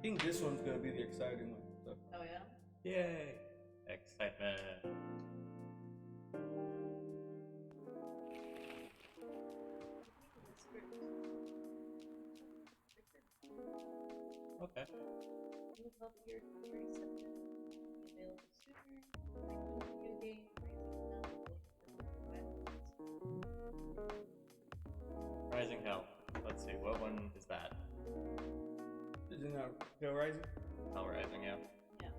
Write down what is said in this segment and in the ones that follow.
think this one's gonna be the exciting one. So. Oh yeah? Yay! Excitement. Okay. You would love your country subject. Available sooner. Video game, Rising Hell. Let's see, what one is that? Isn't that Hell Rising? Hell Rising, yeah. Yeah.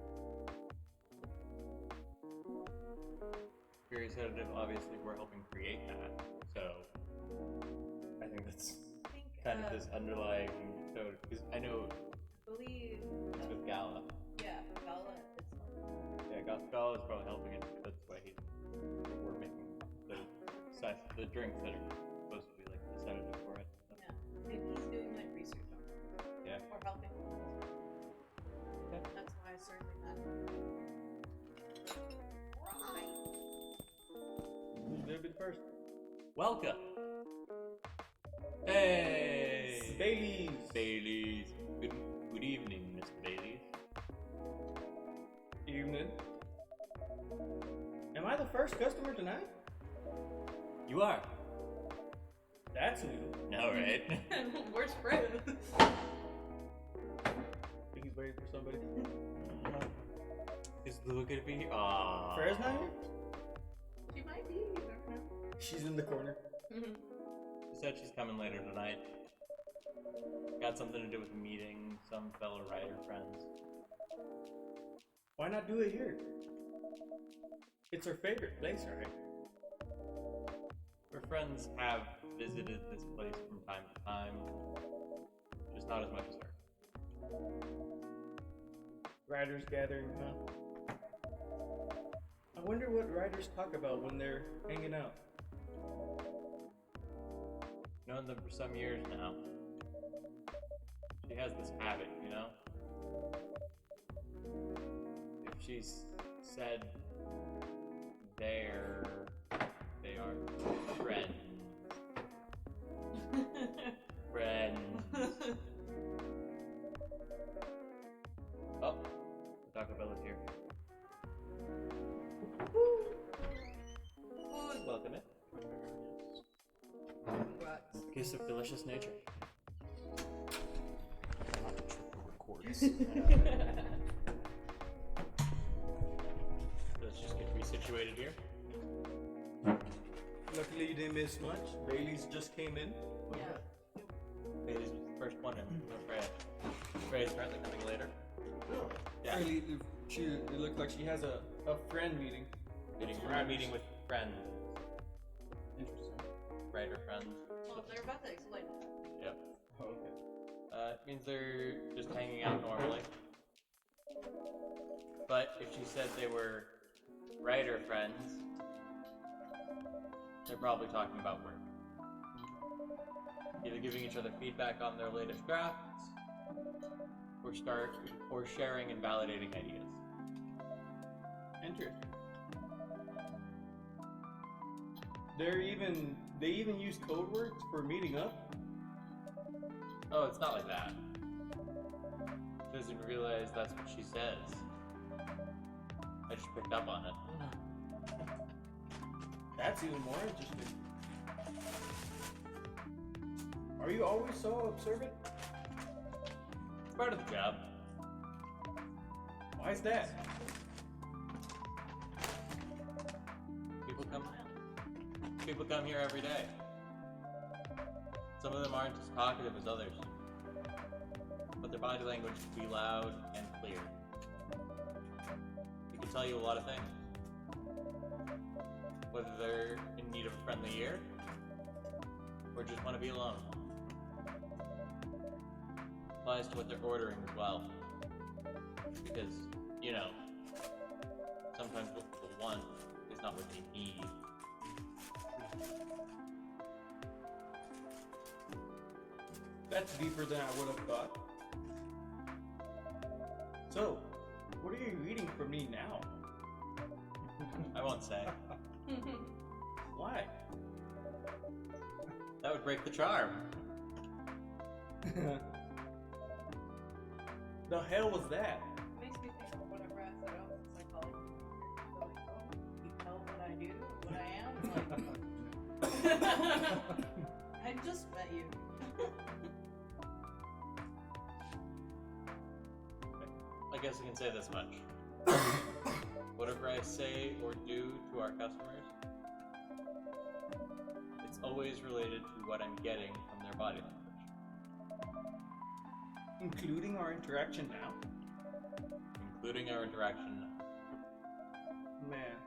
Furious Editive, obviously, we're helping create that, so I think that's kind of this underlying code, because I know I believe it's with Gala. Yeah, Gala is Yeah, Gala is probably helping it. That's why we're making the drinks that are supposed to be like the sedative for it. yeah. Maybe he's doing like research on it. Yeah. Or helping. Okay. That's why I started that. Right. Who's gonna be the first? Welcome. Hey, Baileys. Good evening, Mr. Baileys. Evening. Am I the first customer tonight? You are. That's new. No, right? Where's Fred? Think he's waiting for somebody. Is Lua gonna be here? Aww. Freya's not here? She might be. You never know. She's in the corner. She said she's coming later tonight. Got something to do with meeting some fellow writer friends. Why not do it here? It's her favorite place, right? Her friends have visited this place from time to time, just not as much as her. Writers gathering, huh? I wonder what writers talk about when they're hanging out. Known them for some years now. She has this habit, you know? If she's said they are friends. Friends. Oh, Taco Bell is here. Welcome it. Congrats. Kiss of delicious nature. Let's just get resituated here. Luckily you didn't miss much. Bailey's just came in. Yeah. Bailey's was the first one in. Freya. Freya's currently coming later. Yeah. Bailey, it looked like she has a friend meeting. Meeting with friends. Interesting. Writer friends. Well, they're about to explain it. Yep. Oh, okay. It means they're just hanging out normally. But if she said they were writer friends, they're probably talking about work. Either giving each other feedback on their latest drafts, or sharing and validating ideas. Interesting. They even use code words for meeting up. Oh, it's not like that. She doesn't realize that's what she says. I just picked up on it. That's even more interesting. Are you always so observant? It's part of the job. Why is that? People come here every day. Some of them aren't as talkative as others, but their body language can be loud and clear. They can tell you a lot of things. Whether they're in need of a friendly ear, or just want to be alone. Applies to what they're ordering as well. Because, you know, sometimes what people want is not what they need. That's deeper than I would have thought. So, what are you reading for me now? I won't say. Why? That would break the charm. The hell was that? Makes me think of whatever I said else in psychology. They're like, oh, you tell what I do, what I am. Like, I just met you. I guess I can say this much. Whatever I say or do to our customers, it's always related to what I'm getting from their body language. Including our interaction now? Including our interaction now. Man.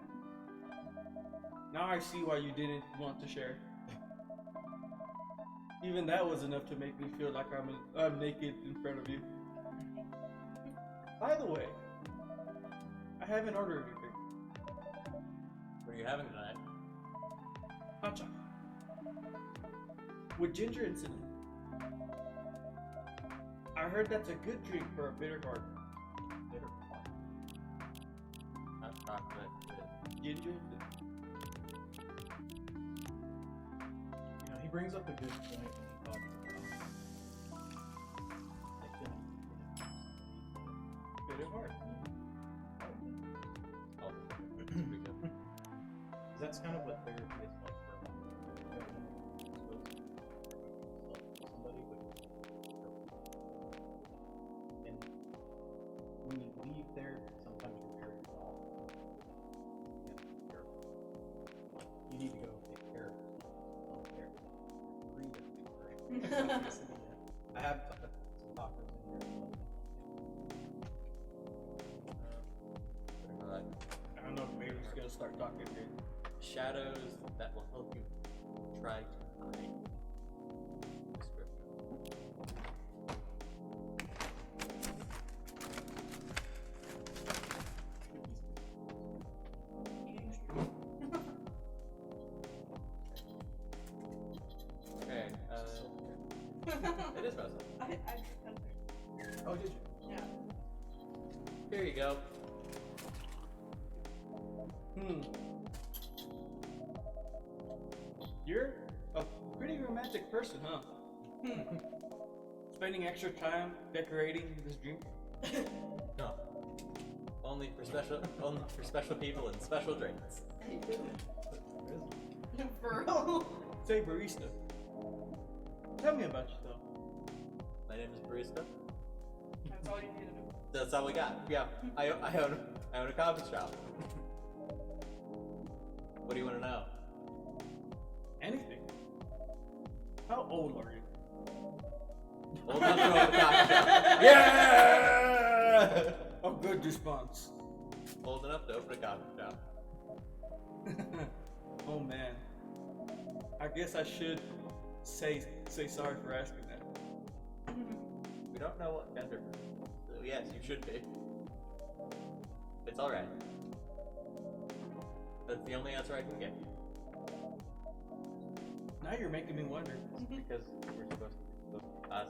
Now I see why you didn't want to share. Even that was enough to make me feel like I'm naked in front of you. By the way, I haven't ordered anything. What are you having tonight? Hot chocolate. With ginger and cinnamon. I heard that's a good drink for a bitter heart. Bitter heart. Hot chocolate with Ginger and cinnamon. You know, he brings up a good point when he talks about, I think, Bitter heart. oh, pretty good. because that's kind of what therapy is like for a lot of people. Somebody with, and when you leave therapy, sometimes your parents off. You need to go take care of yourself. Therapy. Breathe it. I have some tacos in here. Putting on I don't know if Bailey's gonna start talking here. shadows that will help you try to hide description. Okay, it is Russell. I Oh, did you? yeah. Here you go. You're a pretty romantic person, huh? Spending extra time decorating this drink? No. Only for special people and special drinks. For real. Say barista. Tell me about yourself. My name is Barista. That's all you need to know. That's all we got. Yeah, I own a coffee shop. What do you want to know? Anything. How old are you? Old enough to own a coffee shop. Yeah! A good response. Old enough to open a coffee shop. Oh man. I guess I should say sorry for asking that. We don't know what gender. So yes, you should be. It's all right. That's the only answer I can get. Now you're making me wonder. Because we're supposed to be us.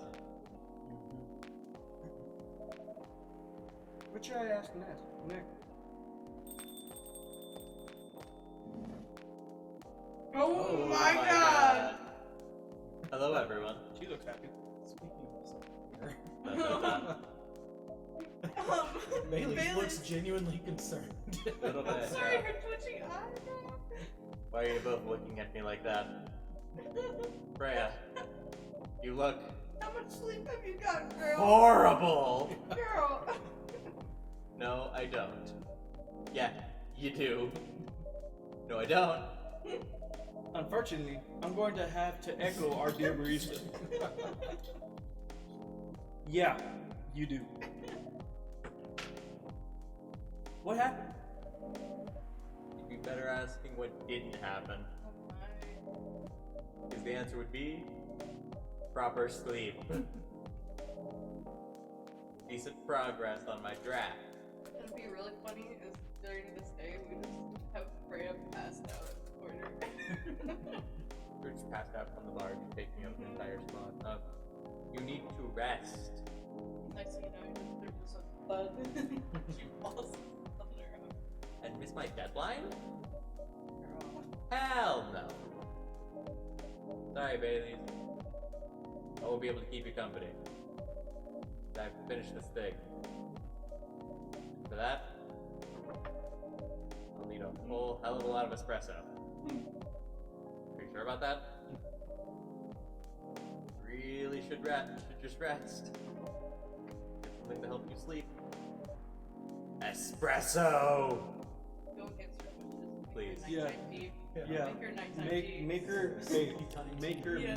What should I ask next? Oh my god! Hello, everyone. She looks happy. Speaking of something, Bailey. Bailey looks genuinely concerned. Little bit. I'm sorry, her twitching eyebrow. Why are you both looking at me like that? Freya, you look How much sleep have you got, girl? horrible! Girl. No, I don't. Yeah, you do. No, I don't. Unfortunately, I'm going to have to echo our dear barista. Yeah, you do. What happened? You'd be better asking what didn't happen. Because the answer would be proper sleep. Decent progress on my draft. It'd be really funny is during this day we just have Freya passed out at the corner. We're just passed out from the barge, taking up an entire spot. You need to rest. Next thing you know, there's just some blood. She falls on the ground. And miss my deadline? Girl. Hell no. Sorry, Bailey. I won't be able to keep you company. I have to finish this thing. For that, I'll need a whole hell of a lot of espresso. Are you sure about that? Really should just rest. Get something to help you sleep. Espresso! Go against her wishes. Please. Make her nighttime tea. Yeah. Make her nighttime tea. Make her Yeah.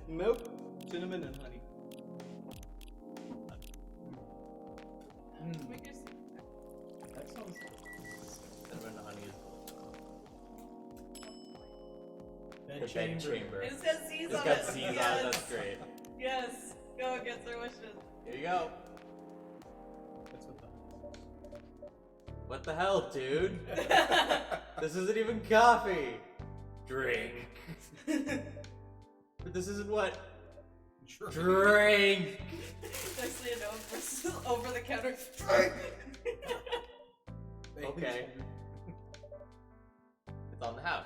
milk, cinnamon, and honey. Make her sleep. That sounds Cinnamon and honey is bed the bed chamber. It's got C's It's on got it. C's on it, Yes. that's great. Yes. Go against her wishes. Here you go. That's what the What the hell, dude? This isn't even coffee. Drink. But this isn't what? Drink. Actually, an over the counter. Okay. It's on the house.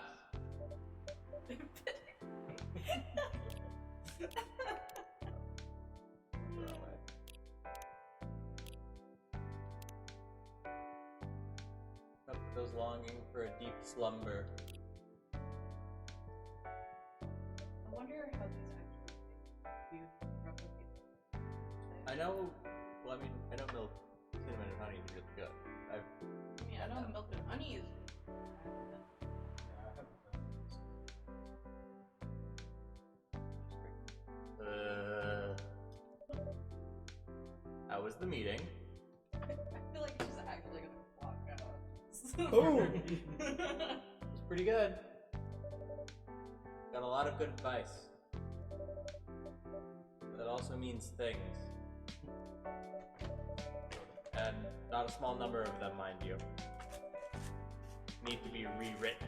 Up with those longing for a deep slumber. I wonder how these actually do replicate. I know. Well, I mean, I know milk, cinnamon, and honey is really good. I mean, I know milk and honey is. How was the meeting? I feel like it's just actually gonna walk out. Oh! It's pretty good. Got a lot of good advice. But that also means things. And not a small number of them, mind you, need to be rewritten.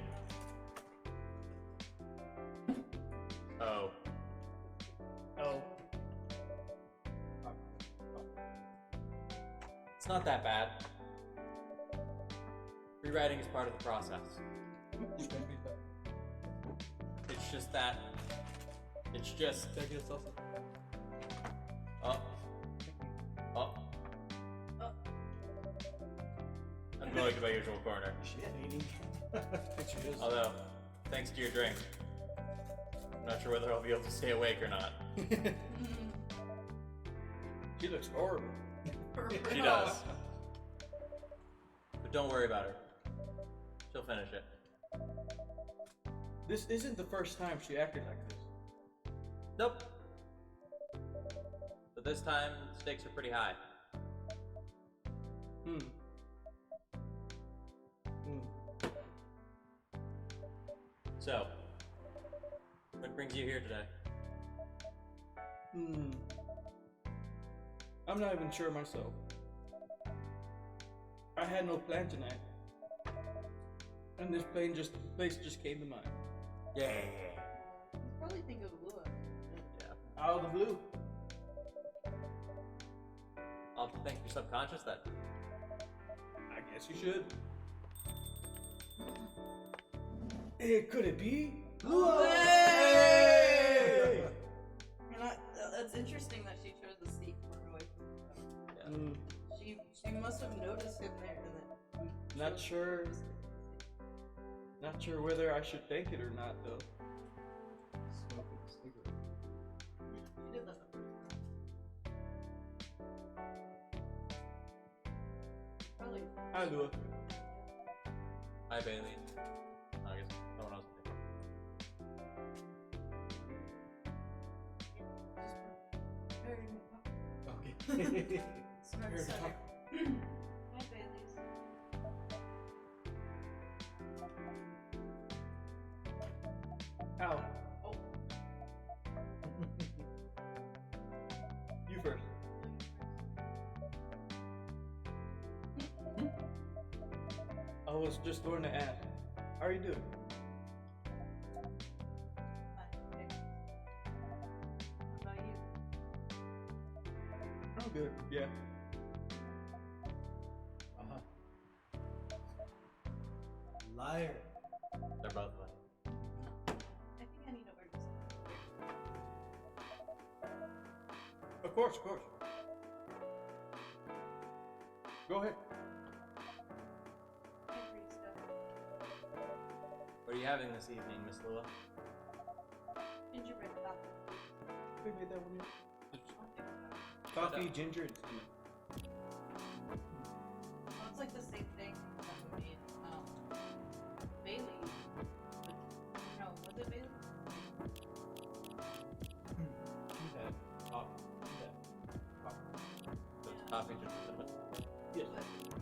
Oh. Oh. It's not that bad. Rewriting is part of the process. It's just that. It's just. Oh. Oh. I'm going to my usual corner. Although, thanks to your drink, I'm not sure whether I'll be able to stay awake or not. She looks horrible. She does. But don't worry about her. She'll finish it. This isn't the first time she acted like this. Nope. But this time, the stakes are pretty high. So, what brings you here today? I'm not even sure myself. I had no plan tonight. And this place just came to mind. Yeah. He's probably thinking of Lua. Yeah. Out of the blue. I'll have to thank your subconscious then. I guess you should. Hey, could it be? Hey! That's interesting that she chose the seat far away from him. She must have noticed him there and then. Not sure. Not sure whether I should thank it or not, though. smoking a cigarette. She did that. Probably. Hi, Lua. Hi, Bailey. I guess someone else did. Okay. Smart Here, center. talk. Hi, Bailey's. Ow. Oh. You first. I was just going to ask, how are you doing? How about you? I'm good, yeah. Liar. They're both like. I think I need to order Of course, of course. Go ahead. What are you having this evening, Miss Lua? Gingerbread coffee. We made that one. I'll think about it. Coffee, ginger, and cinnamon. Well, it's like the same thing that we made. Bailey. No, was it Bailey? That coffee. That coffee. So it's coffee, ginger, cinnamon. Yes. But, yeah.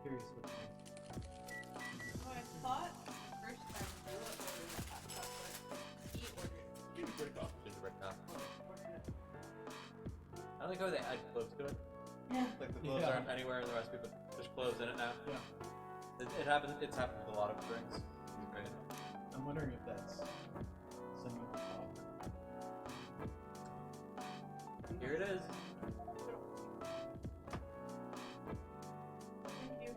Curious what you think. So I thought the first time we ordered a hot chocolate, he ordered Gingerbread coffee. Gingerbread coffee. it. I like how they add cloves to it. Yeah. Like the cloves Yeah. aren't anywhere in the recipe, but there's cloves in it now. Yeah. It happens. It's happened with a lot of drinks. Right? I'm wondering if that's cinnamon or coffee. Here it is. Thank you.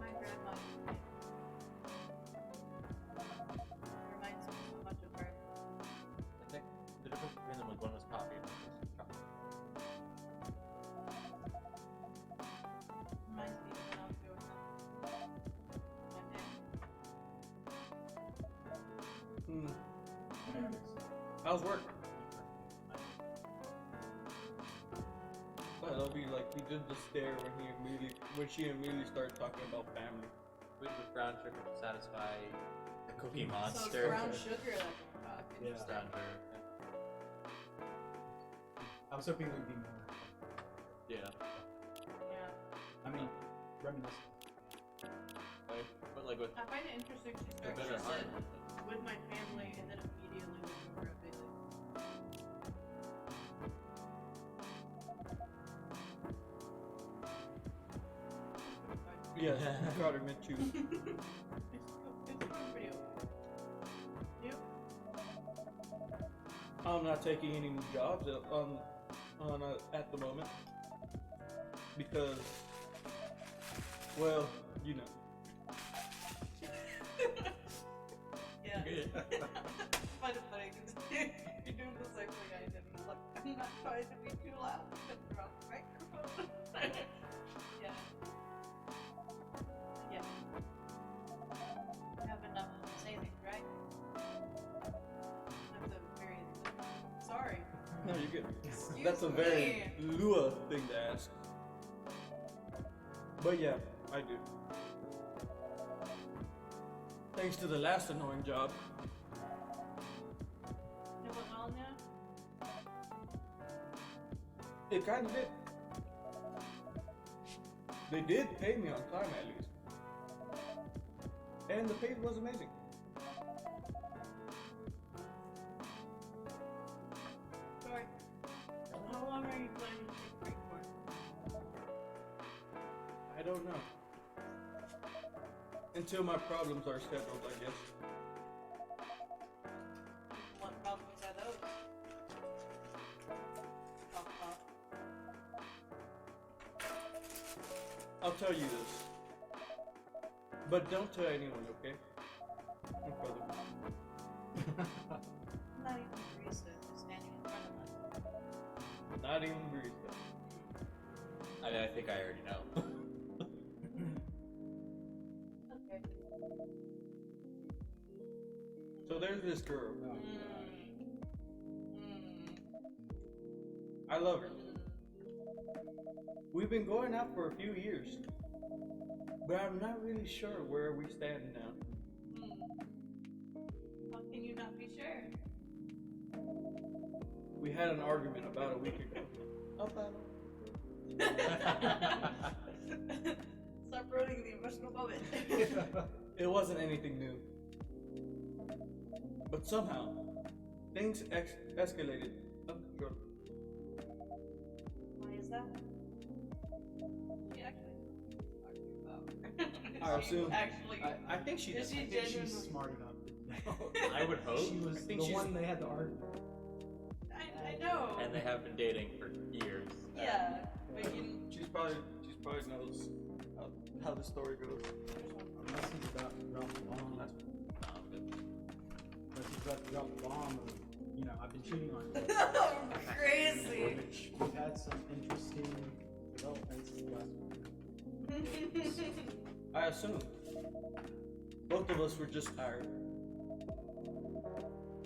My grandma reminds me so much of her. I think the difference between them was one was coffee and one was chocolate. Reminds me of when I was growing up. My dad. How's work? Well, it'll be like he did the stare when she immediately started talking about family. Sweet with brown sugar to satisfy the Cookie So Monster. brown sugar that we're talking. Yeah. Brown sugar. I was hoping it would be more. Yeah. Yeah. I mean, reminiscent. Right? But like with I find it interesting she a starts bit to of heart. said with my family and then immediately went over at Bailey. Yes, Carter meant to. It's a good video. You? I'm not taking any jobs at the moment because, well, you know. Yeah. I find it funny because you're doing the same thing I did. And it's like, I'm not trying to be too loud because we're on the microphone. Yeah. Yeah. You have enough to say things, right? That's a very. Sorry. No, you're good. Excuse That's a very me. Lua thing to ask. But yeah, I do. Thanks to the last annoying job. It went well now? It kind of did. They did pay me on time at least. And the pay was amazing. Sorry. How long are you planning to take a break for? I don't know. Until my problems are settled, I guess. What problems are those? Cough, cough. I'll tell you this. But don't tell anyone, okay? My brother. I'm not even barista, just standing in front of us. Not even barista. I think I already know. Okay. So there's this girl. I love her. We've been going out for a few years. But I'm not really sure where we stand now. How can you not be sure? We had an argument about a week ago. Stop ruining the emotional moment. It wasn't anything new. But somehow, things escalated uncontrollably. Why is that? She actually talking about. I assume. Actually. I think she Is does. she I think she's genuinely? smart enough. I would hope. She was I think the she's- one they had to argue. I know. And they have been dating for years. Yeah, but you. She's probably knows how the story goes. Unless he's about to drop the bomb. Unless he's about to drop the bomb, or, you know, I've been cheating on you. Crazy. Which we've had some interesting developments last week. I assume. Both of us were just tired.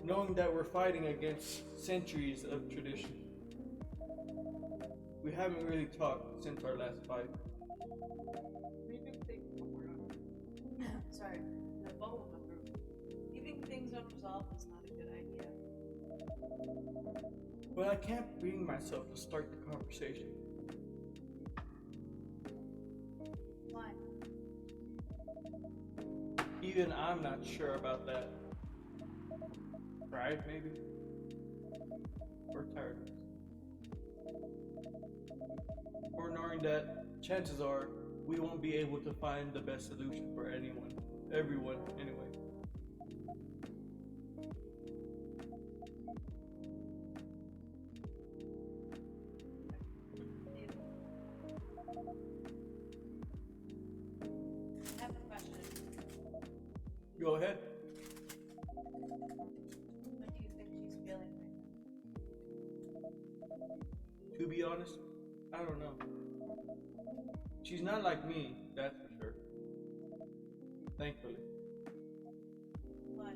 Knowing that we're fighting against centuries of tradition. We haven't really talked since our last fight. Leaving things sorry, the bubble in my throat. Leaving things unresolved is not a good idea. But I can't bring myself to start the conversation. Why? Even I'm not sure about that. Pride, maybe? Or tiredness. Or knowing that chances are we won't be able to find the best solution for everyone anyway. I have a question. Go ahead. What do you think she's feeling right To be honest, I don't know. She's not like me, that's for sure. Thankfully. now? Why?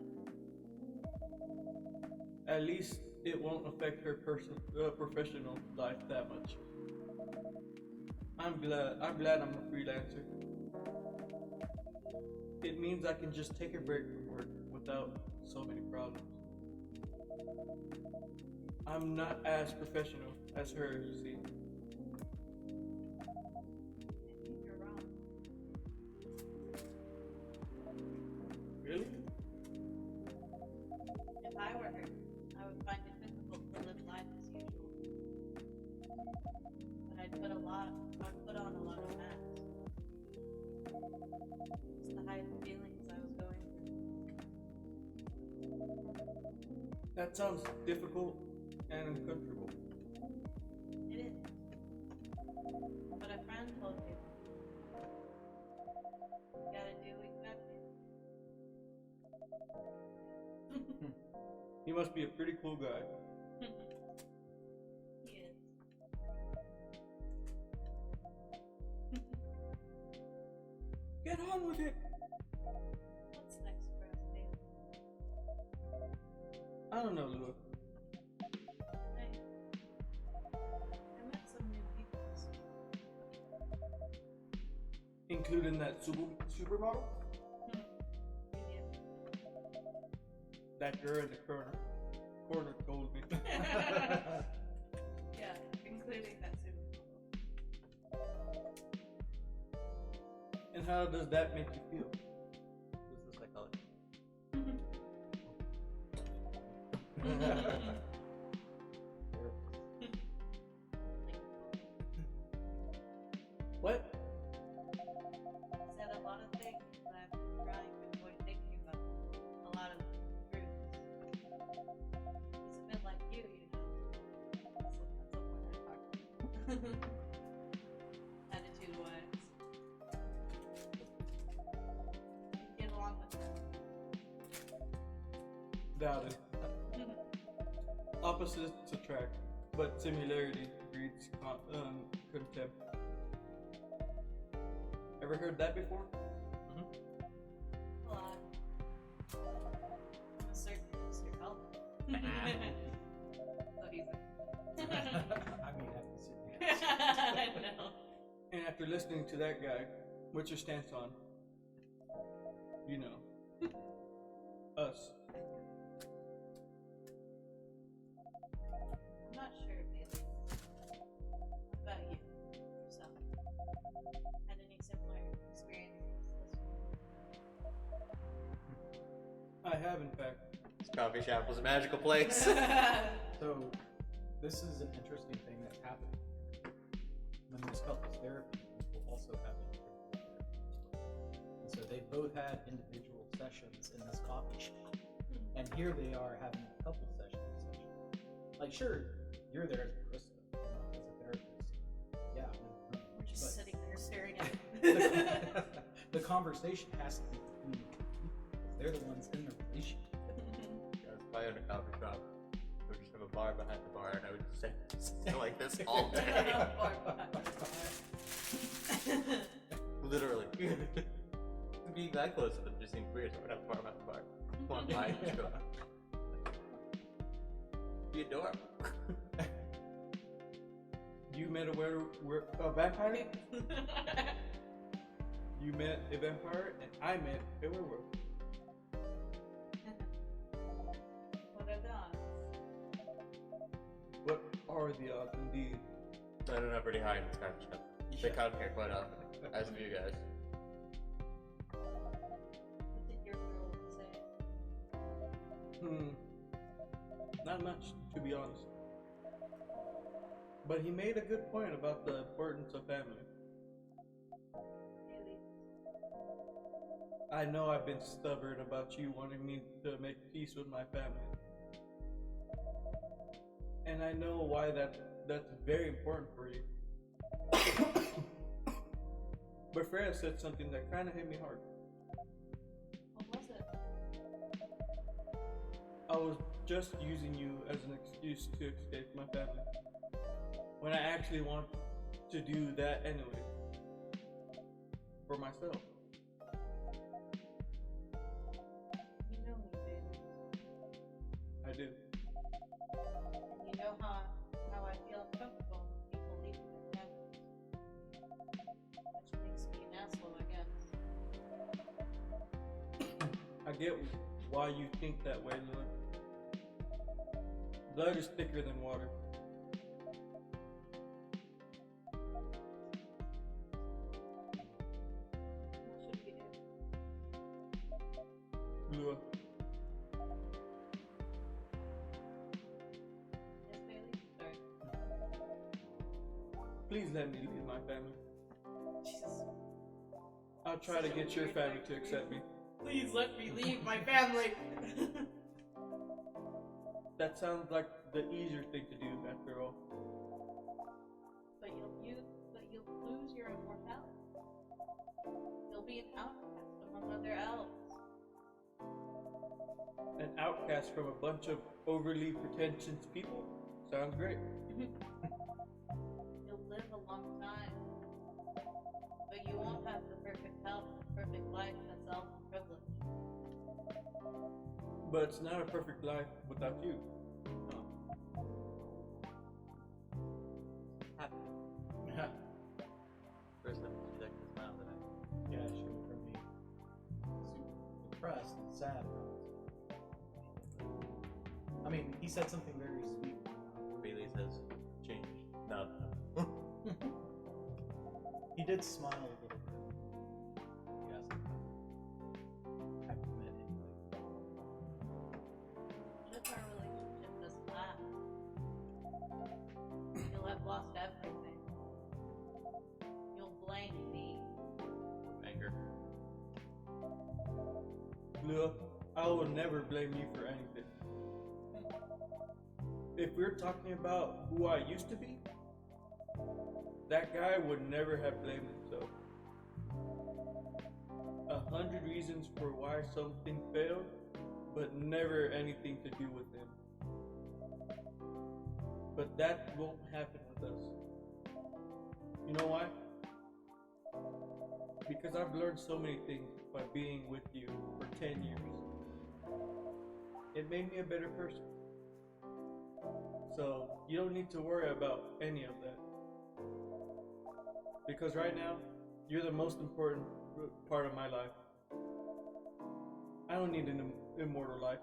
At least it won't affect her professional life that much. I'm glad I'm a freelancer. It means I can just take a break from work without so many problems. I'm not as professional as her, you see. I think you're wrong. Really? If I were her, I would find it difficult to live life as usual. But I'd put on a lot of masks. Just to hide the feelings I was going through. That sounds difficult and uncomfortable. It is. But a friend told me, you gotta do what you gotta do. He must be a pretty cool guy. He is. Get on with it! What's next for us, David? I don't know, Lua. Hey, I met some new people this week. Including that supermodel? Yeah. That girl in the corner told me. Yeah, including that supermodel. And how does that make you feel? Who's the psychologist? What? Said a lot of things that I've been trying to avoid thinking about. A lot of truths. He's a bit like you know. So that's the point I talk about. Attitude-wise. You get along with him. Doubt it. Opposites attract, but similarity breeds contempt. Ever heard that before? A lot. I'm a certain Mr. Helmet. So he's I mean, I can sit there. I know. And after listening to that guy, what's your stance on, you know, us? I'm not sure, Bailey. What about you? Yourself? Had any similar experiences this I have, in fact. This coffee shop was a magical place. week? So, this is an interesting thing that's happening. When there's couples therapy, people also have individual therapy. And so they both had individual sessions in this coffee shop. And here they are having a couple session. Like, sure, you're there as a barista, as a therapist. Yeah, We're just but sitting there staring at the it. conversation has to be between the two people. They're the ones in the relationship. If I owned a coffee shop, I would just have a bar behind the bar, and I would just say like this all day. Literally. Being that close to them just seemed weird, so I would have a bar behind the bar. One behind each door. Be adorable. You met a vampire? You met a vampire, and I met a werewolf. What are the odds? What are the odds, indeed? I don't know pretty high in this kind of stuff. They come here quite often, as do you guys. What did your girl say? Not much, to be honest. But he made a good point about the importance of family. Haley. I know I've been stubborn about you wanting me to make peace with my family. And I know why that's very important for you. But Freya said something that kind of hit me hard. What was it? I was just using you as an excuse to escape my family. When I actually want to do that anyway. For myself. You know me, baby. I do. And you know how I feel uncomfortable when people leave their families. Which makes me an asshole, I guess. I get why you think that way, Lily. Blood is thicker than water. What should we do? Lua, Yes, Bailey? Sorry. please let me leave my family. Jesus. I'll try to get your family to accept me. Please let me leave my family! That sounds like the easier thing to do after all. But you'll lose your immortality. You'll be an outcast among other elves. An outcast from a bunch of overly pretentious people? Sounds great. You'll live a long time. But you won't have the perfect health, the perfect life that's elf privilege. But it's not a perfect life without you. Happy. Yeah, First time you see that smile today. yeah, she went from being super depressed and sad. I mean, he said something very sweet. Bailey says, changed. No. He did smile a little bit. Yes. I've met him. What if our relationship doesn't last? You'll have lost everything. You'll blame me. Anger. Lua, I will never blame you for anything. If we're talking about who I used to be, that guy would never have blamed himself. 100 reasons for why something failed, but never anything to do with him. But that won't happen with us. You know why? Because I've learned so many things by being with you for 10 years. It made me a better person. So you don't need to worry about any of that. Because right now, you're the most important part of my life. I don't need an immortal life.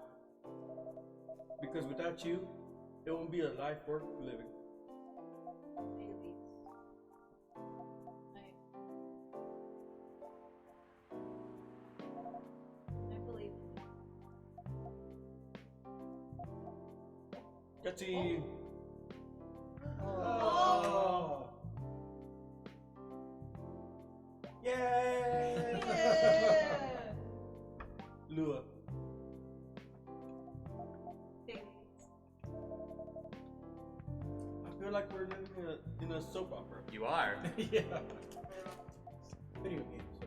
Because without you, it won't be a life worth living. Bailey. I believe in you. Cutscene! Oh! Yay! Yeah! Lua, Bailey. I feel like we're living in a soap opera. You are. Yeah. Video game. So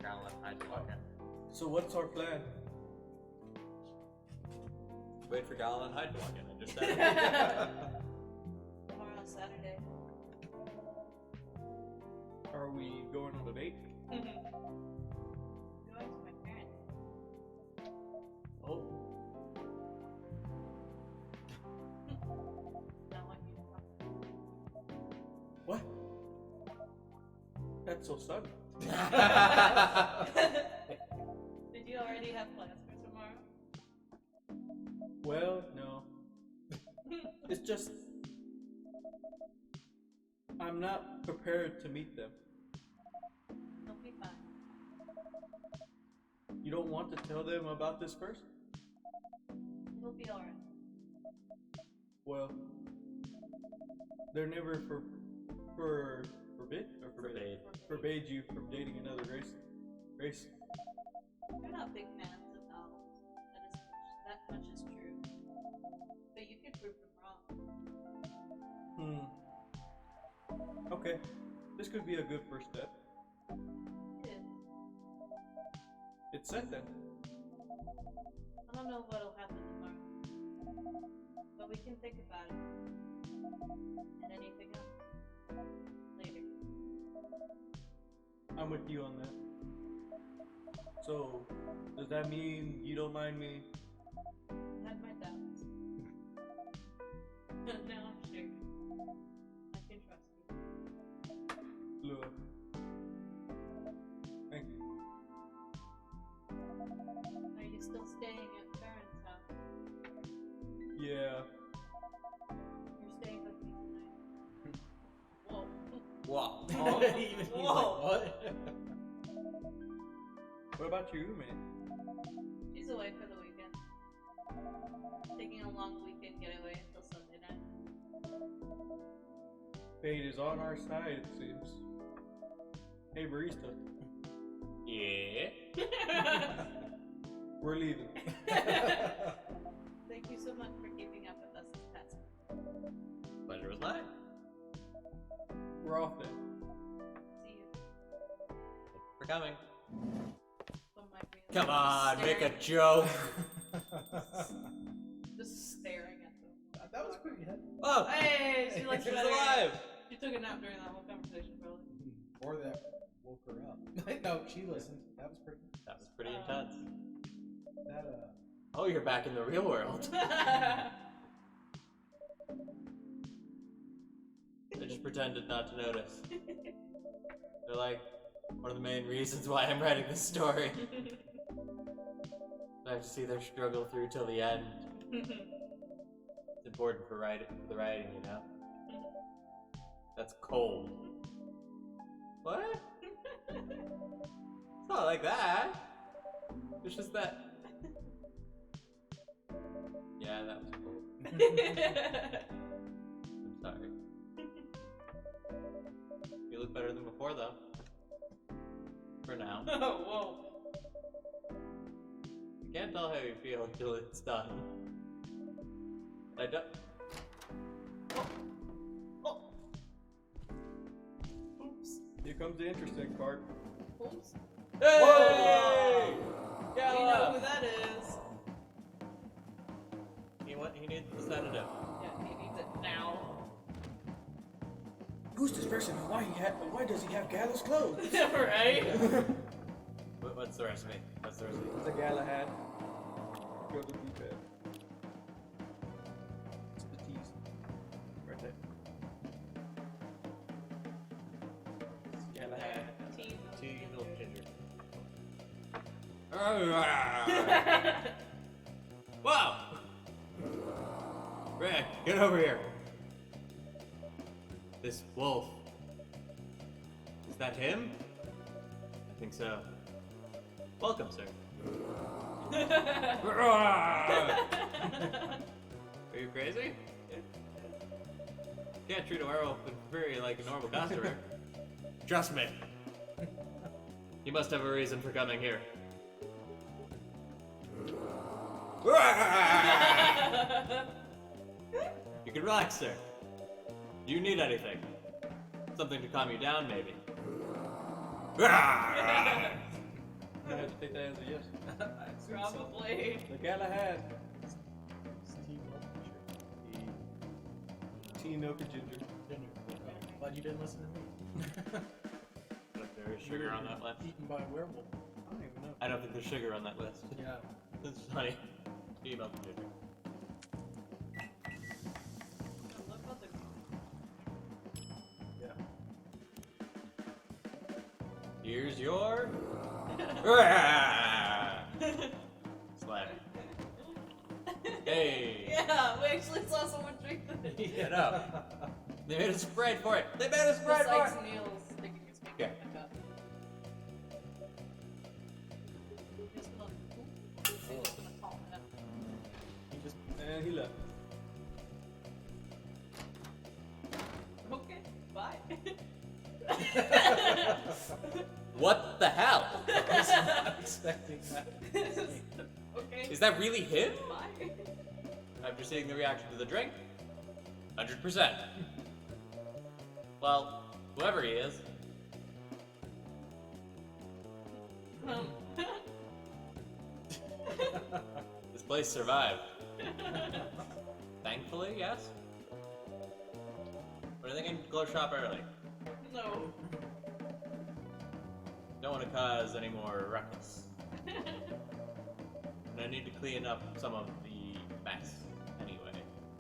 Gotta let Hyde walk in. So what's our plan? Wait for Gala and Hyde to walk in. I just said it. Tomorrow, Saturday. Are we going on a date? Going to my parents. Oh, I want you to come. what? That's so sudden. Did you already have plans for tomorrow? Well, no. It's just I'm not prepared to meet them. It'll be fine. You don't want to tell them about this first? It'll be alright. Well, they're never forbade you from dating another race. We're not big fans of owls. That much is true. But you could prove them wrong. Okay, this could be a good first step. It is. It's set then. I don't know what'll happen tomorrow. But we can think about it. And anything else. Later. I'm with you on that. So, does that mean you don't mind me? I had my doubts. But now I'm sure. I can trust you. Look. Thank you. Are you still staying at parents' house? Yeah. You're staying with me tonight. Whoa. Wow. Even he's Whoa. like, what? What about your roommate? She's away for the weekend. Taking a long weekend getaway until Sunday night. Fate is on our side, it seems. Hey, barista. Yeah. We're leaving. Thank you so much for keeping up with us this past month. Pleasure was mine. We're off then. See you. Thank you for coming. Oh my God. Come on, Just make a staring- joke. Just staring at them. That was pretty heavy. Oh, Hey, she likes she's better. alive. She took a nap during that whole conversation, probably. Or that woke her up. No, she listened. That was pretty. That was pretty intense. That Oh, you're back in the real world. They just pretended not to notice. They're like, one of the main reasons why I'm writing this story. I have to see their struggle through till the end. It's important for the writing, you know? That's cold. What? It's not like that. It's just that. Yeah, that was cold. I'm sorry. You look better than before, though. For now. Whoa. You can't tell how you feel until it's done. I don't. Oops. Here comes the interesting part. Oops. Hey! Whoa! We know Gala! who that is. He needs the sedative. Yeah, he needs it now. Who's this person and why does he have Gala's clothes? Right? What's the recipe? What's the recipe? It's a Gala hat. Go to the bed. It's the tease. Right there. It's Gala hat. Tea. Tea, little ginger. Wow! Rick, get over here. This wolf. Is that him? I think so. Welcome, sir. Are you crazy? Can't treat a werewolf in furry like a normal customer. Trust me. You must have a reason for coming here. You can relax, sir. Do you need anything? Something to calm you down, maybe. I have to take that as a yes. Probably. The Galahad, It's tea, milk, and sugar. tea, milk, and ginger. Ginger. Glad you didn't listen to me. But there is sugar on that list. Eaten by a werewolf. I don't even know. I don't think there's sugar on that list. Yeah. It's funny. Tea, milk, and ginger. What about the Yeah. Here's your slap. Hey. Yeah, we actually saw someone drink this. Get up. They made a spread for it. They made a spread for it. Besides Neil's sticking his finger Okay. in the cup. He's gonna call it out. He just And he left. Okay, bye. What the hell? I was not expecting that. Okay. Is that really him? Bye. After seeing the reaction to the drink, 100%. Well, whoever he is. This place survived. Thankfully, yes. But I think I need to close shop early. No. Don't want to cause any more ruckus. And I need to clean up some of the mess anyway.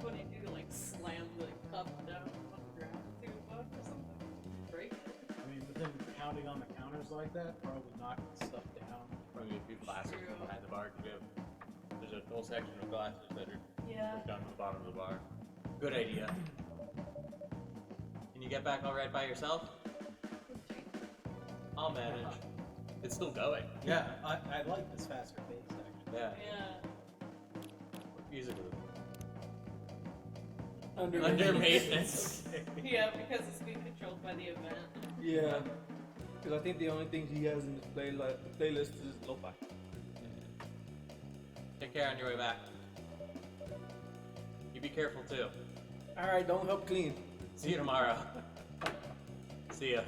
What do you do? Like slam the cup down on the ground too much or something? Break it? I mean, but then pounding on the counters like that, probably knocking stuff down. Probably a few glasses True. behind the bar too. There's a whole section of glasses that are Yeah. down to the bottom of the bar. Good idea. Can you get back all right by yourself? I'll manage. It's still going. Yeah, I like this faster pace actually. Yeah. Yeah. Musically. Under Under maintenance. Yeah, because it's being controlled by the event. Yeah. Because I think the only things he has in his playlist is lo-fi. Take care on your way back. You be careful too. Alright, don't help clean. See you tomorrow. See ya.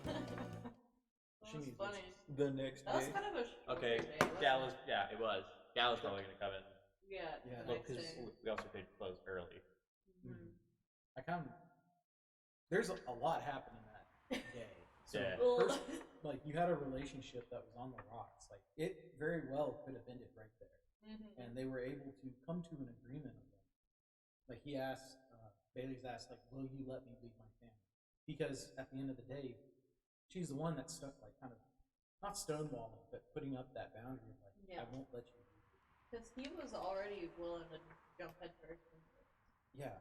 That was funny. The next That was day. kind of a short Okay, day, wasn't Gal was, it? yeah, it was. Gal was probably gonna come in. Yeah. Yeah. the Well, next because day. we also paid close early. Mhm. I kind of there's a lot happening that day. So Yeah. Well, first, like you had a relationship that was on the rocks. Like it very well could have ended right there, mhm. and they were able to come to an agreement of them. Like he asked, Bailey's asked, like, "Will you let me leave my family?" Because at the end of the day, she's the one that's stuck, like kind of not stonewalling, but putting up that boundary of like, Yeah. I won't let you leave. Because he was already willing to jump headfirst into it. Yeah,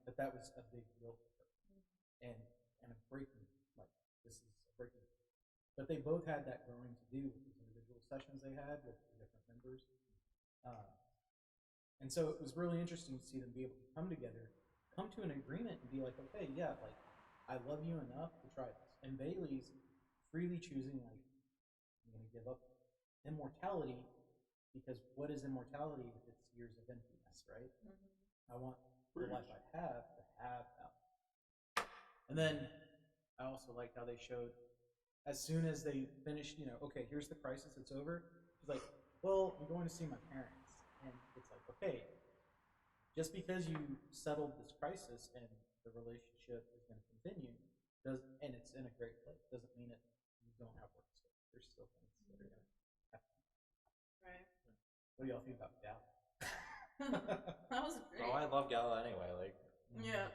but that was a big deal for her, and a breaking like this is a breaking. But they both had that growing to do with these individual sessions they had with the different members, and so it was really interesting to see them be able to come together, come to an agreement, and be like, okay, yeah, like I love you enough to try this. And Bailey's freely choosing like I'm going to give up immortality because what is immortality if it's years of emptiness, right? I want the life I have to have that. And then I also liked how they showed as soon as they finished, okay, here's the crisis, it's over. She's like, well, I'm going to see my parents. And it's like, okay, just because you settled this crisis and the relationship is going to continue, and it's in a great place, doesn't mean you don't have work still. There's still things that are going to happen. Right. What do y'all think about Gal? That was great. Oh, I love Gal anyway. Like, Yeah.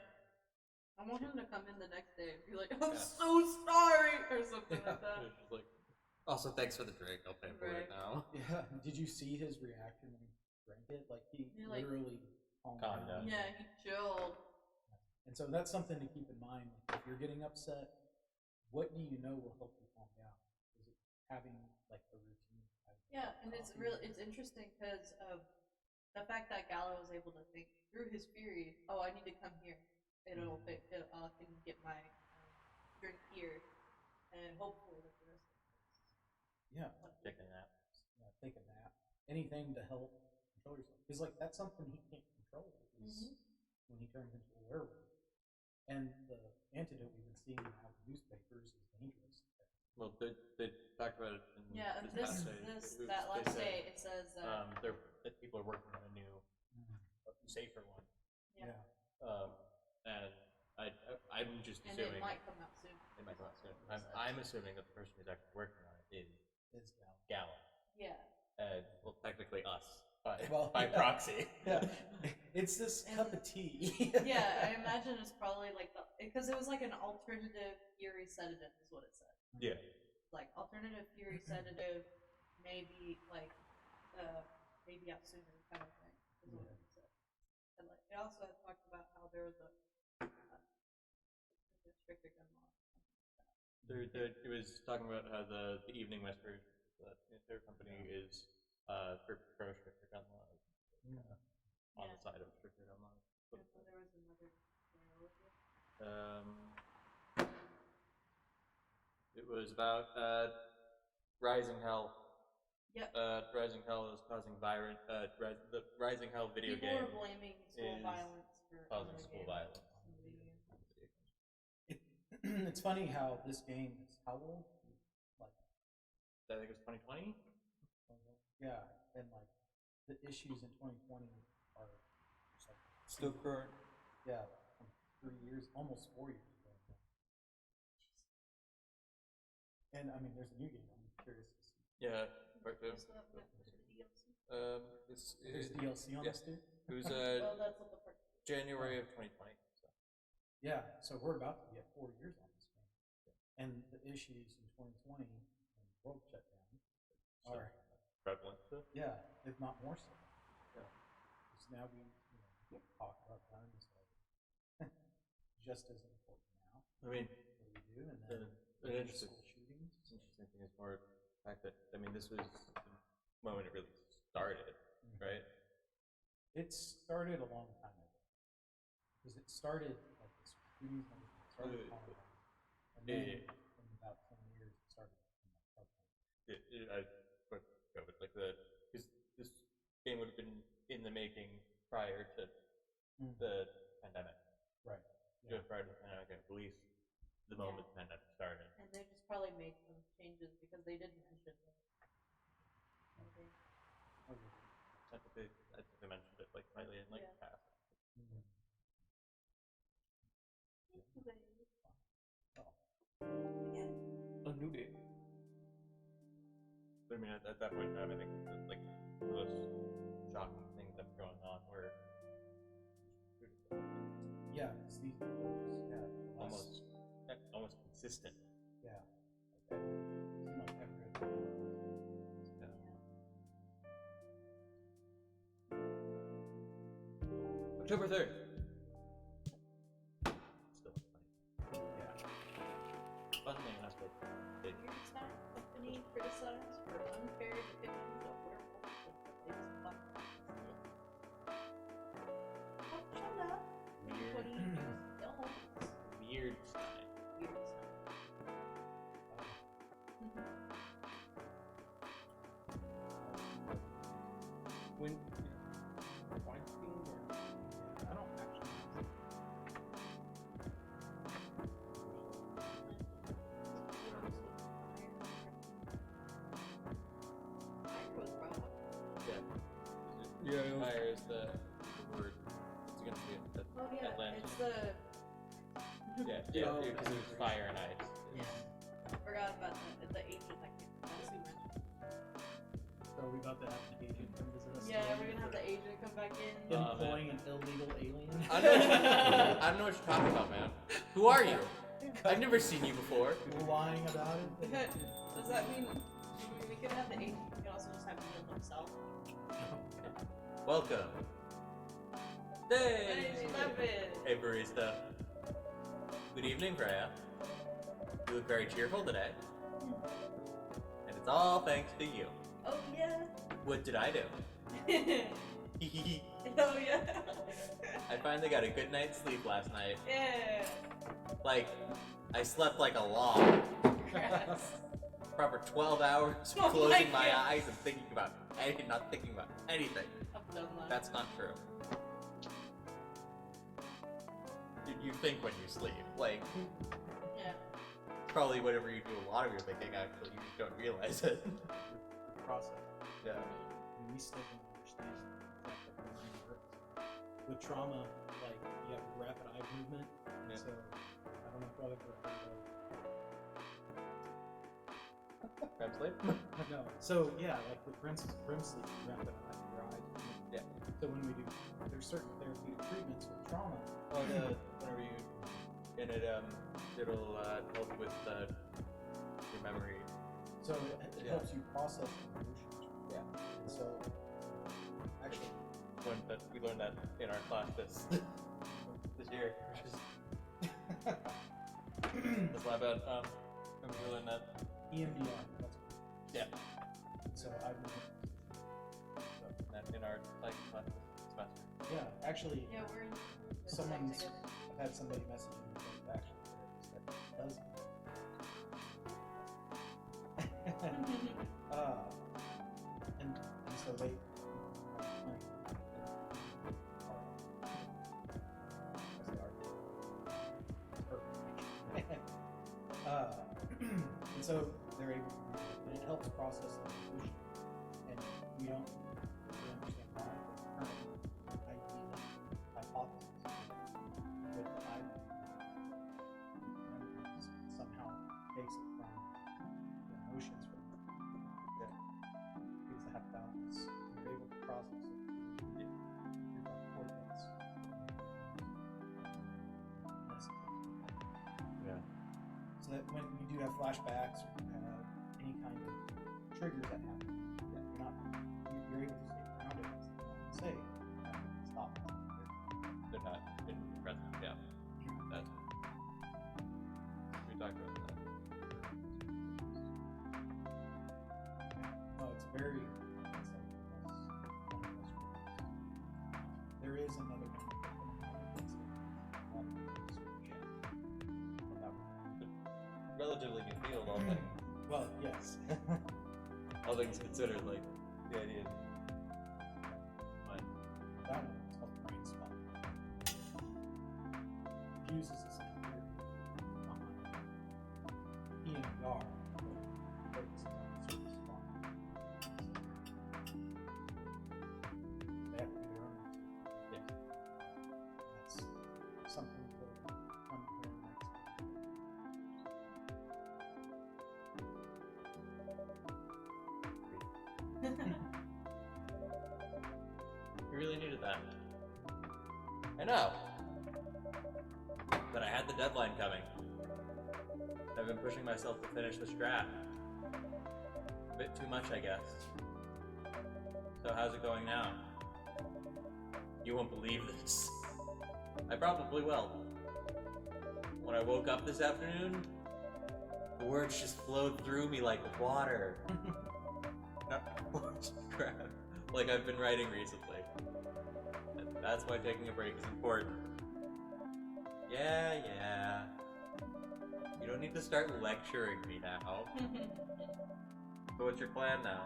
I want him to come in the next day and be like, I'm so sorry, or something like that. it's just like, also thanks for the drink. I'll pay for it Right. now. Yeah. Did you see his reaction when he drank it? Like he He, like, literally calmed calmed down. down. Yeah, he chilled. And so that's something to keep in mind. If you're getting upset, what do you know will help you calm down? Is it having like a routine? Yeah, and it's interesting because of the fact that Gallo was able to think through his theory. Oh, I need to come here. It'll fit. I can get my drink here, and hopefully with the rest of it. Yeah. Taking that. Take a nap. Anything to help control yourself. Because like that's something he can't control is when he turns into a werewolf. And the antidote we've been seeing now in newspapers is dangerous. Well, they talked about it in Yeah, and this that last last day. day it says That people are working on a new, safer one. yeah. And I'm just And assuming it might come out soon. it might come out soon. I'm assuming that the person who's actually working on it is Gala. Yeah. Well, technically us by Yeah. proxy. Yeah. It's this cup of tea. Yeah, I imagine it's probably like because it was like an alternative Fury sedative is what it said. Yeah. Like alternative Fury sedative, maybe like maybe out sooner kind of thing is what it said. And like it also had talked about how there was a restricted gun law. It was talking about how the Evening Western, their company is for restricted gun laws, on the side of restricted gun laws. So there was another. It was about Rising Hell. Yep. Rising Hell is causing the Rising Hell video People game. are blaming school violence for causing school violence. It's funny how this game is how old? Like, I think it was 2020. Yeah, and like the issues in 2020 are just like Still current. yeah, 3 years, almost 4 years ago. And I mean, there's a new game. I'm curious to see. Yeah, part two. There's DLC on this too. It was Well, that's what the part. January of 2020. So. Yeah, so we're about to get 4 years on this game, and the issues in 2020 when the world shut down are prevalent too. yeah, if not more so. Yeah. Because now we talk about guns like just as important now. I mean, what do we do? And then the interesting school shootings. Interesting thing is more the fact that this was the moment it really started, right? It started a long time ago because it started like this shootings and everything started online, and then in about 10 years it started becoming like because this game would have been in the making prior to the pandemic. Right. Just prior to the pandemic and released the moment the pandemic started. And they just probably made some changes because they didn't mention it. I think they mentioned it like slightly in like past. A new day. But I mean, at that point in time, I think like the most shocking things that were going on were it's these almost consistent. Yeah. Seem like every October 3rd. Still funny. Yeah. Fun thing last week. Weirdstock company criticized for unfair depictions of werewolves with replaced black people. Oh, shut up. What do you do? Don't. Weird style. Weird stuff. When Weinstein or I don't actually know. Yeah, it was- Fire is the word. It's gonna be the Oh yeah, Atlantis. it's the. Because it was fire and ice. Yeah. Forgot about the agent that came. That's who mentioned. So are we about to have the agent come visit us? Yeah, again? we're gonna have the agent come back in. Employing an illegal alien? I don't know what you're talking about, man. Who are you? I've never seen you before. Lying about it? Does that mean we can have the agent? We can also just have him himself. Welcome. Hey, love it. Hey, barista. Good evening, Freya. You look very cheerful today. And it's all thanks to you. Oh yeah. What did I do? Oh yeah. I finally got a good night's sleep last night. Yeah. Like, I slept like a log. Yes. Proper 12 hours Oh closing my my God. eyes and thinking about not thinking about anything. I've done that. That's not true. You think when you sleep. Like, Yeah. probably whenever you do a lot of your thinking, actually, you just don't realize it. The process. Yeah. And we still don't understand exactly how the brain works. With trauma, like, you have rapid eye movement, and Yeah. so I don't know if I've ever heard of. Translate? No. So yeah, like with REM sleep, rapid eye, your eyes movement. Yeah. So when we do, there's certain therapeutic treatments with trauma. Well, whenever you in it, it'll help with your memory. So it Yeah. helps you process emotions. Yeah. And so actually, We learned that in our class this year, which is that's why about when we learned that. EMDR. That's Yeah. so I've been. That in our psych class this semester. Yeah, actually, Yeah, we're in the someone's. together. I've had somebody message me like actually that does. And so they. And so they're able to, and it helps process the solution. And we don't really understand why, but current idea, hypothesis, with the eye somehow takes it from the emotions from Yeah. because the hypothalamus, you're able to process it through your cortex. Yeah. So that when you do have flashbacks or you have any kind of triggers that happen, you're able to stay grounded, as they say, and stop. They're not in present. Yeah. That's we talked about that. No, it's very. It's like there is another one. Relatively new field, all things. Well, yes. All things considered, like the idea. Fine. That one is called brain spot. Uses the same theory behind EMDR, but focuses on a certain spot. They have to do their own research. Yeah. That's something that will come here next. We really needed that. I know. But I had the deadline coming. I've been pushing myself to finish the strat. A bit too much, I guess. So how's it going now? You won't believe this. I probably will. When I woke up this afternoon, the words just flowed through me like water. Not words, crap. Like I've been writing recently. That's why taking a break is important. Yeah. You don't need to start lecturing me now. So what's your plan now?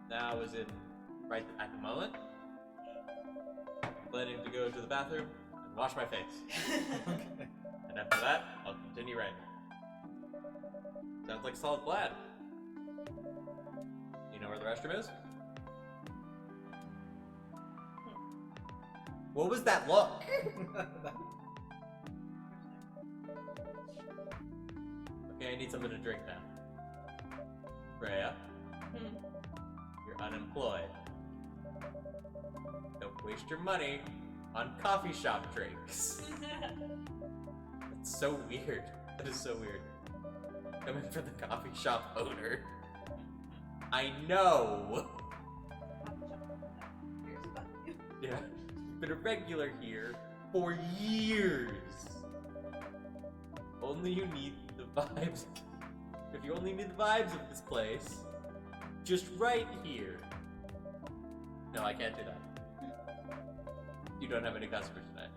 Now is in right at the moment. I'm planning to go to the bathroom and wash my face. Okay. And after that, I'll continue writing. Sounds like a solid plan. You know where the restroom is? What was that look? Okay, I need something to drink now. Freya, you're unemployed. Don't waste your money on coffee shop drinks. That's so weird. That is so weird. Coming from the coffee shop owner. I know! Yeah, been a regular here for years. Only you need the vibes. If you only need the vibes of this place, just right here. No, I can't do that. You don't have any customers tonight.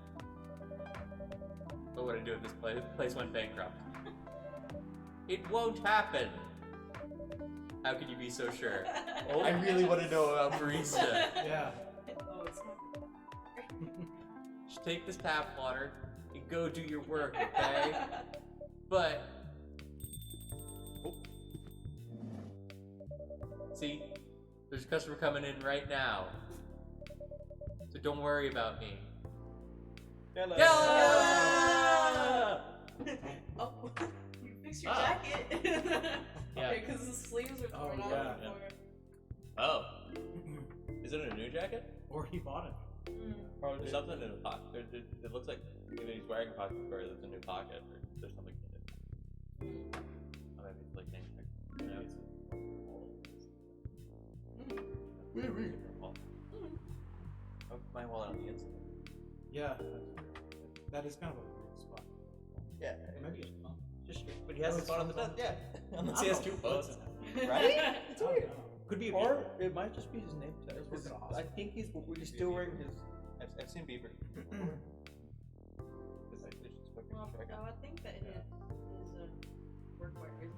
What would I do if this place went bankrupt? It won't happen. How can you be so sure? Oh, I really want to know about barista. Yeah. Oh, it's not. Just take this tap water and go do your work, okay? But oh. See, there's a customer coming in right now, so don't worry about me. Yalla! Yalla! Oh, you fixed your Ah. jacket. Yeah. Okay, because the sleeves are torn off yeah. before. Oh, is it a new jacket? Or he bought it. Probably There's something in the pocket. It looks like either he's wearing a pocket square, there's a new pocket, or there's something in it. Oh, maybe it's like name tag. Yeah. Oh, my wallet on the inside. Yeah, that is kind of a weird spot. Yeah, Maybe it's not. just but he has Oh, his phone on the it's on top. Yeah, unless I he has don't two know. phones. Mm. Right? It's I don't weird. know. Could be a Or beeper. it might just be his name tag. Let's work it off. I think he's still wearing his. I've seen beeper. Well, no, I think that his workwear is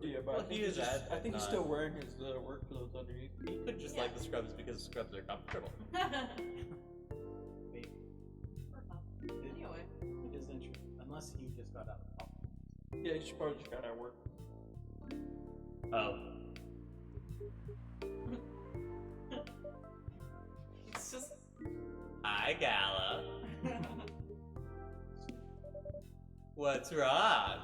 Yeah, but Well, I think he he's is just, at I think he's nine. still wearing his work clothes underneath. He could just like the scrubs because scrubs are comfortable. Maybe. Anyway. It is interesting. Unless he just got out of college. Yeah, he just probably just got out of work. Oh. It's just. Hi, Gala. What's wrong?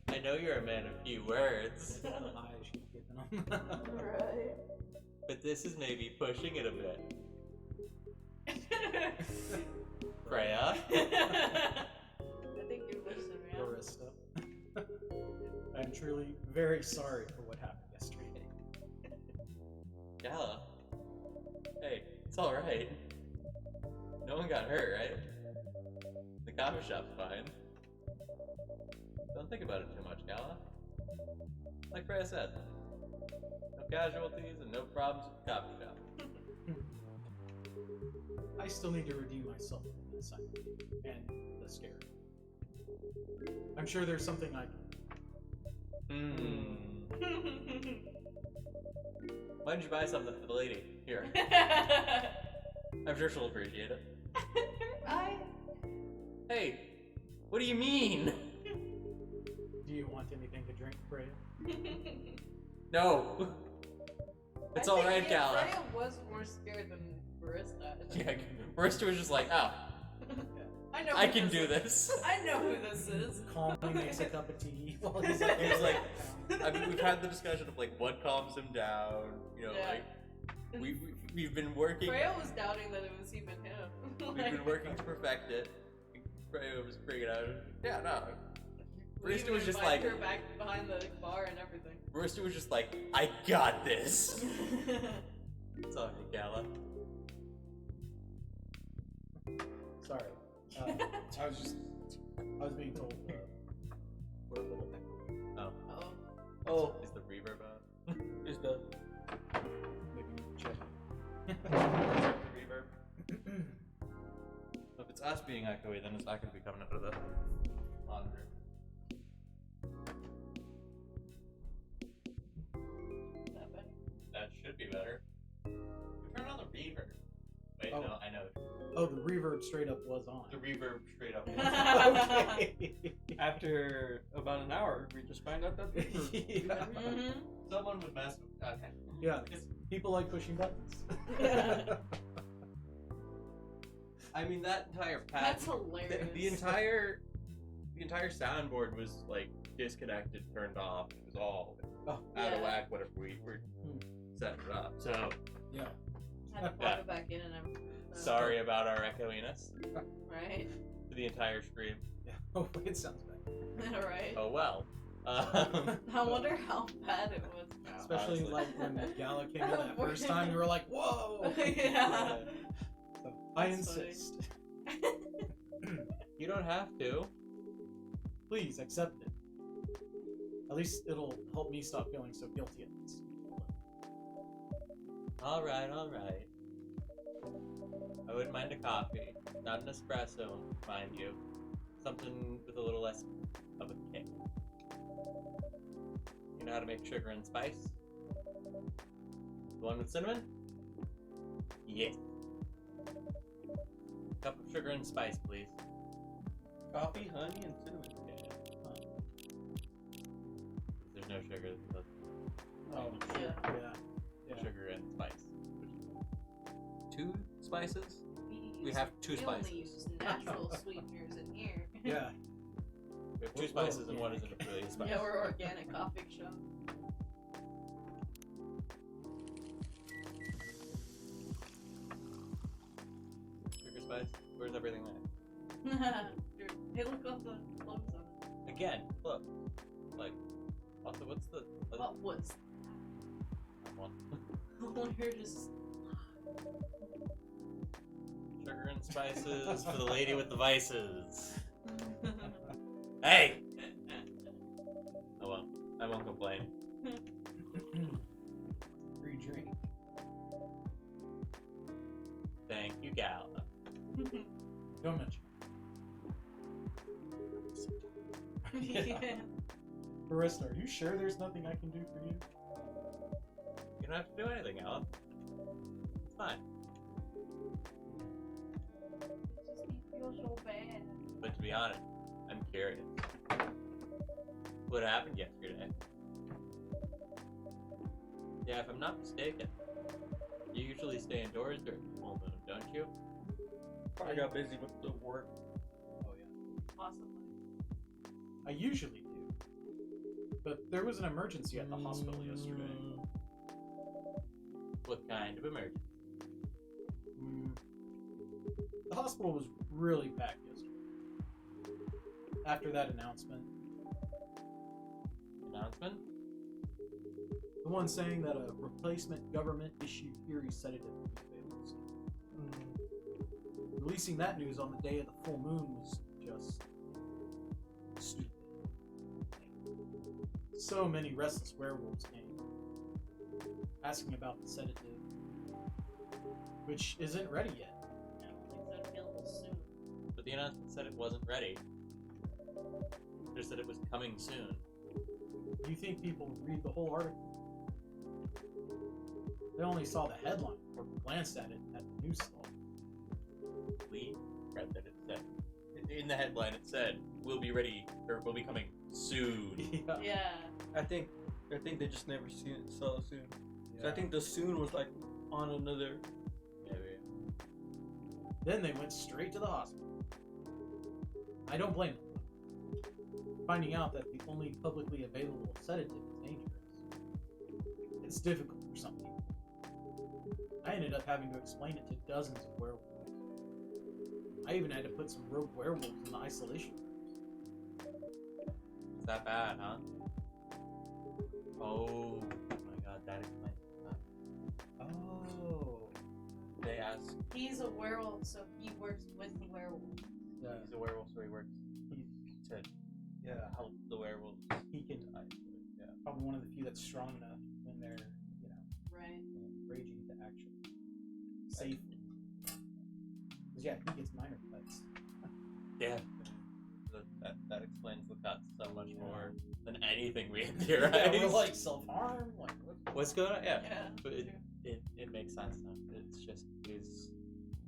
I know you're a man of few words, The eyes she's giving him. Right. but this is maybe pushing it a bit. Freya? I think you're listening, man. Barista. I'm truly very sorry for what happened yesterday. Gala? Hey, it's alright. No one got hurt, right? The coffee shop's fine. Don't think about it too much, Gala. Like Freya said, no casualties and no problems with the coffee shop. I still need to redeem myself from the assignment and the scare. I'm sure there's something I can. Why don't you buy something for the lady? Here. I'm sure she'll appreciate it. Hey, what do you mean? Do you want anything to drink, Freya? No. It's alright, Gala. Freya was more scared than Barista. Yeah, Barista was just like, oh, I know. I who can do this. I know who this is. Calmly makes a cup of tea while he's like, He was like, I mean, we've had the discussion of like what calms him down. You know, Yeah. like we've been working. Freya was doubting that it was even him. We've been working to perfect it. Freya was freaking out. Yeah, no. Barista was just like, her back behind the bar and everything. Barista was just like, I got this. It's all right, Gala. sorry. I was being told we're a little echoey. Oh, Oh, is the reverb on? is the Maybe check. Reverb. If it's us being echoey, then it's not going to be coming out of the monitor. That should be better. Turn on the reverb. Wait, Oh. no, I know. Oh, the reverb straight up was on. The reverb straight up. Okay. after about an hour, we just find out that. Yeah. Someone would mess with. Okay. Yeah, people like pushing buttons. I mean, that entire path. That's hilarious. The entire soundboard was like disconnected, turned off. It was all out of Yeah. whack. Whatever we were setting it up. So Yeah. Had to plug it back in and everything. So- sorry about our echoiness Right? for the entire stream. Yeah. Hopefully it sounds better. Right? Oh well. I wonder how bad it was now. Especially Honestly. like when that Gala came in that first time, we were like, whoa! Yeah. So, I That's funny. insist. You don't have to. Please accept it. At least it'll help me stop feeling so guilty at this. All right. I wouldn't mind a coffee, not an espresso, mind you. Something with a little less of a kick. You know how to make sugar and spice? The one with cinnamon? Yes. Cup of sugar and spice, please. Coffee, honey, and cinnamon. There's no sugar. But Oh, Yeah. yeah. sugar and spice. 2 spices? We have 2 We only spices. use natural sweeteners in here. Yeah. We have 2 spices and one isn't really a spice. Yeah, we're organic coffee shop. Sugar, spice? Where's everything there? Hey, look on the clothes on it. Again, look. Like, also, what's the other What was one? we're just Sugar and spices for the lady with the vices. Hey! Oh well, I won't complain. Free drink. Thank you, gal. Don't mention. yeah. Barista, are you sure there's nothing I can do for you? You don't have to do anything, Alan. It's fine. It just makes me feel so bad. But to be honest, I'm curious. What happened yesterday? Yeah, if I'm not mistaken, you usually stay indoors during the full moon, don't you? Probably got busy with the work. Oh yeah. Possibly. I usually do. But there was an emergency at the hospital yesterday. What kind of emergency? The hospital was really packed yesterday. After that announcement. Announcement? The one saying that a replacement government-issued Fury sedative would be available soon. Releasing that news on the day of the full moon was just stupid. So many restless werewolves came asking about the sedative, which isn't ready yet. I don't think it's available soon. But the announcement said it wasn't ready. It just said it was coming soon. Do you think people read the whole article? They only saw the headline or glanced at it at the news stall. We read that it said, in the headline it said, we'll be ready, or we'll be coming soon. Yeah. I think they just never saw it soon. So I Yeah. think the soon was like on another. Maybe. Then they went straight to the hospital. I don't blame them. Finding out that the only publicly available sedative is dangerous. It's difficult for some people. I ended up having to explain it to dozens of werewolves. I even had to put some rogue werewolves in the isolation rooms. It's that bad, huh? Oh my god, that explains that. Oh. They asked, He's a werewolf, so he works with the werewolf. Yeah. he's a werewolf, so he works to help the werewolves. He can. Yeah. Probably one of the few that's strong enough when they're, Right. raging to actually safely. Because yeah, he gets minor cuts. Yeah. That explains the cuts so much more than anything we had theorized. Yeah, we're like self-harm. Like What's going on? Yeah. Yeah. But it makes sense now. It's just he's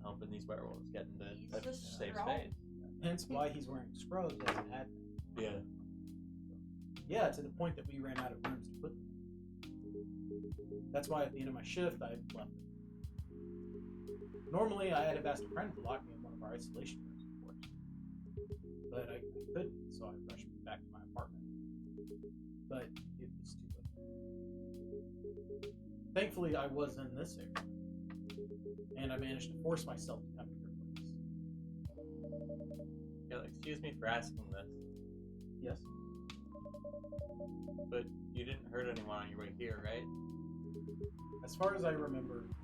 helping these werewolves get into He's a just safe strong. space. Hence why he's wearing scrubs as an admin. Yeah. Yeah, to the point that we ran out of rooms to put them. That's why at the end of my shift I left them. Normally I had asked a friend to lock me in one of our isolation rooms, of course. But I couldn't, so I rushed back to my apartment. But it was too late. Thankfully I was in this area. And I managed to force myself to come to your place. Yeah, excuse me for asking this, Yes? but you didn't hurt anyone on your way here, right? As far as I remember, no.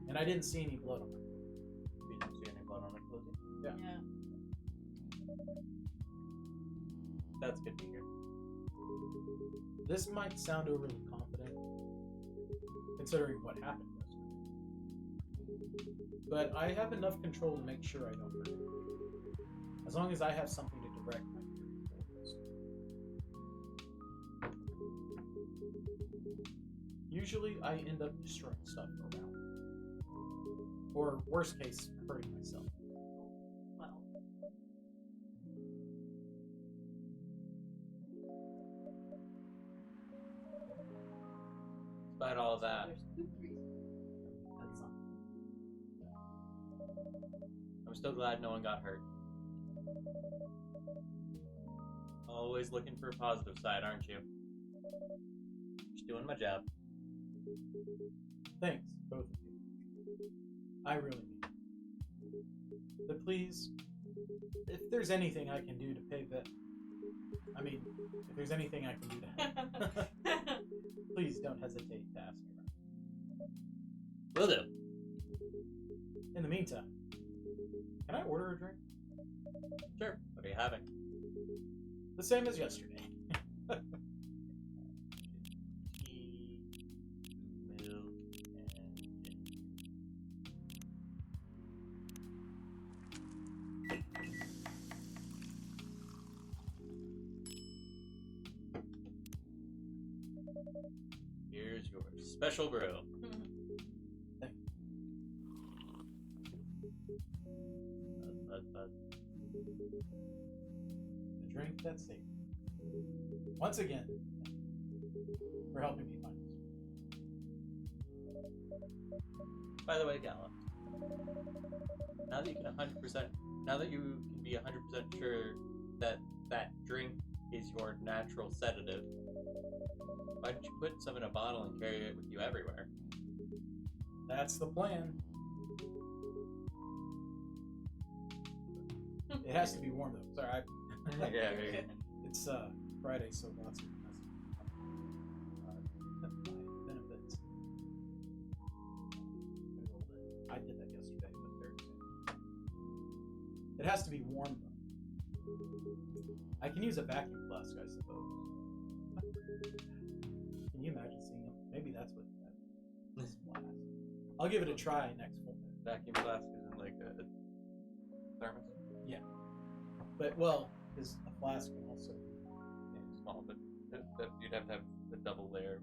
And I didn't see any blood on my clothes. You didn't see any blood on the clothing? Yeah. Yeah. That's good to hear. This might sound overly confident, considering what happened yesterday. But I have enough control to make sure I don't hurt anyone. As long as I have something to direct my fury towards. Usually I end up destroying stuff around. Or worst case, hurting myself. Well, Despite all of that, there's good reasons. That's all. I'm still glad no one got hurt. Always looking for a positive side, aren't you? Just doing my job. Thanks, both of you. I really mean it. But please, if there's anything I can do to pay that, if there's anything I can do to help, please don't hesitate to ask me around. Will do. In the meantime, can I order a drink? Sure. What are you having? The same as yesterday. Tea, milk, and ginger. Here's your special brew. Thank Buzz. The drink that's safe. Once again, for helping me find this. By the way, Gala, now that you can be 100% sure that that drink is your natural sedative, why don't you put some in a bottle and carry it with you everywhere? That's the plan. It has to be warm though. Sorry, Yeah. it's Friday, so lots of benefits. I did that yesterday, but Thursday. It has to be warm though. I can use a vacuum flask, I suppose. Can you imagine seeing it? Maybe that's what this flask. I'll give it a try next full moon. Vacuum flask isn't like a thermos. Yeah. But, well, because a flask can also be Small, but you'd have to have the double layer.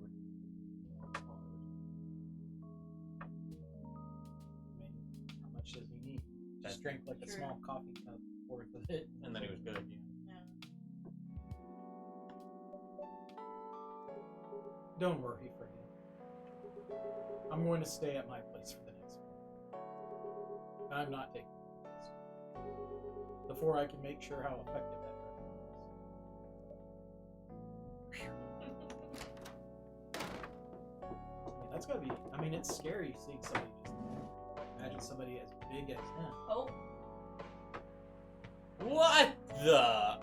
how much does he need? Just drink like a Sure. small coffee cup worth of it. And then he was good. Yeah. Don't worry for him. I'm going to stay at my place for the next one. I'm not taking this. Before I can make sure how effective that drug is. That's gotta be, it's scary seeing somebody just, imagine somebody as big as him. Oh, What the?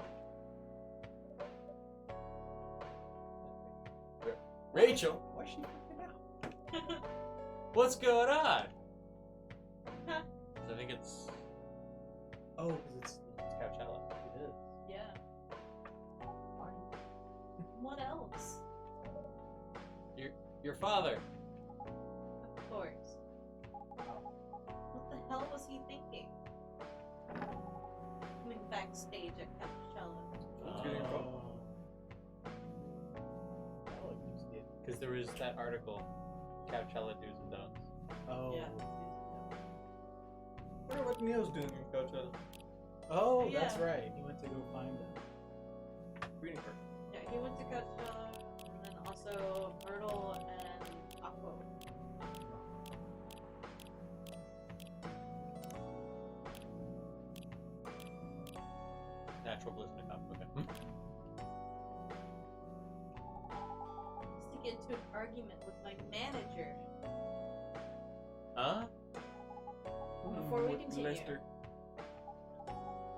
Rachel, Why is she freaking out? what's going on? I think it's Oh, because it's Coachella. it is. yeah. What else? Your father. Of course. What the hell was he thinking? Coming backstage at Coachella. Because there was that article, Coachella do's and don'ts. Oh. Yeah. I wonder what Neil's doing in Coachella. Oh, Yeah. that's right. He went to go find them. Reading her. Yeah, he went to Coachella, and then also Myrtle and Aqua. Natural bliss in a cup. Okay. Just to get into an argument with my manager. Huh? Before we With continue. Lester.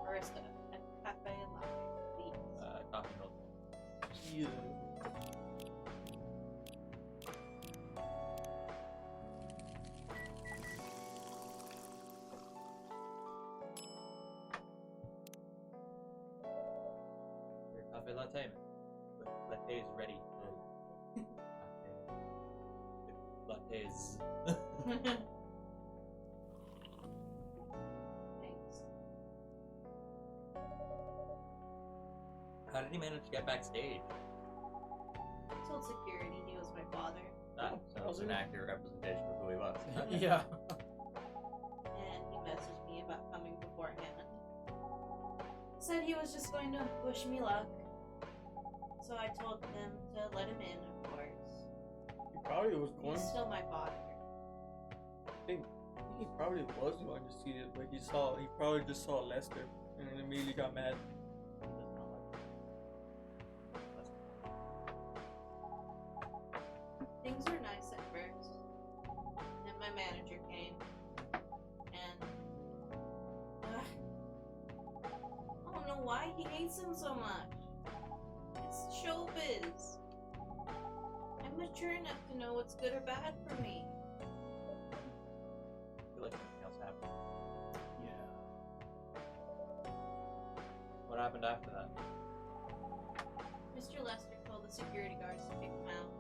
Barista at Cafe Latte, please. Coffee milk. Yeah. Your coffee latte, man. Latte is ready. Lattes. Thanks. How did he manage to get backstage? I told security he was my father. That was an accurate representation of who he was. Yeah. said he was just going to wish me luck. So I told them to let him in, of course. He probably was going. He's still my father. I think he probably was going to see it, but he probably just saw Lester and then immediately got mad. Things were nice at first. Then my manager came. And I don't know why he hates him so much. It's showbiz. I'm mature enough to know what's good or bad for me. I feel like something else happened. Yeah. What happened after that? Mr. Lester told the security guards to kick him out.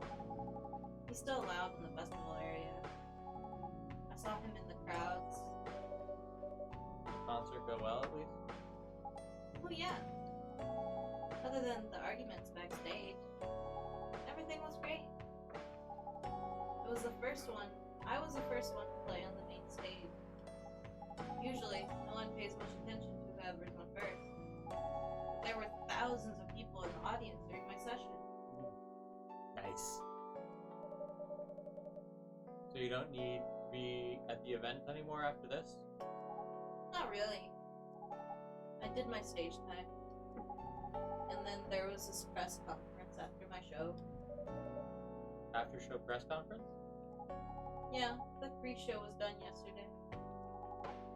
He's still allowed in the festival area. I saw him in the crowds. Concert go well at least? Oh yeah. Other than the arguments backstage, everything was great. It was the first one. I was the first one to play on the main stage. Usually, no one pays much attention to whoever's on first. But there were thousands of people in the audience during my session. Nice. So you don't need to be at the event anymore after this? Not really. I did my stage time. And then there was this press conference after my show. After show press conference? Yeah, the pre-show was done yesterday.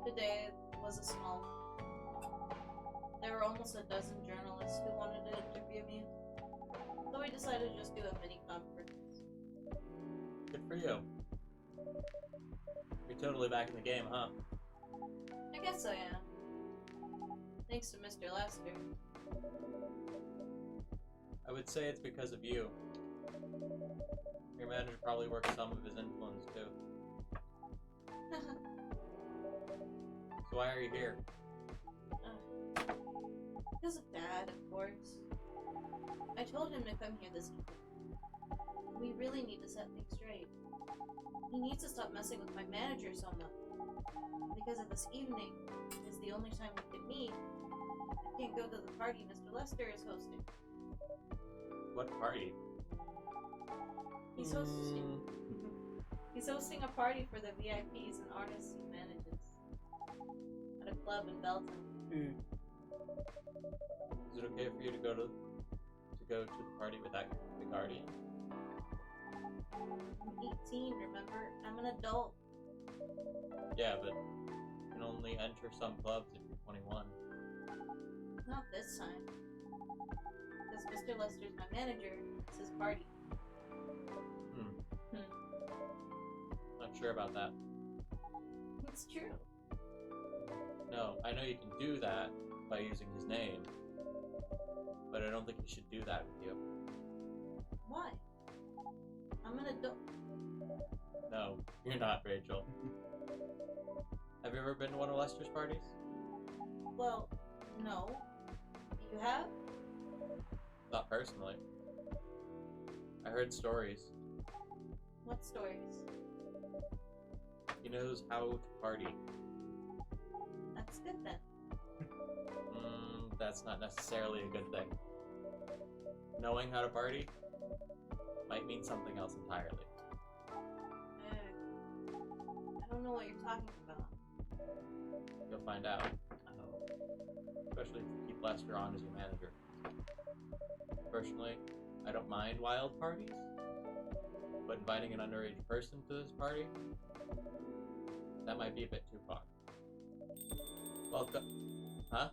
Today was a small one. There were almost a dozen journalists who wanted to interview me. So we decided to just do a mini conference. Good for you. You're totally back in the game, huh? I guess I am. Thanks to Mr. Lester. I would say it's because of you. Your manager probably worked some of his influence too. So why are you here? Because of Dad, of course. I told him to come here this evening. We really need to set things straight. He needs to stop messing with my manager so much. Because of this evening is the only time we can meet. I can't go to the party Mr. Lester is hosting. What party? He's hosting a party for the VIPs and artists he manages at a club in Belton. Is it okay for you to go to the party without the guardian? I'm 18, remember? I'm an adult. Yeah, but you can only enter some clubs if you're 21. Not this time. Because Mr. Lester's my manager. It's his party. Not sure about that. It's true. No, I know you can do that by using his name, but I don't think you should do that with you. Why? I'm an adult. No, you're not, Rachel. Have you ever been to one of Lester's parties? Well, no. You have? Not personally. I heard stories. What stories? He knows how to party. That's good then. That's not necessarily a good thing. Knowing how to party might mean something else entirely. I don't know what you're talking about. You'll find out. Especially if you keep Lester on as your manager. Personally, I don't mind wild parties, but inviting an underage person to this party, that might be a bit too far. Welcome. Huh?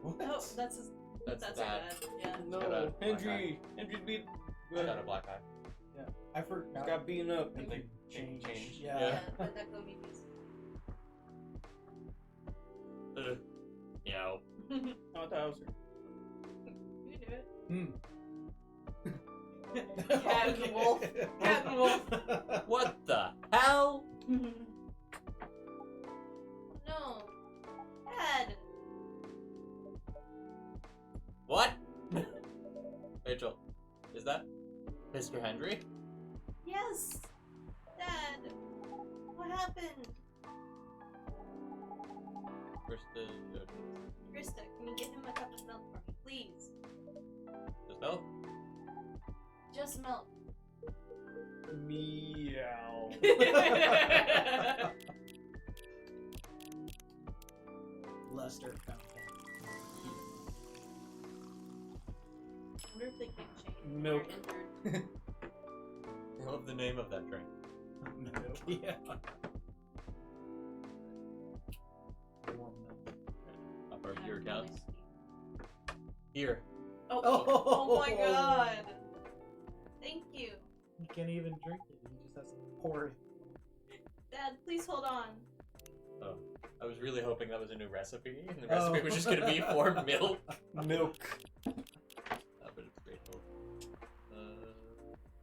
What? No, that's his. That's That's Dad. our dad. Yeah. No, Got a Hendry beat. I got a black eye. Yeah, I forgot. Got beaten up. You can Change. change. Yeah. Yeah, the Deco BBs. Meow. Not Hauser. You do it. Cat and the wolf. Cat and wolf. What the hell? No. Dad. What? Rachel, is that Mr. Hendry? Yes. Dad. What happened? We're Krista. Krista, can you get him a cup of milk for me, please? Just milk? Just milk. Meow. Lester found I wonder if they can change Milk. their injured. I love the name of that drink. milk. Yeah. Warm milk. Up our your I'm accounts. really sweet. Here. Oh, Oh. oh my god. Thank you. He can't even drink it. He just has to pour it. Dad, please hold on. Oh. I was really hoping that was a new recipe, and the recipe was just gonna be for milk. Milk. But it's great milk.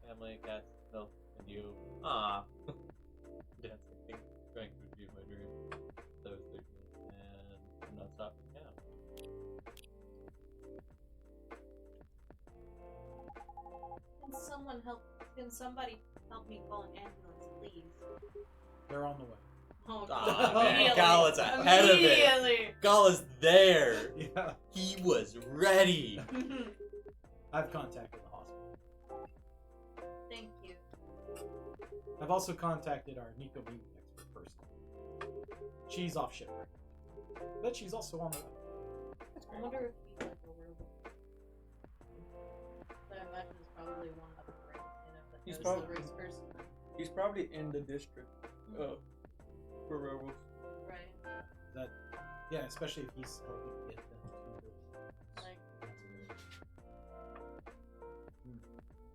Family, cats, milk, and you. Ah. Dancing, going to achieve my dream. That was 13, and I'm not stopping now. Can somebody help me call an ambulance, please? They're on the way. Oh, Ah, God. man, Immediately. Gal is ahead of it. Immediately. Gal is there. Yeah. He was ready. I've contacted the hospital. Thank you. I've also contacted our Nico Beam expert person. She's off shift right now. But she's also on the way. I wonder if he's like a werewolf. I imagine it's probably one of the race, that He's knows probably- the race person. He's probably in the district for werewolves. Right. Yeah, especially if he's helping get them to the Like,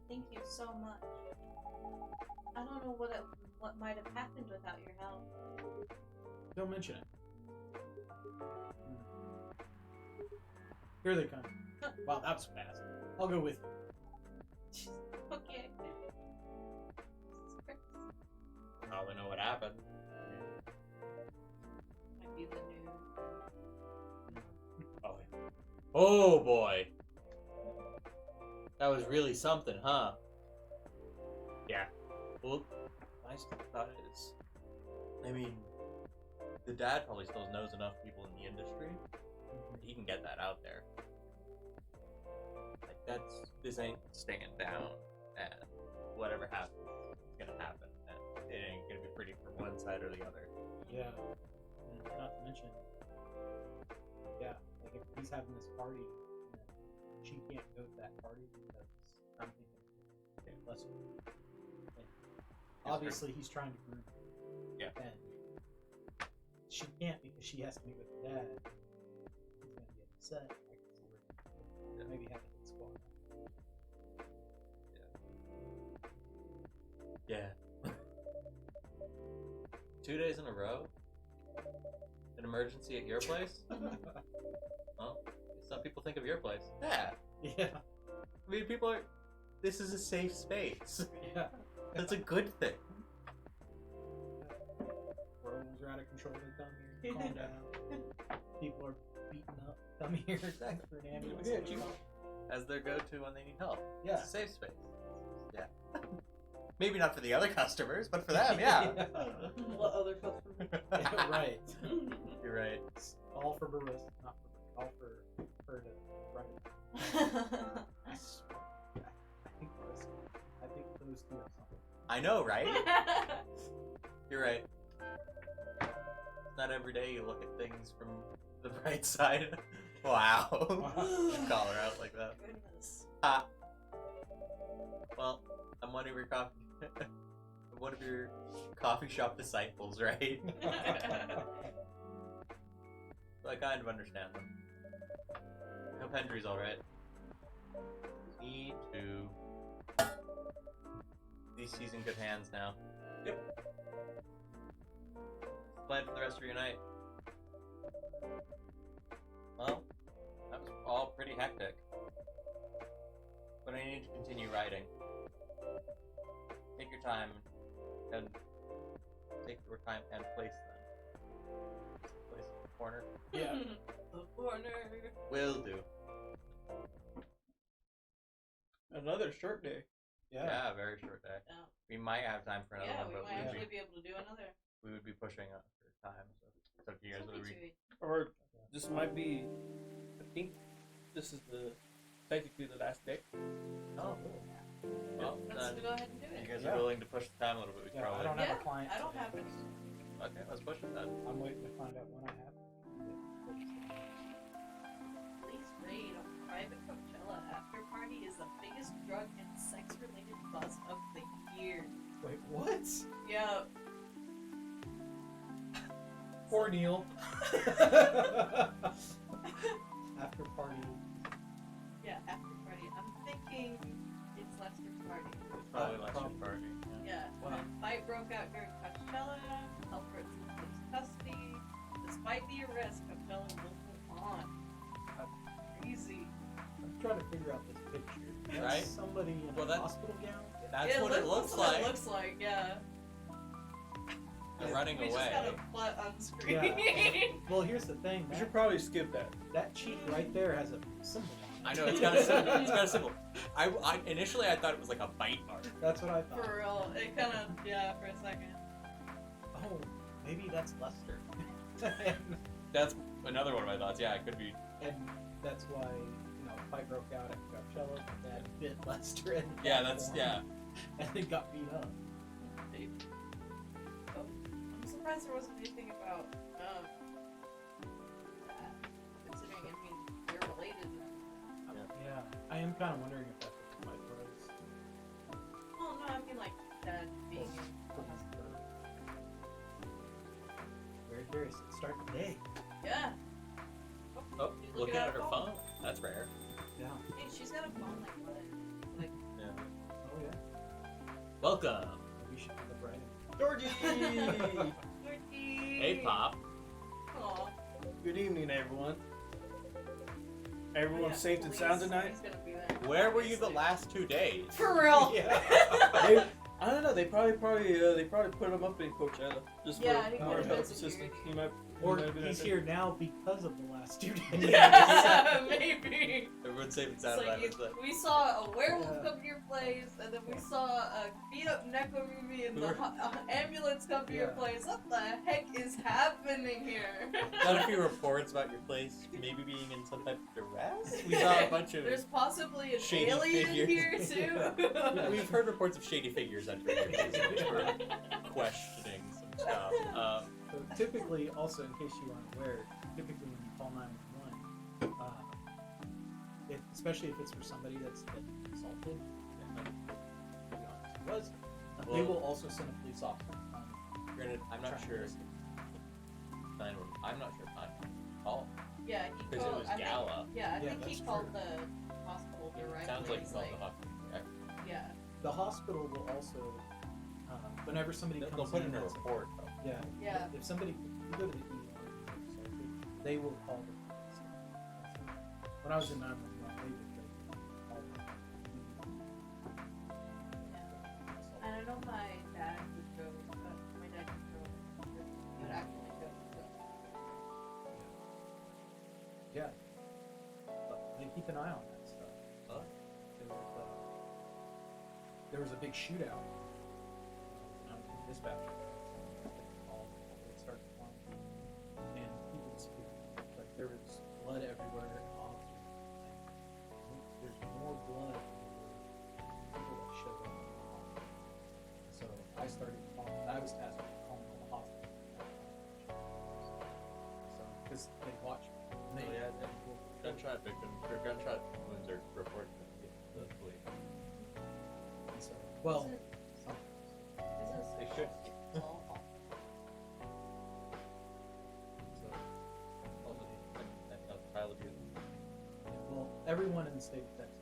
thank you so much. I don't know what might have happened without your help. Don't mention it. Here they come. Wow, that was fast. I'll go with you. Okay. Probably know what happened. Might be the new. Oh, yeah. Oh boy. That was really something, huh? Yeah. Well, my thought is, I mean, the dad probably still knows enough people in the industry. He can get that out there. Like, this ain't staying down, and whatever happens, it's gonna happen, and it ain't gonna be pretty for one side or the other. Yeah. And not to mention, yeah, like if he's having this party, and she can't go to that party because I'm thinking, okay, let's go. And obviously, he's trying to groom her. Yeah. And she can't because she has to meet with the dad. He's gonna get upset. I can see where maybe have a hit squad. Yeah. 2 days in a row? An emergency at your place? Well, some people think of your place. Yeah. Yeah. I mean, people are. This is a safe space. Yeah. That's a good thing. Werewolves are out of control. They come here. Calm down. People are beaten up. Come here. Thanks for an ambulance. Yeah, chief. As their go-to when they need help. Yeah. It's a safe space. Yeah. Maybe not for the other customers, but for them, yeah. What other customers? Yeah, right. You're right. It's all for Barista, not for all for her to run it. I swear. I think Barista. I think those two are something. I know, right? You're right. It's not every day you look at things from the bright side. Wow. You call her out like that. Goodness. Ah. Well, I'm one of your I'm one of your coffee shop disciples, right? So I kind of understand them. I hope Hendry's alright. Me too. He's in good hands now. Yep. Plan for the rest of your night. Well, that was all pretty hectic. But I need to continue writing. Take your time and take your time and place them. Place in the corner. Yeah. The corner. Will do. Another short day. Yeah, very short day. Oh. We might have time for another Yeah, one, we but might actually be able to do another. we would be pushing up for time. So it's up to you guys whether we. Or this might be. I think this is technically the last day. Oh, really? Well, Let's go ahead and do if you it. guys Yeah. are willing to push the time a little bit, we Yeah, probably. I don't have a client. I don't today. have any. Okay, let's push it then. I'm waiting to find out when I have. Please raid on private Coachella after party is the biggest drug and sex related buzz of the year. Wait, what? Yeah. Poor Neil. After party. Yeah, after party. I'm thinking it's Lester's party. It's probably less Probably. party. Yeah. Wow. A fight broke out during Coachella. Culprits in police custody. Despite the arrest, Coachella will go on. Crazy. I'm trying to figure out this picture. That's Right? somebody in Well, a that- hospital gown? That's what it looks That's what like. it looks like, yeah. They're running We away. just got a butt on screen. Yeah. Well, here's the thing. We should probably skip that. That cheek right there has a symbol on I it. know it's got a symbol. It's got a symbol. I initially I thought it was like a bite mark. That's what I thought. For real. It kind of, yeah, for a second. Oh, maybe that's Lester. That's another one of my thoughts. Yeah, it could be. and that's why, you know, a fight broke out at Coachella. My dad bit Lester in the Yeah, back that's arm, yeah. And they got beat up. Oh, I'm surprised there wasn't anything about, that. Considering, I mean, they're related. Yeah, I am kind of wondering if that's what the fight was. Well, no, I mean, like, dad being in the hospital. Very curious. Start the day. Yeah. Oh, She's looking at her phone. That's rare. Yeah. Hey, she's got a phone like mine. Like, Yeah. Oh yeah. Welcome. We should do the writing. Georgie! Turkey. Hey, Pop. Aw. Good evening, everyone. Everyone Yeah, safe and please, sound tonight? he's gonna be there, Where were you the obviously. last 2 days? For real. Yeah. I don't know. They probably put him up in Coachella just Yeah, for he more could've help been assistance. security. He might. Or he might be he's that here now because of the last 2 days. Yeah, maybe. Everyone's safe and It's sound. like Like, we saw a werewolf Yeah. come to your place, and then we saw a beat up Neko movie, and the ambulance come to your Yeah. place. What the heck is happening here? Got a few reports about your place maybe being in some type of duress. We saw a bunch of. There's possibly an shady alien figures. here too. We've heard reports of shady figures entering your place. Which we're questioning some stuff. So typically, also in case you aren't aware, typically when you call 911, especially if it's for somebody that's been assaulted, and to be honest, it was, they will also send a police officer. Granted, I'm not try to sure. investigate. I'm not sure if I called. Yeah, he Because it called. was I think, Gala. yeah, I Yeah, think he that's called true. the hospital directly. Sounds like He's you called the hospital. Yeah. The hospital will also, whenever somebody They'll comes put in a that's- report. Though. Yeah. Yeah. If somebody, if you go to the ER, they will call the police. When I was in 911, they would call the Yeah. And I know my dad would go. My dad would go. He would actually go. Yeah. But they keep an eye on that stuff. Huh? There was a big shootout. And I was in dispatch. They started flying. And people speak. Like there was blood everywhere. And officers saying, there's more blood than people that showed up. So I started calling. I was tasked with calling all the hospitals. So because they watch me. And they, Oh, yeah, gunshot victims or gunshot wounds are reported to the police. So, well, Isn't- sometimes. They should. Oh, So, also, and child abuse. Well, everyone in the state of Texas,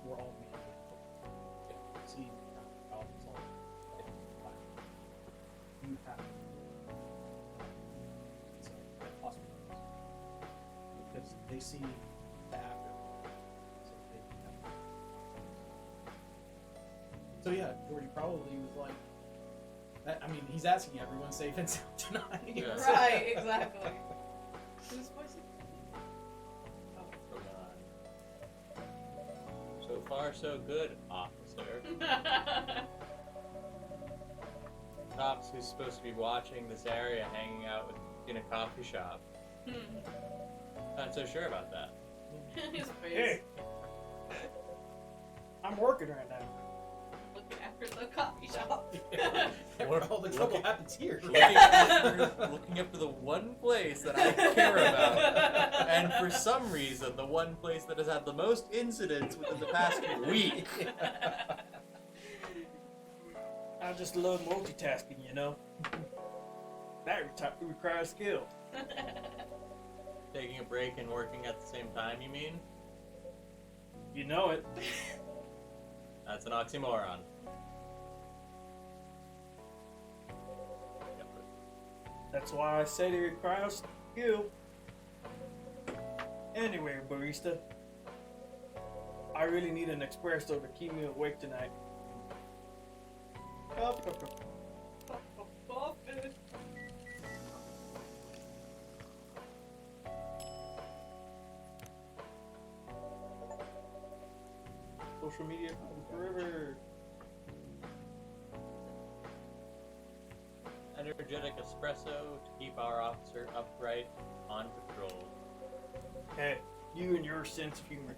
we're all being see problems all the time. You have to. So, at hospitals, because they see the after. So they have to. So yeah, Jordy probably was like, I mean, he's asking everyone safe and sound tonight. Yeah. Right, exactly. Whose voice is So far, so good, officer. that? cops who's supposed to be watching this area hanging out in a coffee shop. Not so sure about that. His face. Hey, I'm working right now. Looking after the coffee shop. Where all the trouble happens here. Looking up to the one place that I care about, and for some reason, the one place that has had the most incidents within the past week. I just love multitasking, you know? That requires skill. Taking a break and working at the same time, you mean? You know it. That's an oxymoron. That's why I said it requires skill. Anyway, barista, I really need an espresso to keep me awake tonight. Social media forever. Energetic espresso to keep our officer upright on patrol. Hey, you and your sense of humor.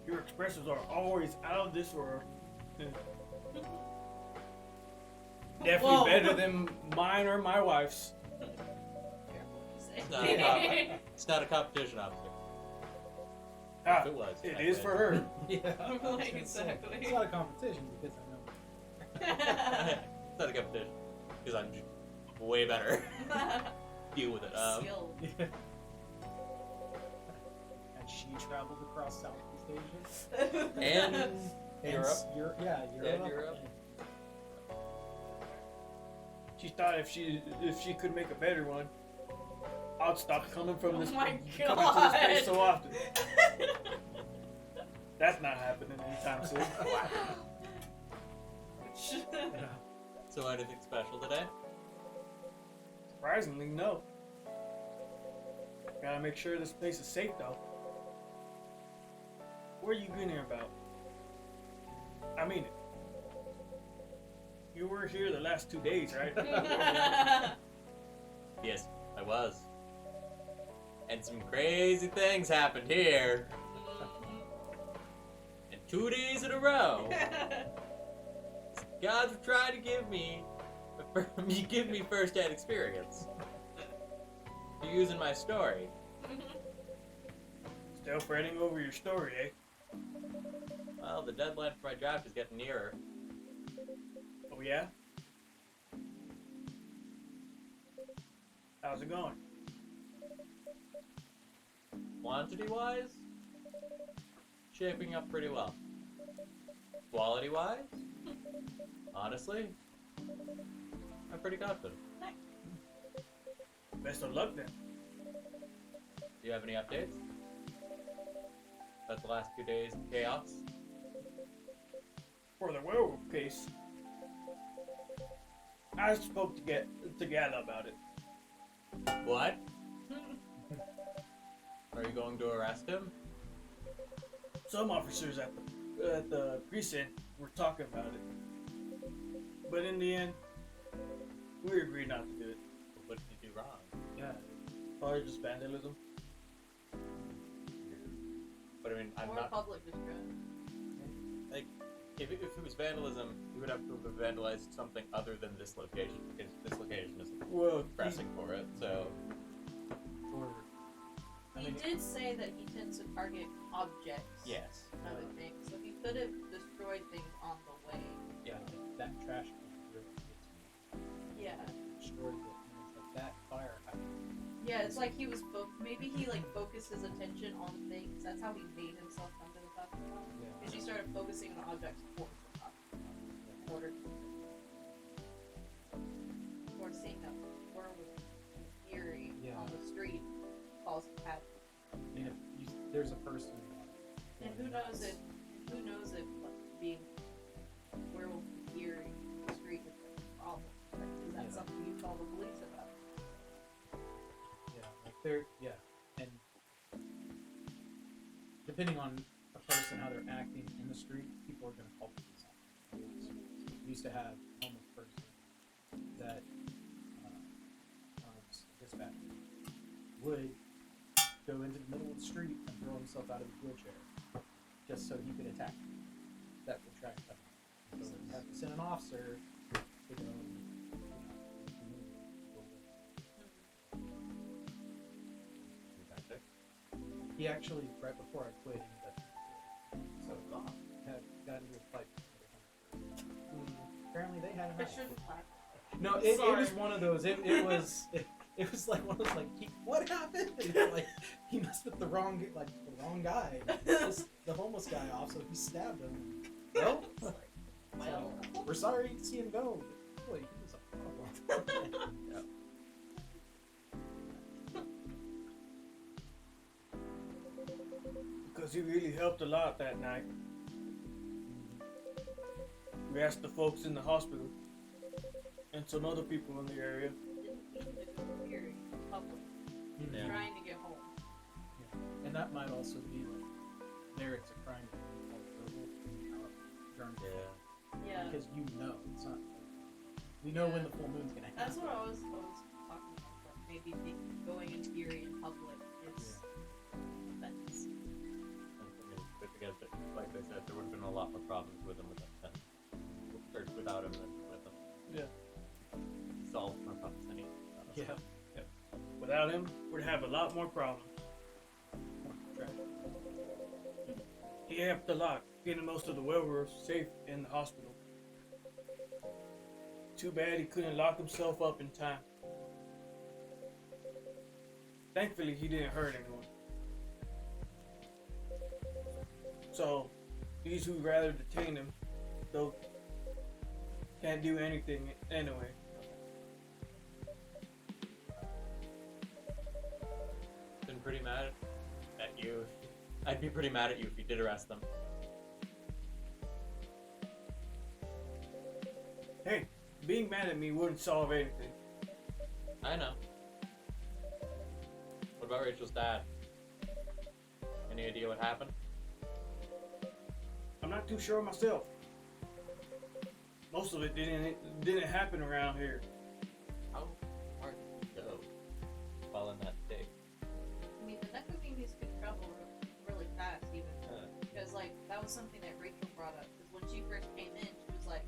Your espressos are always out of this world. Definitely Whoa. better than mine or my wife's. It's not a competition, officer. Ah, If it was, it I is would. for her. Yeah. Like, I was gonna say, exactly. It's not a competition because I know. It's not a competition because I'm just way better. Deal with it. Skill. Yeah. And she traveled across Southeast Asia. And And Europe. Europe. She thought if she could make a better one, I'd stop coming from this Oh my coming to this place God. so often. That's not happening anytime soon. Yeah. So anything special today? Surprisingly, no. Gotta make sure this place is safe though. What are you grinning about? I mean it. You were here the last 2 days, right? Yes, I was. And some crazy things happened here. And 2 days in a row. Gods were trying to give me first-hand experience. Using my story. Still fretting over your story, eh? Well, the deadline for my draft is getting nearer. Oh yeah? How's it going? Quantity-wise, shaping up pretty well. Quality-wise, honestly, I'm pretty confident. Best of luck then. Do you have any updates? About the last 2 days of chaos? For the werewolf case, I spoke to Gala about it. What? Are you going to arrest him? Some officers at the precinct were talking about it, but in the end, we agreed not to do it. What did you do wrong? Yeah. Probably just vandalism. But I mean, I'm More not public discretion. like if it was vandalism, you would have to have vandalized something other than this location because this location is Well, pressing for it. So Or, I He mean, did say that he tends to target objects. yes, Other things. So he could have destroyed things on the way. yeah, like that trash can really gets Yeah. destroyed it. And it's like that fire happened. Yeah, it's like he was maybe he like focused his attention on things. That's how he made himself come to the top of the mountain. Yeah. Because he started focusing on objects towards the top of the mountain in order to towards seeing that werewolf theory Yeah. on the street caused havoc. I mean, if there's a person. And who knows if like, being werewolf theory on the street is a problem. Like, is that Yeah. something you call the police about? Yeah, like they're and depending on a person how they're acting in the street, people are gonna call police on them. used to have a homeless person that dispatcher would go into the middle of the street and throw himself out of his wheelchair just so he could attack you. That would track them. So you have to send an officer to go and he actually, right before I quit, ended up so got into a fight. Apparently they had I a shouldn't laugh. No, it was one of those. It was like one of those, like, what happened? And, like, he messed with the wrong guy. Pissed the homeless guy off, so he stabbed him. Well, we're sorry to see him go. But boy, he was a problem. Yep. Because he really helped a lot that night. We asked the folks in the hospital and some other people in the area. Didn't mean to go here in public. Yeah. Trying to get home. Yeah. And that might also be like, there it's a crime called verbal drunk. Yeah. Yeah. Because you know, it's not. We know when the full moon's gonna happen. That's what I was talking about. That maybe going in Erie in public is offense. Because, like they said, there would have been a lot more problems with him or without him than with him. Yeah. Solved more problems than he. Yeah. Yep. Without him, we'd have a lot more problems. He helped a lot, getting most of the wearers safe in the hospital. Too bad he couldn't lock himself up in time. Thankfully, he didn't hurt anyone. So, these who'd rather detain him, though, can't do anything anyway. Been pretty mad at you. I'd be pretty mad at you if you did arrest them. Hey, being mad at me wouldn't solve anything. I know. What about Rachel's dad? Any idea what happened? I'm not too sure myself. Most of it didn't happen around here. How far did you go while in that state? I mean, the Nekomimis could travel really fast, even. Because, like, that was something that Rachel brought up. Because when she first came in, she was like,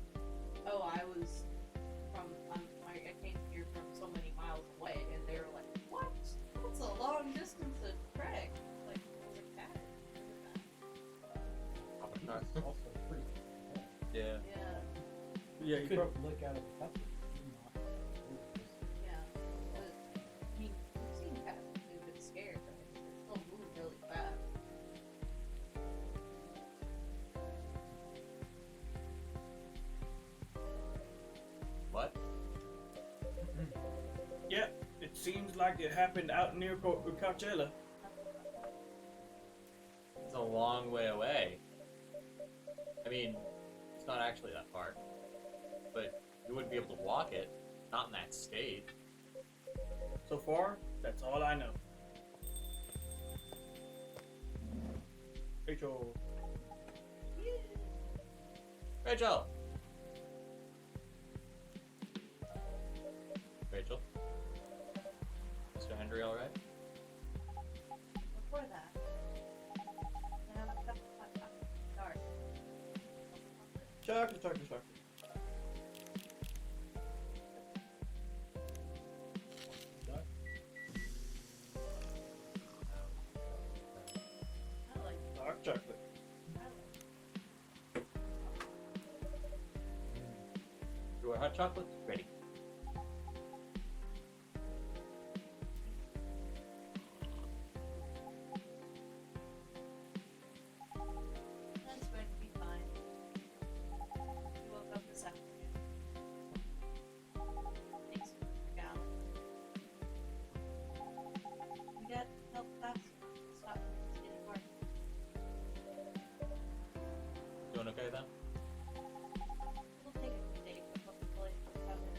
oh, I came here from so many miles away. And they were like, what? That's a long distance to trek. Like, we're tired. It's also pretty. Yeah. Yeah. Yeah, You could look out of the cup. Yeah. But, I mean, we've seen cats move a bit scared, but they still move really fast. What? Yeah, it seems like it happened out near Coachella. It's a long way away. I mean, it's not actually that far. But you wouldn't be able to walk it. Not in that state. So far, that's all I know. Rachel. Rachel! Rachel? Mr. Henry alright? Before that, I have a cup of hot chocolate. Dark. Chocolate. I like Dark chocolate. Your hot chocolate? Ready. That's going to be fine. We woke up this afternoon. Thanks for the gallon. We got help faster. Stop getting hard. Doing okay then? It'll take a few days to fully recover.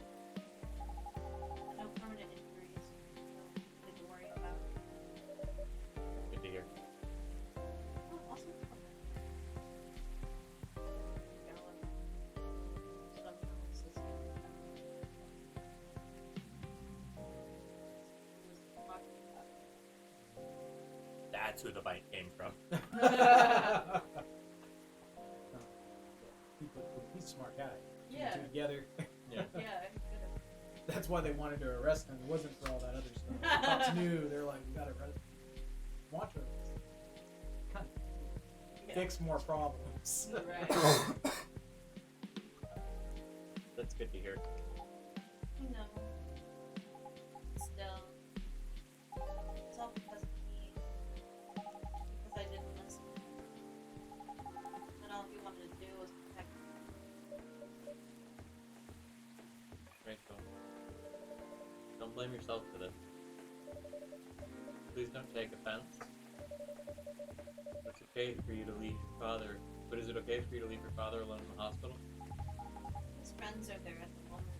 That's who the bite came from. He's a smart guy. Yeah. Two together. Yeah. Yeah, he could've. That's why they wanted to arrest him. It wasn't for all that other stuff. The cops knew. They're like, we gotta arrest him. Watch him. Kind of Yeah. fix more problems. Right. That's good to hear. No. Still. It's all because of me. Because I didn't listen. And all he wanted to do was protect me. Rachel, don't blame yourself for this. Please don't take offense. It's okay for you to leave your father, but is it okay for you to leave your father alone in the hospital? His friends are there at the moment.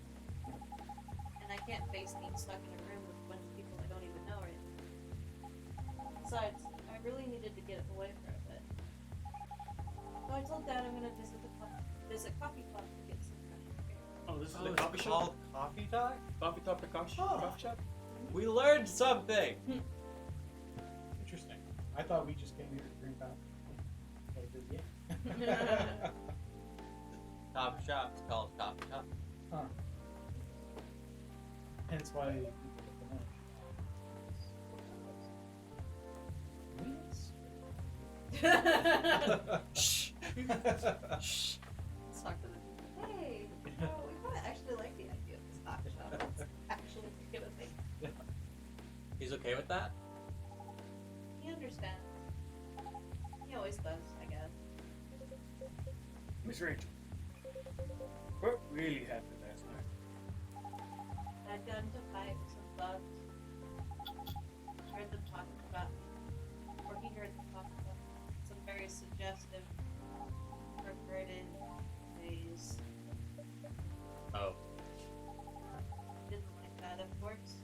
And I can't face being stuck in a room with a bunch of people I don't even know right now. Besides, I really needed to get away for a bit. So I told Dad I'm gonna visit CoffeeTalk to get some fresh air. Oh, this is Oh, the it's coffee shop? called CoffeeTalk? CoffeeTalk, the coffee shop? We learned something! Interesting. I thought we just came here to drink coffee. Play a good game. Coffee shop is called Coffee Talk. Huh. Hence why people get the lunch. Shh! Let's talk to them. Hey, we kind of actually like the idea of this coffee shop. Let's actually get a thing. He's okay with that? He understands. He always does, I guess. Miss Rachel, what really happened last night? I'd gotten into a fight with some thugs. Heard them talking about me. Or he heard them talking about some very suggestive, perverted ways. Oh. Didn't like that, of course.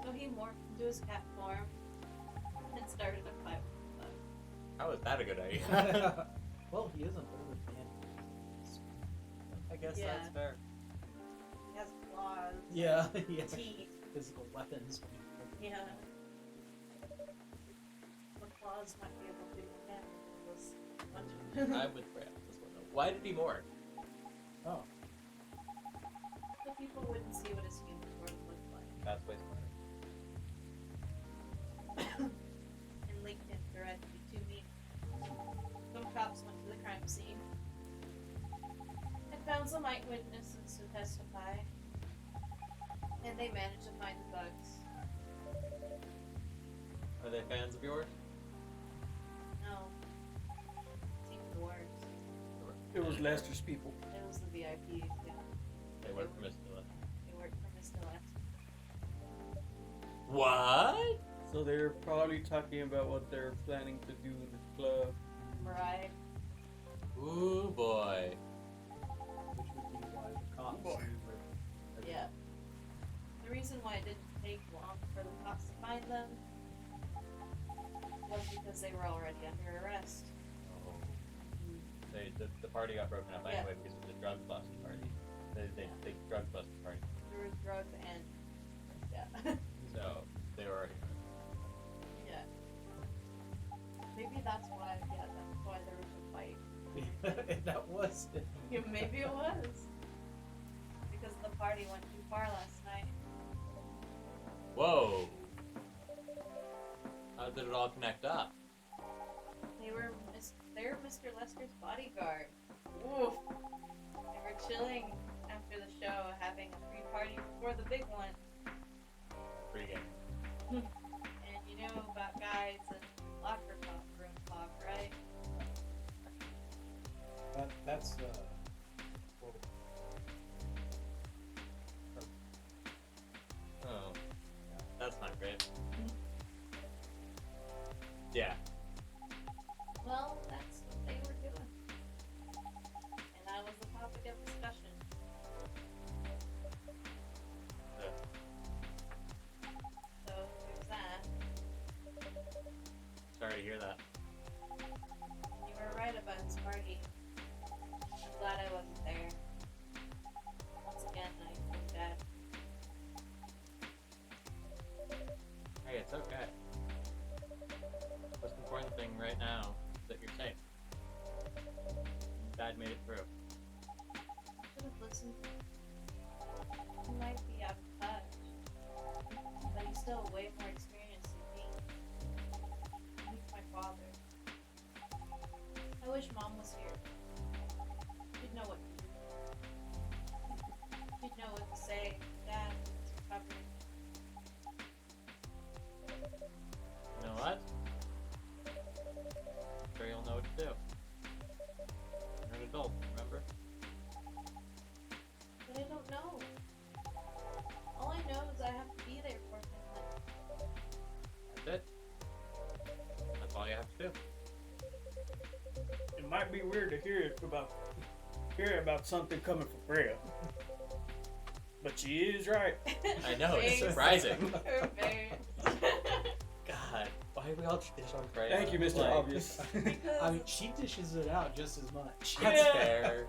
So he morphed into his cat form and started a fight with the thugs. How is that a good idea? Well, he is an older man. I guess Yeah. that's fair. He has claws, Yeah, yeah. teeth. Physical weapons. Yeah. The claws might be able to do damage to this bunch of I'm with Brad on this one though. Why did he morph? Oh. so people wouldn't see what his human form looked like. That's way smarter. And linked him directly to me. Some cops went to the crime scene and found some eyewitnesses to testify. And they managed to find the thugs. Are they fans of yours? No. Seemed the worst. It was Lester's people. It was the VIP, yeah. They work for Mr. Left. They worked for Mr. Lester. What? So they're probably talking about what they're planning to do in the club. Right. Ooh boy. Which would be why the cops Boy. knew where. Yeah. The reason why it didn't take long for the cops to find them was because they were already under arrest. Oh. The party got broken up Yeah. anyway because it was a drug bust party. They drug busted party. There was drugs and yeah. So they were already. Yeah. Maybe that's why that's why there was a fight. That was it. Yeah, maybe it was. Because the party went too far last night. Whoa. How did it all connect up? They're Mr. Lester's bodyguard. Oof. They were chilling after the show, having a free party before the big one. Free game. And you know about guys and locker room talk, right? That's Oh. That's not great. Yeah. Well, that's what they were doing. And that was the topic of discussion. So there's that. Sorry to hear that. You were right about his party. I'm glad I wasn't there. Once again, I feel bad. Hey, it's okay. made it through. Should have listened. He might be out of touch, but he's still way more experienced than me. He's my father. I wish Mom was here. She'd know what to do. She'd know what to say. Dad is recovering. You know what? I'm sure you'll know what to do. You're an adult, remember? But I don't know. All I know is I have to be there for him. That's it. That's all you have to do. It might be weird to hear about something coming from Freya, but she is right. I know, it's Thanks. surprising. Her parents. God, why are we all dish on Freya? Thank you, Mr. Like, Obvious. I mean, she dishes it out just as much. That's Yeah. fair.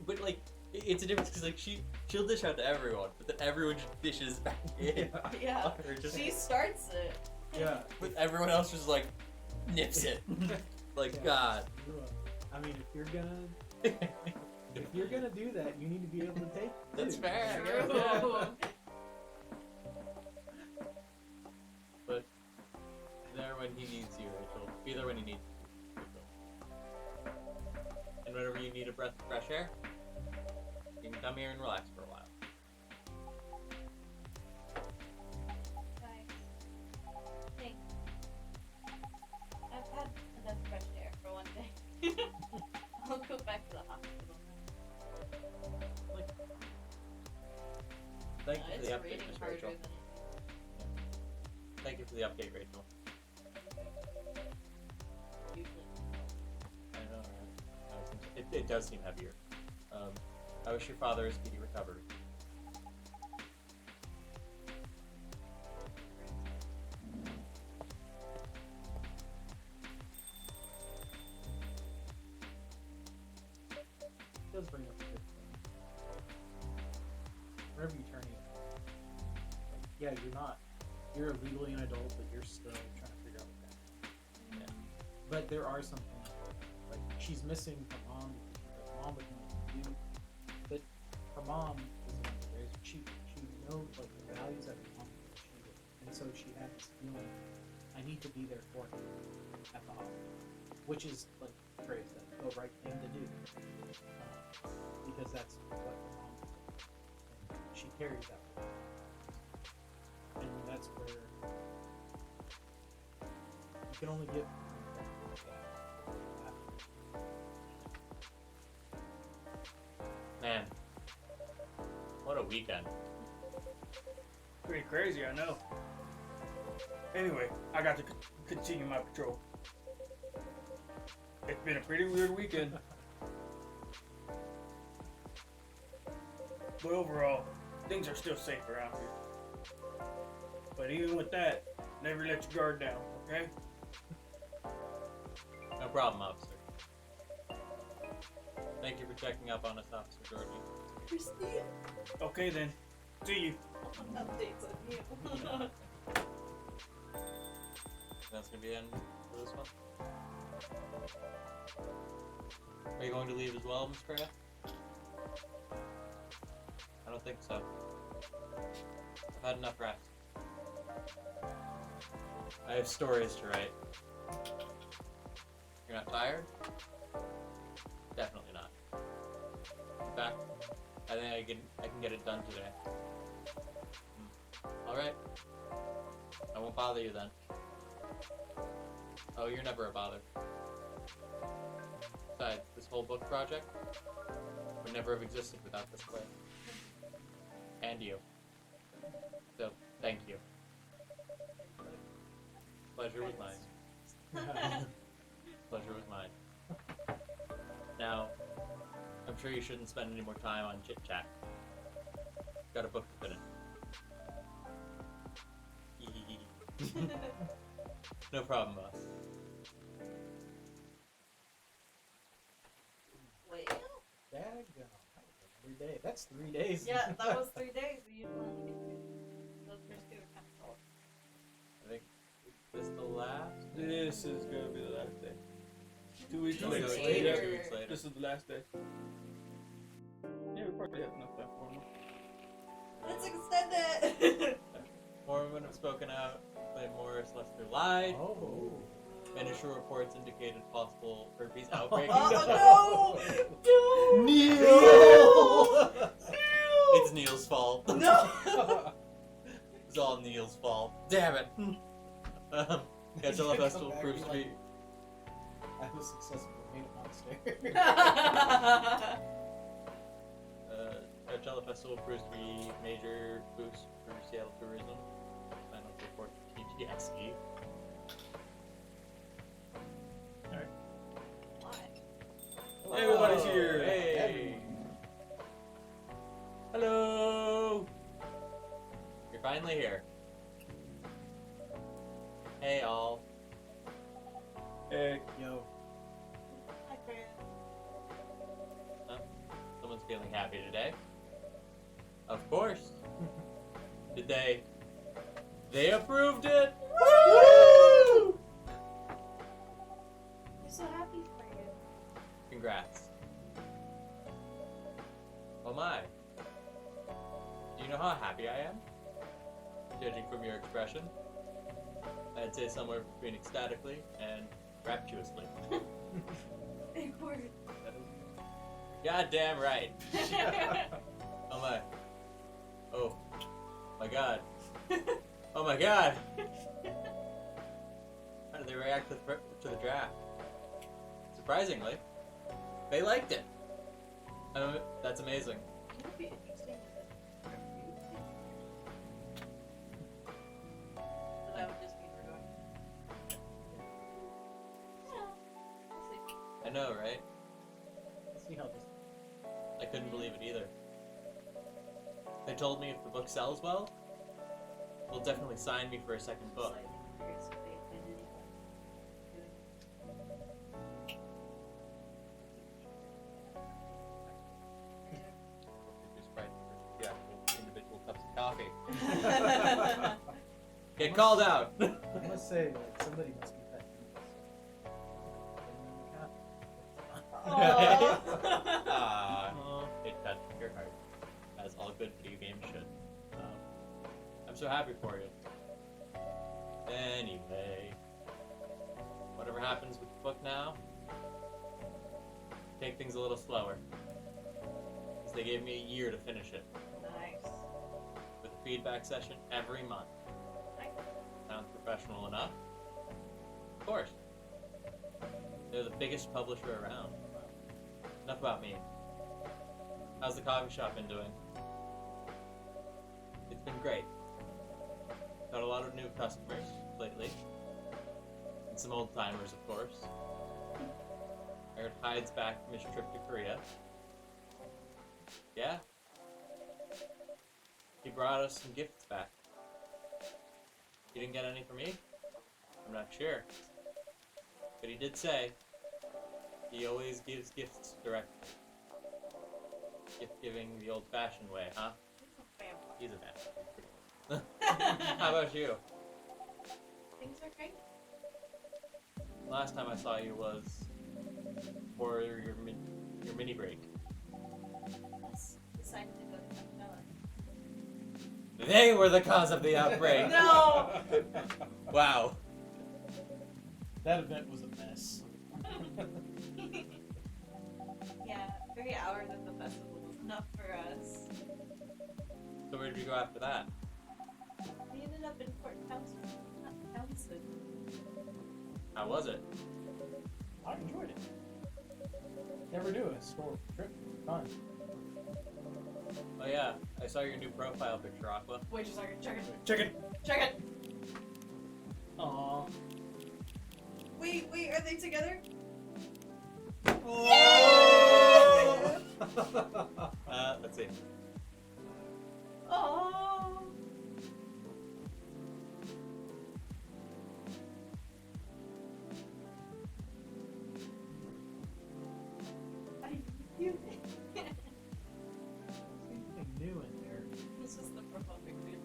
But like, it's a difference because like she'll dish out to everyone, but then everyone just dishes back in. Yeah. Or just, She starts it. Yeah. with everyone else just like nips it. Like Yeah. God. I mean, if you're gonna do that, you need to be able to take it. That's too. fair. True. Yeah. But there when he needs you, Rachel. Be there when he needs you. Rachel. And whenever you need a breath of fresh air, you can come here and relax for a while. Guys, thanks. I've had enough fresh air for one day. I'll go back to the hospital. Thank you for It's the update, raining Miss harder Rachel. than it Thank you for the update, Rachel. usually. I know, right? It does seem heavier. I wish your father a speedy recovery. It does bring up a good thing. Whenever you turn 18, yeah, you're legally an adult, but you're still trying to figure out what that is. Yeah. But there are some things, like, she's missing her mom because her mom would know what to do. But her mom is the one that raised her. She knows, like, the values that her mom would. And so she had this feeling, I need to be there for her at the hospital. Which is, like Grace said, the right thing to do. Because that's what her mom did. And she carries that with her. And that's where you can only give. Man, what a weekend. Pretty crazy, I know. Anyway, I got to continue my patrol. It's been a pretty weird weekend. But overall, things are still safe around here. But even with that, never let your guard down, okay? No problem, officer. Thank you for checking up on us, Officer Georgie. Christine, Okay then. See you. updates on you. That's gonna be the end for this one. Are you going to leave as well, Miss Freya? I don't think so. I've had enough rest. I have stories to write. You're not tired? Definitely not. In fact, I think I can get it done today. Alright. I won't bother you then. Oh, you're never a bother. Besides, this whole book project would never have existed without this play. And you. So, thank you. Pleasure was mine. Pleasure was mine. Now, I'm sure you shouldn't spend any more time on chit-chat. Got a book to finish. No problem, boss. Well, Daggone. Every day. That's 3 days. yeah, that was 3 days. We usually only get 2. Those first 2 are kind of short. I think, is this the last? This is gonna be the last day. 2 2 weeks He's later. an So, hater. 2 weeks later. This is the last day. Yeah, we probably have enough time for him. Let's extend it. More women have spoken out. Claim Morris Lester lied. Oh. Initial reports indicated possible herpes outbreak. Oh no! Neil! It's Neil's fault. No! It's all Neil's fault. Damn it. Coachella Festival proves to be. I was successful hate monster. Coachella Festival proves to be major boost for Seattle tourism. Final report to TGSE. Alright. Why? Everybody's here. Hey. Hello. You're finally here. Hey all. Hey, Yo. Hi, Fran. Someone's feeling happy today. Of course. Did they? They approved it. Woo! I'm so happy for you. Congrats. Oh my. Do you know how happy I am? Judging from your expression, I'd say somewhere between ecstatically and rapturously. Big word. Goddamn right. Oh my. Oh my god. Oh my god. How did they react to the draft? Surprisingly, they liked it. That's amazing. It would be interesting if it refused it. But that would just mean we're going. Yeah. We'll see. I know, right? Let's see how this. I couldn't believe it either. They told me if the book sells well, they'll definitely sign me for a second book. Slightly curious if they did anything. Just right for the actual individual cups of coffee. Get called out! I must say, like, somebody must be that Ah, uh, it touched your heart, as all good video games should. I'm so happy for you. Anyway, whatever happens with the book now, take things a little slower. Because they gave me a year to finish it, Nice. with a feedback session every month. Nice. Sounds professional enough? Of course. They're the biggest publisher around. Enough about me. How's the coffee shop been doing? It's been great. Got a lot of new customers lately. And some old timers, of course. I heard Hyde's back from his trip to Korea. Yeah. He brought us some gifts back. You didn't get any for me? I'm not sure. But he did say he always gives gifts directly. Gift giving the old-fashioned way, huh? He's a He's a man. How about you? Things are great. Last time I saw you was for your mini break. Yes. Decided to go to Coachella. They were the cause of the outbreak. No! Wow. That event was a mess. Yeah, 3 hours at the festival was enough for us. So where did you go after that? We ended up in Port Townsend. Not Townsend. How was it? I enjoyed it. Never do a historical trip. Fun. Oh yeah, I saw your new profile picture, Aqua. Wait just a second. Check it. Chicken. Check it. aw. Wait, are they together? Let's see. Oh. I knew it. Something new in there. This is the profile picture.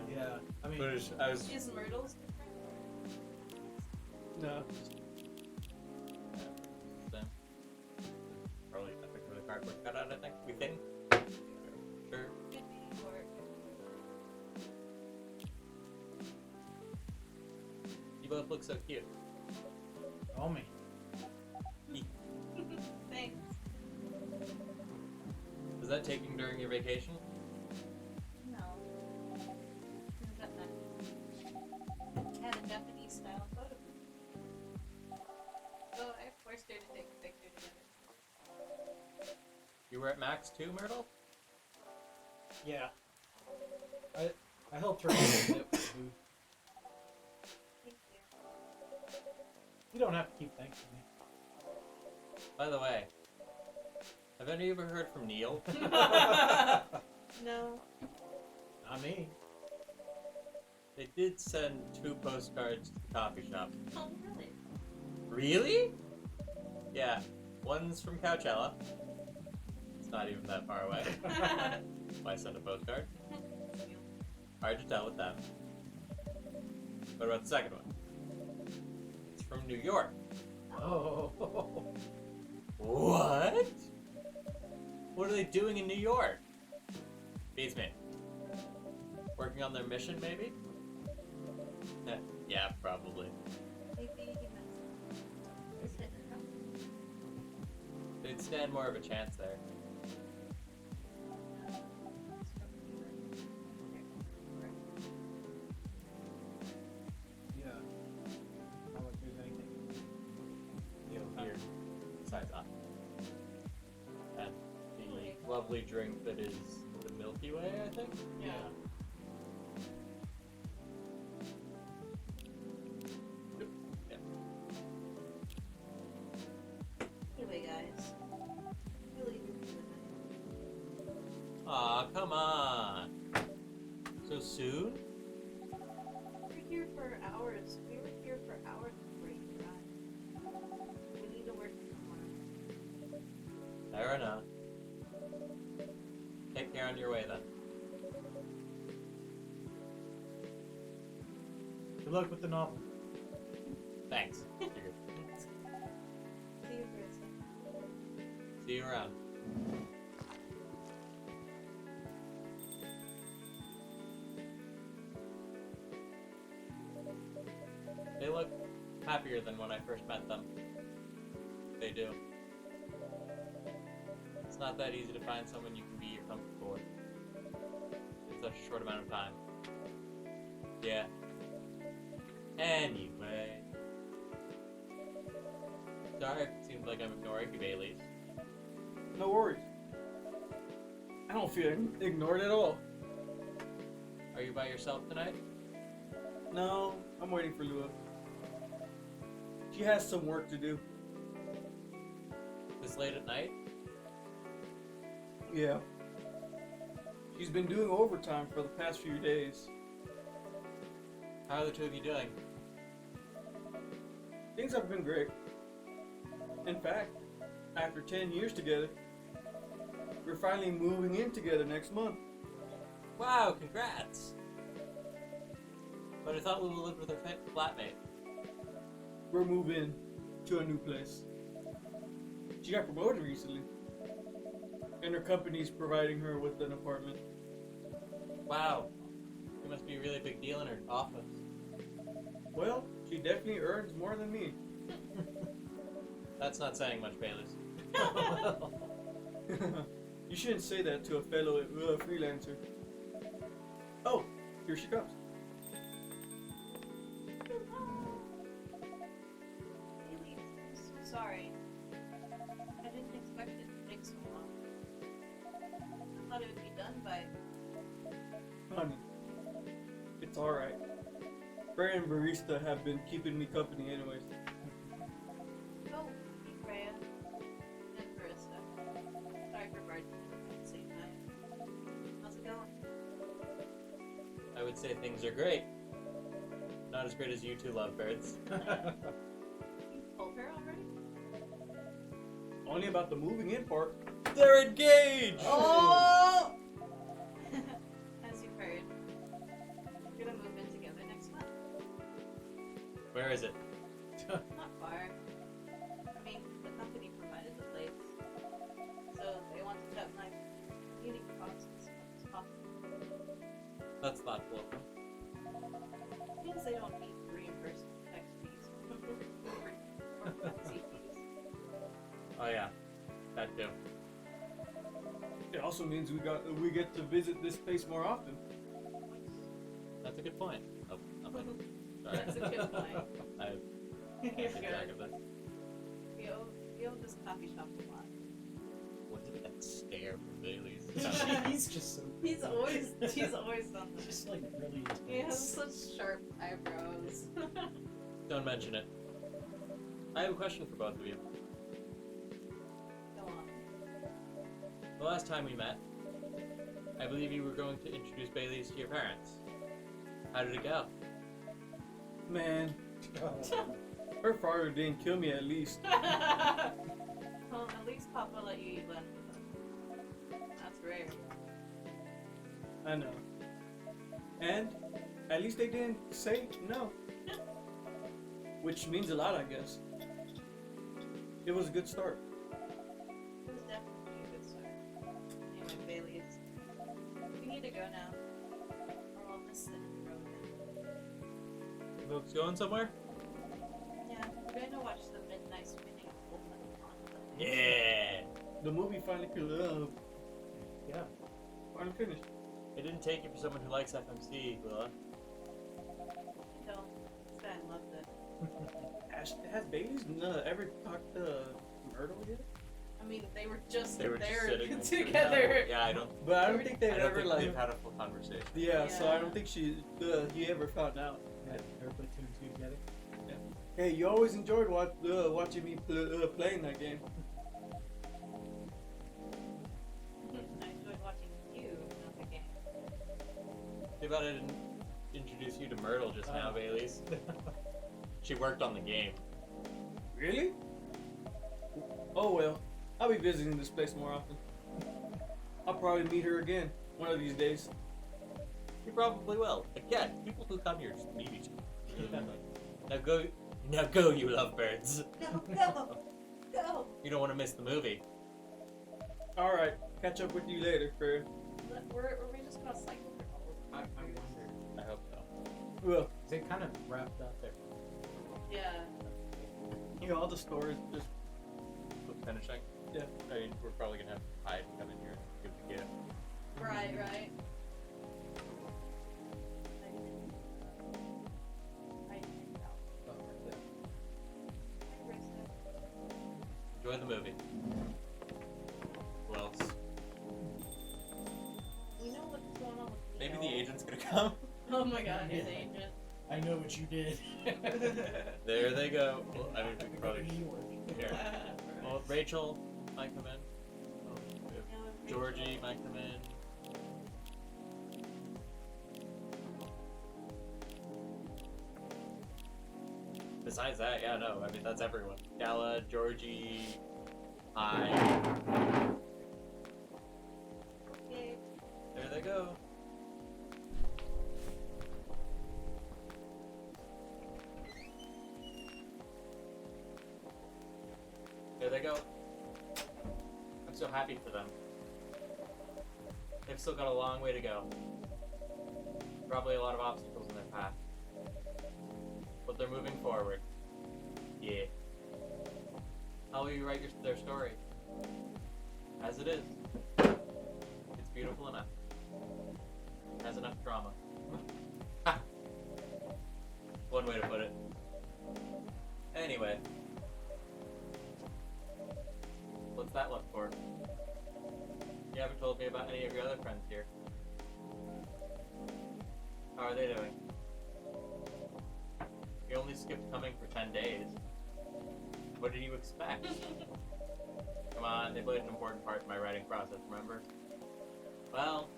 Yeah. I mean, I was Is Myrtle's different? No. hard work cut out, I think. We think. Sure. Could be, or You both look so cute. Oh me. thanks. Was that taken during your vacation? No. Got that. Had a Japanese style photo. So I forced her to take a picture together. You were at Max too, Myrtle? Yeah. I helped her a little bit with the food. Thank you. You don't have to keep thanking me. By the way, have any of you ever heard from Neil? No. Not me. They did send 2 postcards to the coffee shop. Oh, really? Really? Yeah. One's from Coachella. It's not even that far away. Why send a postcard? Hard to tell with them. What about the second one? It's from New York. Oh. What? What are they doing in New York? Beats me. Working on their mission, maybe? Yeah, probably. Maybe he meant visit or something. They'd stand more of a chance there. Yeah. How much is anything? Here, besides that. And the lovely drink that is the Milky Way, I think? Yeah. Yeah. Anyway, guys. Really good. Aw, come on. So soon? We're here for hours. We were here for hours before you arrived. We need to work tomorrow. Fair enough. Take care on your way then. Good luck with the novel. Thanks. See you, Chris. See you around. They look happier than when I first met them. They do. It's not that easy to find someone you can be comfortable with in such a short amount of time. Yeah. Anyway. Sorry if it seems like I'm ignoring you, Baileys. No worries. I don't feel ignored at all. Are you by yourself tonight? No, I'm waiting for Lua. She has some work to do. This late at night? Yeah. She's been doing overtime for the past few days. How are the two of you doing? Things have been great. In fact, after 10 years together, we're finally moving in together next month. Wow, congrats! But I thought Lulu lived with her flatmate. We're moving to a new place. She got promoted recently, and her company's providing her with an apartment. Wow. It must be a really big deal in her office. Well, she definitely earns more than me. That's not saying much, Bayless. You shouldn't say that to a fellow freelancer. Oh, here she comes. Haley, I'm so sorry. I didn't expect it to take so long. I thought it would be done by... Honey, it's alright. Freya and Barista have been keeping me company anyways. Oh, hey Freya. And Barista. Sorry for bartending at the same time. How's it going? I would say things are great. Not as great as you two lovebirds. You told her already? Only about the moving in part. They're engaged! Oh! As you've heard, we're gonna move in together next month. Where is it? Not far. I mean, the company provided the place. So That's thoughtful of them. Means they don't need reimbursement tax fees or taxi fees. Oh yeah, that too. It also means we get to visit this place more often. That's a good point. Oh, nothing. Sorry. That's a good point. I You're can't keep track good. of this. We owe this coffee shop a lot. What's with that stare from Bailey's? He's just so. He's always done He's that. just like really. He has intense. such sharp eyebrows. Don't mention it. I have a question for both of you. Go on. The last time we met, I believe you were going to introduce Bailey's to your parents. How did it go? Man, Oh. her father didn't kill me at least. Well, at least Papa let you eat lunch with him. That's rare. I know. And at least they didn't say no. Which means a lot, I guess. It was a good start. It was definitely a good start. Anyway, Bailey's. We need to go now. Or I'll miss it in the road. You folks going somewhere? Yeah, we're going to watch the midnight screening of Full Metal. Yeah! The movie finally Yeah. finally finished. It didn't take you for someone who likes FMC, Willa. I don't. This guy loved it. Has Bailey's ever talked to Myrtle yet? I mean, they were just They were just there sitting next to each together. other. Yeah, I don't But I don't think they've ever think like. they've had a full conversation. Yeah, so I Yeah. don't think he ever found out. Yeah, they're Platoon 2 together. Hey, you always enjoyed watching me playing that game. I enjoyed watching you play the game. Too bad I didn't introduce you to Myrtle just now, Oh. Bailey's. She worked on the game. Really? Oh well, I'll be visiting this place more often. I'll probably meet her again one of these days. You probably will. Again, people who come here just meet each other. Now go, you lovebirds. Go! Go! You don't want to miss the movie. All right, catch up with you later, Fred. Were we just gonna cycle through all of I them? wonder. I hope so. Well, They kind of wrapped up there. Yeah. you know, all the stories just With finishing. Yeah. I mean, we're probably gonna have Hyde come in here and give the gift. Right. Oh, right there. Enjoy the movie. Who else? We know what's going on with Maybe Neo. the agent's gonna come. Oh my god, his agent. I know what you did. There they go. Well, I mean, we could probably. Here. Well, Well, Rachel might come in. Georgie might come in. Besides that, yeah, no, I mean, that's everyone. Gala, Georgie, I. Yay. There they go. There they go. I'm so happy for them. They've still got a long way to go. Probably a lot of obstacles in their path. But they're moving forward. Yeah. How will you write their story? As it is. It's beautiful enough. It has enough drama. Ha! One way to put it. Anyway. What's that look for? You haven't told me about any of your other friends here. How are they doing? You only skipped coming for 10 days. What did you expect? Come on, they played an important part in my writing process, remember? Well,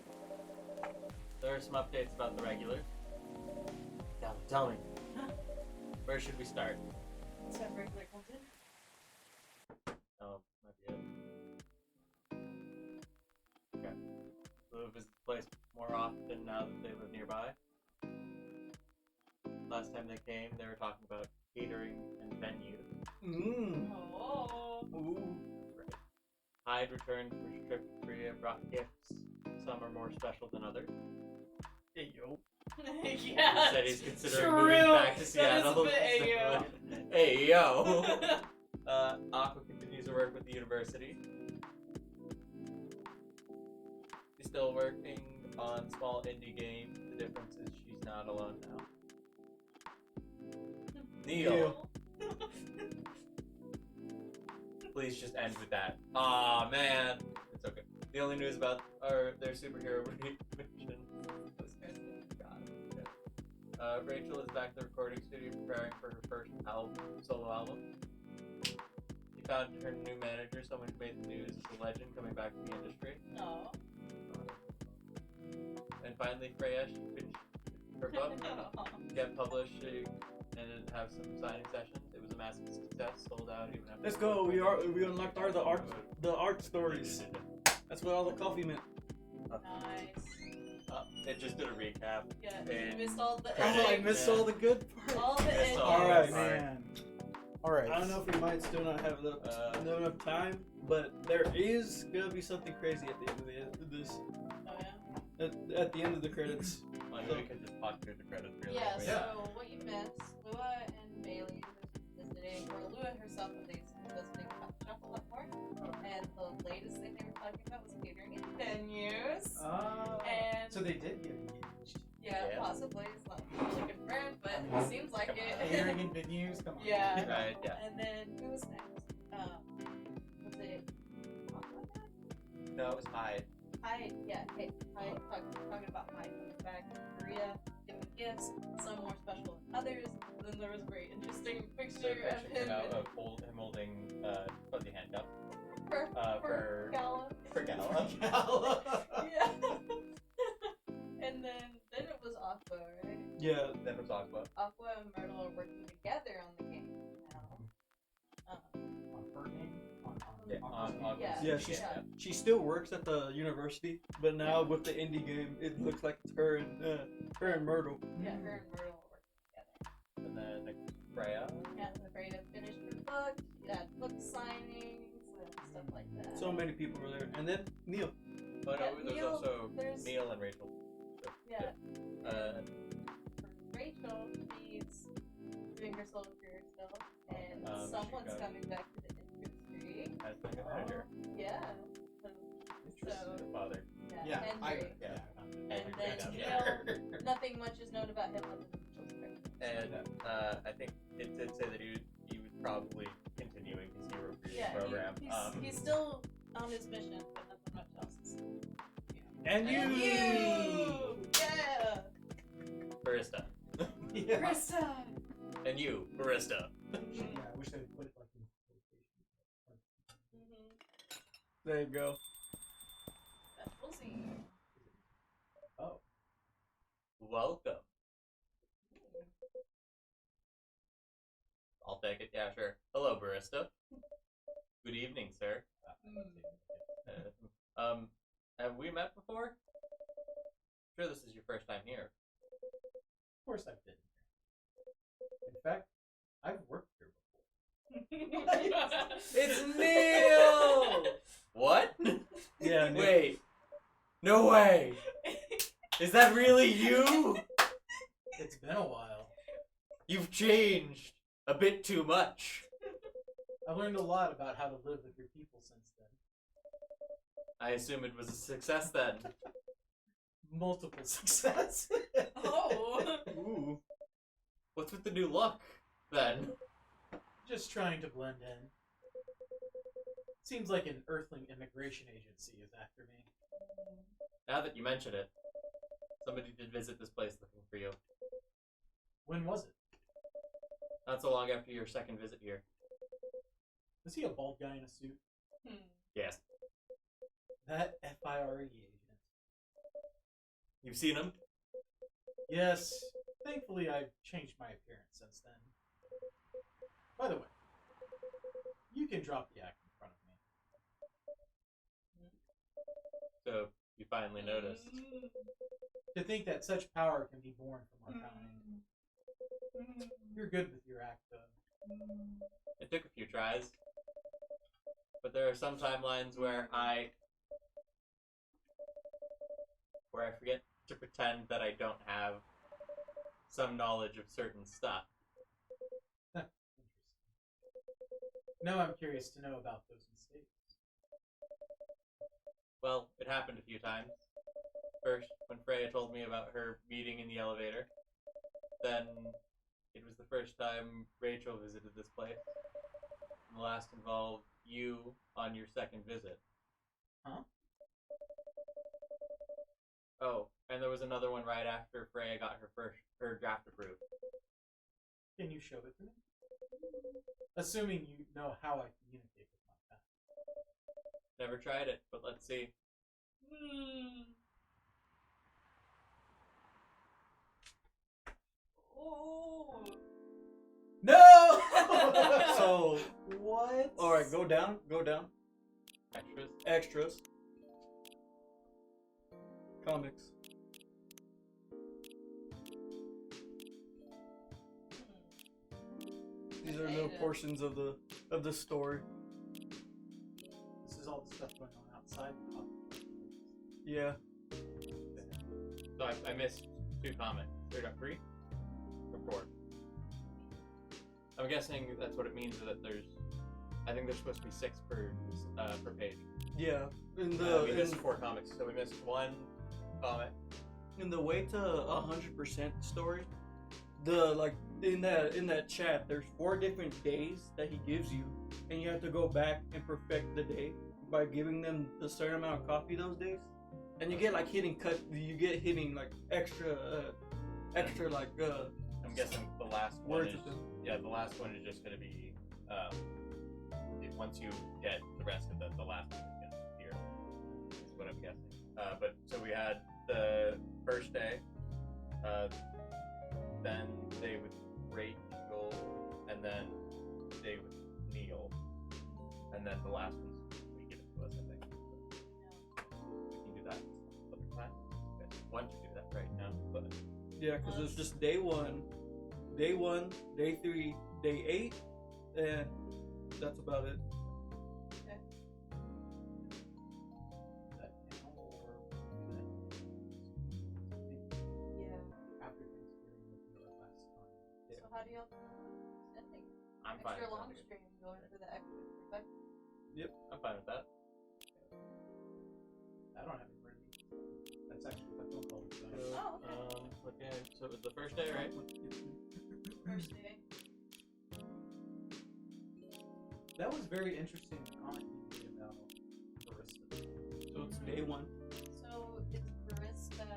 there are some updates about the regulars. Tell me. Where should we start? So regular comes in. Oh, might be it. Okay. So we'll visit the place more often now that they live nearby. Last time they came, they were talking about catering and venues. Oh. Ooh. Right. Hyde returned from his trip to Korea, brought gifts. Some are more special than others. Hey yo. He Yeah. said he's considering For moving real. back to That is a Seattle. bit ayo. Hey yo. Aqua continues to work with the university. She's still working on small indie games. The difference is she's not alone now. Neil. Please just end with that. Aw, man. It's okay. The only news about their superhero mission. Rachel is back at the recording studio preparing for her first solo album. She found her new manager, someone who made the news, as a legend coming back to the industry. Aw. And finally, Freya, she finished her book, get published, and have some signing sessions. It was a massive success, sold out even after. Let's go. We unlocked the art stories. That's what all the coffee meant. Nice. It just did a recap. Yeah, And you missed all the Oh, I ending. missed all the good parts. All the Missed endings. all All right, Alright. man. Alright. I don't know if we might still not have enough time, but there is gonna be something crazy at the end of this. Oh, yeah? At the end of the credits. Maybe we could just talk through the credits really Yeah, quick. so what you missed, Lua and Bailey was visiting, or Lua herself at least, was visiting the shop a lot more. And the latest thing they were talking about was catering and venues. And So they did get engaged. yeah, Yeah. possibly. It's not really confirmed, but it seems like Come it. on. Catering and venues, come on. Yeah. Right, yeah. And then who was next? Was it Aqua? No, it was Hyde. Hyde, yeah, hey, Hyde, talking about Hyde coming back to Korea, giving gifts, some more special than others. And then there was a very interesting picture of him Him holding fuzzy handcuff for Gala. for Gala. Yeah. And then it was Aqua, right? Yeah. Then was Aqua. Aqua and Myrtle are working together on the game now. On her name? Yeah, on Aqua's Yeah. Yeah, she still works at the university, but now with the indie game, it looks like it's her and Myrtle. Yeah, her and Myrtle are working together. And then Freya. Yeah, afraid to finish her book. She had book signings and stuff like that. So many people were there, and then Neil. Oh no, Yeah, there's Neil, also there's- Neil and Rachel. Yeah. Uh, For Rachel, she's doing her solo career still, and she someone's got- coming back to the industry. as the manager. Yeah. So, Interesting. The father. yeah, Henry. Yeah. And Henry then Grant. Neil, nothing much is known about him other than Rachel's character. And I think it did say that he was probably continuing his hero career Yeah, program. he's still on his mission, but nothing much else is. And you! Yeah! Barista. Yeah. Krista! And you, barista. Yeah, I wish I would put it like in quotation. There you go. We'll see. Oh. Welcome. I'll take it. Yeah, sure. Hello, barista. Good evening, sir. Have we met before? Sure, this is your first time here. Of course I've been here. In fact, I've worked here before. It's Neil! What? Yeah, Neil. Wait. No way! Is that really you? It's been a while. You've changed a bit too much. I've learned a lot about how to live with your people since then. I assume it was a success then. Multiple success. Oh! Ooh. What's with the new look, then? Just trying to blend in. Seems like an Earthling immigration agency is after me. Now that you mention it, somebody did visit this place looking for you. When was it? Not so long after your second visit here. Was he a bald guy in a suit? Yes. That FIRE agent. You've seen him? Yes. Thankfully, I've changed my appearance since then. By the way, you can drop the act in front of me. So, you finally noticed. To think that such power can be born from our kind. You're good with your act, though. It took a few tries. But there are some timelines where I forget to pretend that I don't have some knowledge of certain stuff. Interesting. Now I'm curious to know about those mistakes. Well, it happened a few times. First, when Freya told me about her meeting in the elevator. Then, it was the first time Rachel visited this place. And the last involved you on your second visit. Huh? Oh, and there was another one right after Freya got her draft approved. Can you show it to me? Assuming you know how I communicate with my pen. Never tried it, but let's see. Oh. No! So, what? alright, go down, go down. Extras. Extras. Comics. These are little portions of the story. This is all the stuff going on outside the coffee. Yeah. So I missed 2 comics. Or 3? Or 4? I'm guessing that's what it means, that I think there's supposed to be 6 per page. Yeah. In We missed 4 comics, so we missed 1 comic. in the way to 100% story, in that chat, there's 4 different days that he gives you, and you have to go back and perfect the day by giving them a certain amount of coffee those days, and you get like hitting like extra like I'm guessing the last one words is with them. yeah, the last one is just going to be once you get the rest of the last one is going to appear. Is what I'm guessing. But so we had the first day, then day with Rachel, and then day with Neil, and then the last one's we give it to us, I think. We can do that other time. I want to do that right now, but Yeah, because it's just day 1, day 3, day 8, and that's about it. Okay. Is that now or Yeah. after Thanksgiving with your last time? So how do y'all ending? I'm fine. Extra with long that. stream going for the extra perspective. Yep. I'm fine with that. I don't have any more meetings. That's actually my phone call. So. Oh, okay. Okay, so it was the first day, right? First day. That was very interesting comment you made about baristas. So it's day 1. So is barista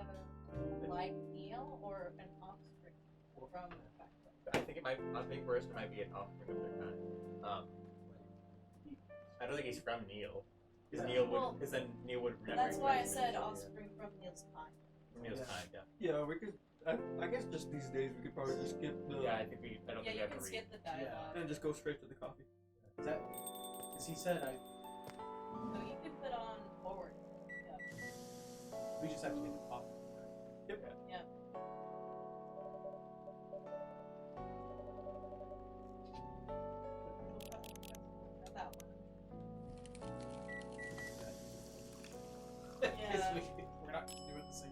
like Neil or an offspring from the factory? I think barista might be an offspring of their kind. I don't think he's from Neil. Because then Neil would remember. That's why I said offspring from Neil's time. From Neil's Yeah. time, yeah. Yeah, we could. I guess just these days we could probably just skip the Yeah, I don't think Yeah, we you have can to read. skip the dialogue. and just go straight to the coffee. Is that? Because he said So you can put on forward. Yeah. we just have to get the coffee. Yep. Yeah. Not that one. Yeah. We're not doing the same.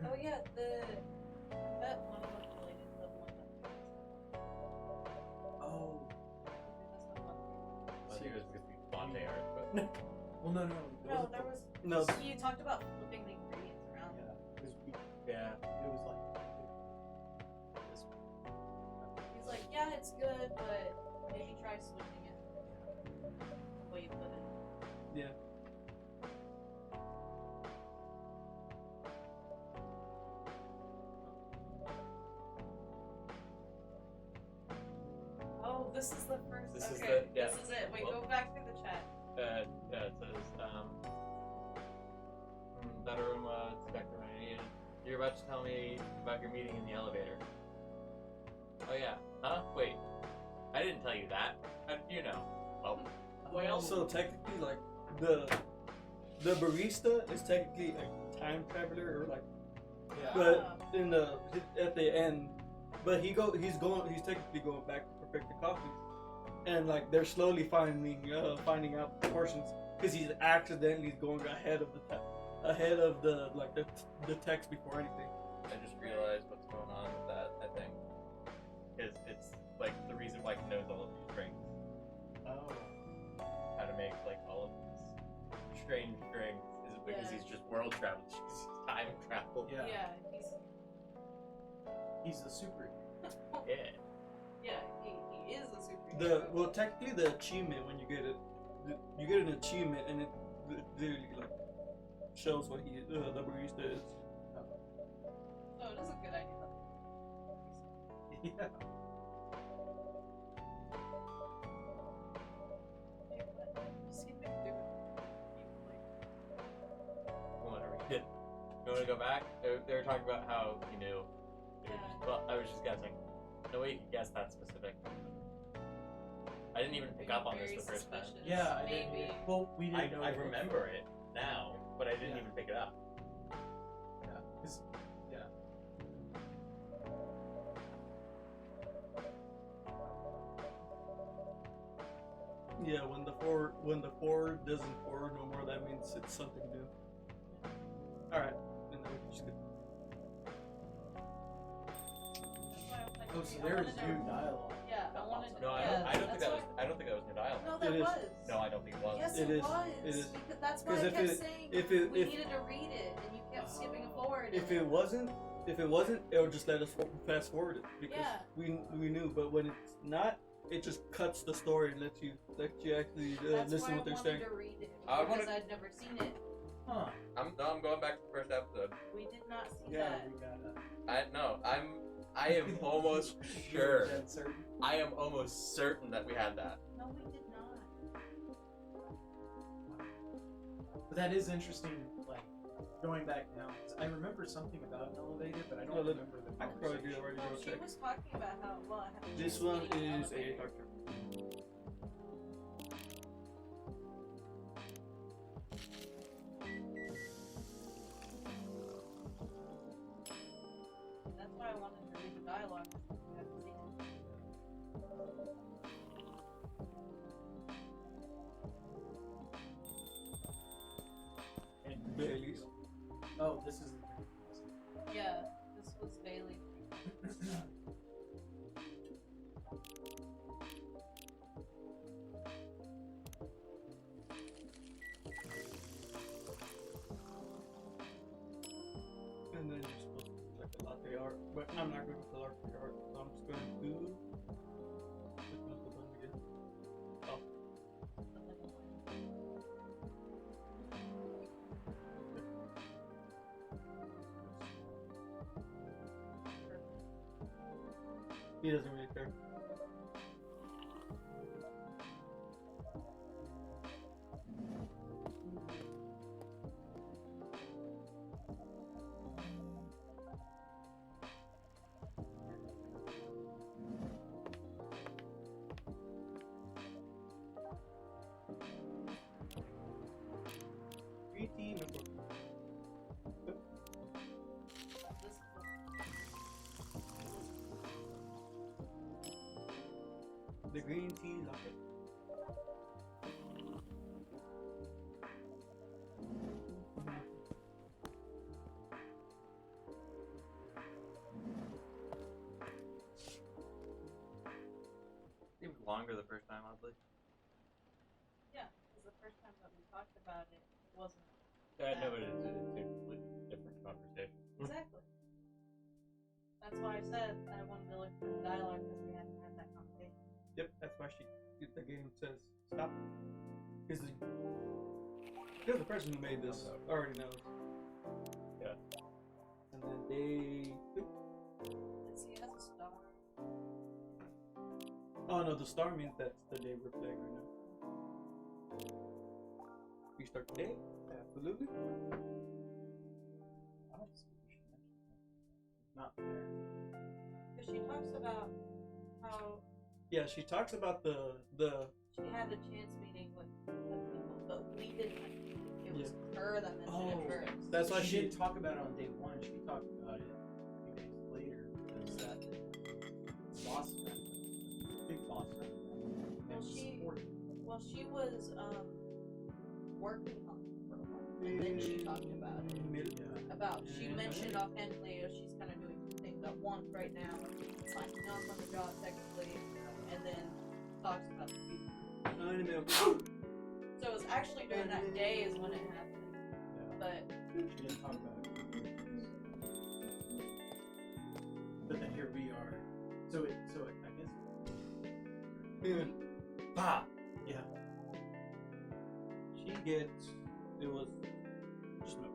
Oh yeah, I bet one of them related to the one that Oh. I think it was because we Fonte art, but Well, no. No, there was. No. You talked about flipping the ingredients around. Yeah, because yeah. it was like this one. He's like, yeah, it's good, but maybe try switching it. The way you put it. Yeah. Oh, this is the first. This is okay, the- yeah. this is it. Wait, Well- go back through the chat. Yeah, it says, better room, Spectrum, I needed. You're about to tell me about your meeting in the elevator. Oh yeah. Huh? Wait. I didn't tell you that. How did you know? Well, So technically, like the barista is technically a time traveler, or like, Yeah. but at the end, but he's technically going back to perfect the coffee, and like they're slowly finding out portions, because he's accidentally going ahead of the text before anything. I just realized what's going on with that, I think. Because it's like the reason why he knows all of these strings. Oh. How to make like all of these strange strings is because he's just world travel. He's time travel. Yeah. Yeah, He's a super. Yeah. he is a superhero. Well, technically the achievement when you get it, you get an achievement and it literally like shows what the barista is. Oh, it is a good idea. Yeah. I want to read it. You want to go back? They were talking about how he knew. Well, I was just guessing. No way you could guess that specific. I didn't even pick up on this the first time. Yeah, I maybe. didn't. Well, we didn't know. I remember it now, but I didn't even pick it up. Yeah. Yeah, when the four doesn't forward no more, that means it's something new. All right, and then we can just get. Oh, so there is new dialogue. Yeah, I wanted to. No, I don't think that was. I don't think that was new dialogue. No, that It is. was. No, I don't think it was. Yes, It it is. was. It is. Because that's why 'Cause I if kept it- saying if it- we if- needed to read it, and you kept skipping forward. If it wasn't, it would just let us fast forward it because Yeah. we knew. But when it's not, it just cuts the story and lets you actually that's listen why what they're I wanted saying. to read it I because wanna- I'd never seen it. Huh. I'm going back to the first episode. We did not see Yeah, that. we gotta. I am almost sure. Dead certain. I am almost certain that we had that. No, we did not. But that is interesting. Like going back now, 'cause I remember something about an elevator, but I don't No, let- remember the I can probably do it conversation. right Well, now. she Check. was talking about how well I have This to one get in the is a elevator. doctor. That's why I wanted to read the dialogue. Because I haven't seen it. And Bailey's. Oh, this is. Yeah, this was Bailey. And then you're supposed to do like a latte art, but I'm not going to fill latte art, so I'm just going to do. Which one's the button again? Oh, he doesn't really care. Greedy member. The green tea latte. It was longer the first time, oddly. Yeah, because the first time that we talked about it, it wasn't. Yeah, no, but it's a completely different conversation. Exactly. That's why I said I wanted to look for the dialogue because we hadn't had that conversation. Yep, that's why the game says stop. Because the person who made this already knows. Yeah. And then they. And see, it has a star. Oh no, the star means that's the day we're playing right now. We start today? Absolutely. Not there. Because she talks about how Yeah, she talks about the she had a chance meeting with people, but we didn't. It was her that mentioned Oh, it first. that's why she she didn't talk about it on day one. She talked about it a few days later because that boss friend, big boss friend, Well, and she- supported. Well, she was working on it for a while, and then she talked about it. She mentioned offhandedly she's kind of doing two things at once right now, signing off on the job technically, and then talks about the future. So it was actually during that day is when it happened. But she didn't talk about it. But then here we are. So I guess. Ah, Yeah. she gets. It was just no.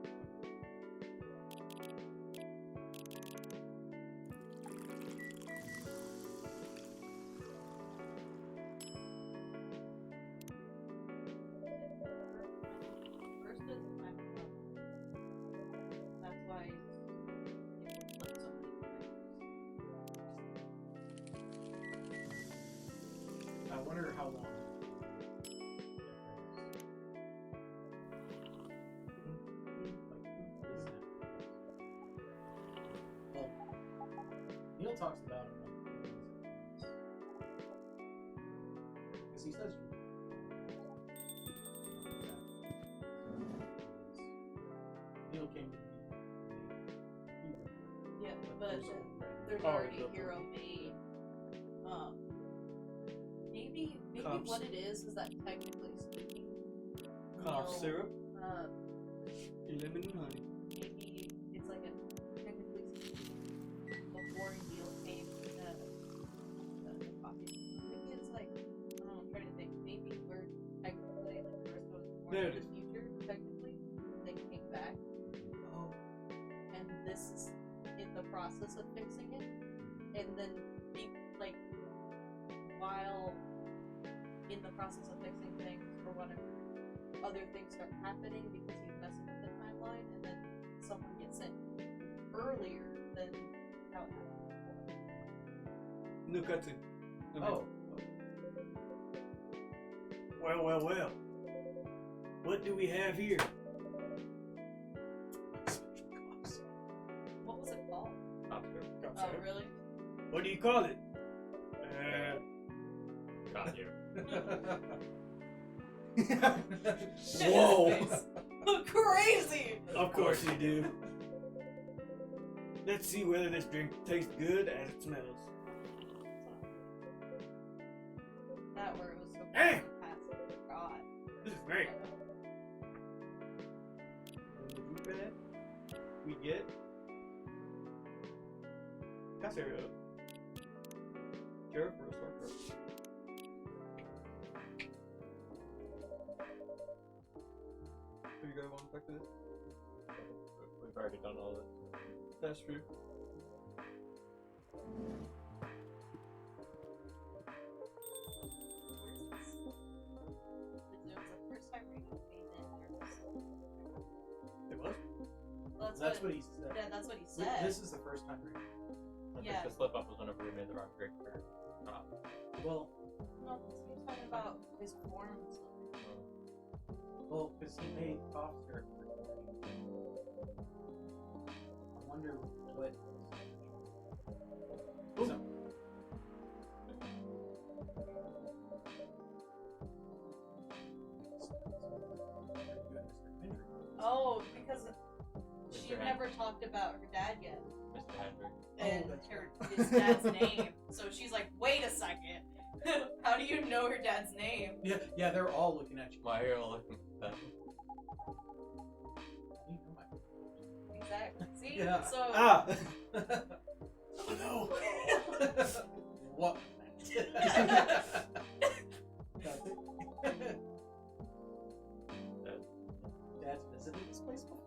first is time travel. That's why it put so many I wonder how long. Well, Neil talks about it because he says Neil came to me. Yeah, but there's Oh, already the- hero made. Maybe Cough what it is that technically speaking, Cough Neil, syrup, uh, lemon and honey. maybe it's like a technically speaking before Neil came to the coffee. Maybe it's like I don't know. I'm trying to think. Maybe we're technically like the rest of us born There in it the future. Technically, they came back, Oh, and this is in the process of fixing it, and then like while in the process of fixing things or whatever, other things start happening because he's messing with the timeline, and then someone gets sent earlier than how it happened before. No cutscene. oh, Well. What do we have here? What was it called? Cough syrup. Oh, really? What do you call it? Got you. Whoa! Crazy! Of course you do. Let's see whether this drink tastes good as it smells. That word was so Hey! past I forgot. This is great. We get Casero. Sure, for a start first. So you guys want to back to this? We've already done all this. That's true. It was? That's what he said. Yeah, that's what he said. This is the first time. Right? I Yeah. think the slip up was whenever we made the wrong drink for Cough. Well, No, he was talking about his forms. because he made cough syrup. I wonder what. So, Oh, because she Mr. never talked about her dad yet. Mr. Hendrick. And that's his dad's name. So she's like, wait a second. How do you know her dad's name? Yeah, they're all looking at you. Why are you all looking at that? You know my- Exactly. See? Yeah. So Ah! Oh no! What? Dad's visited this place before?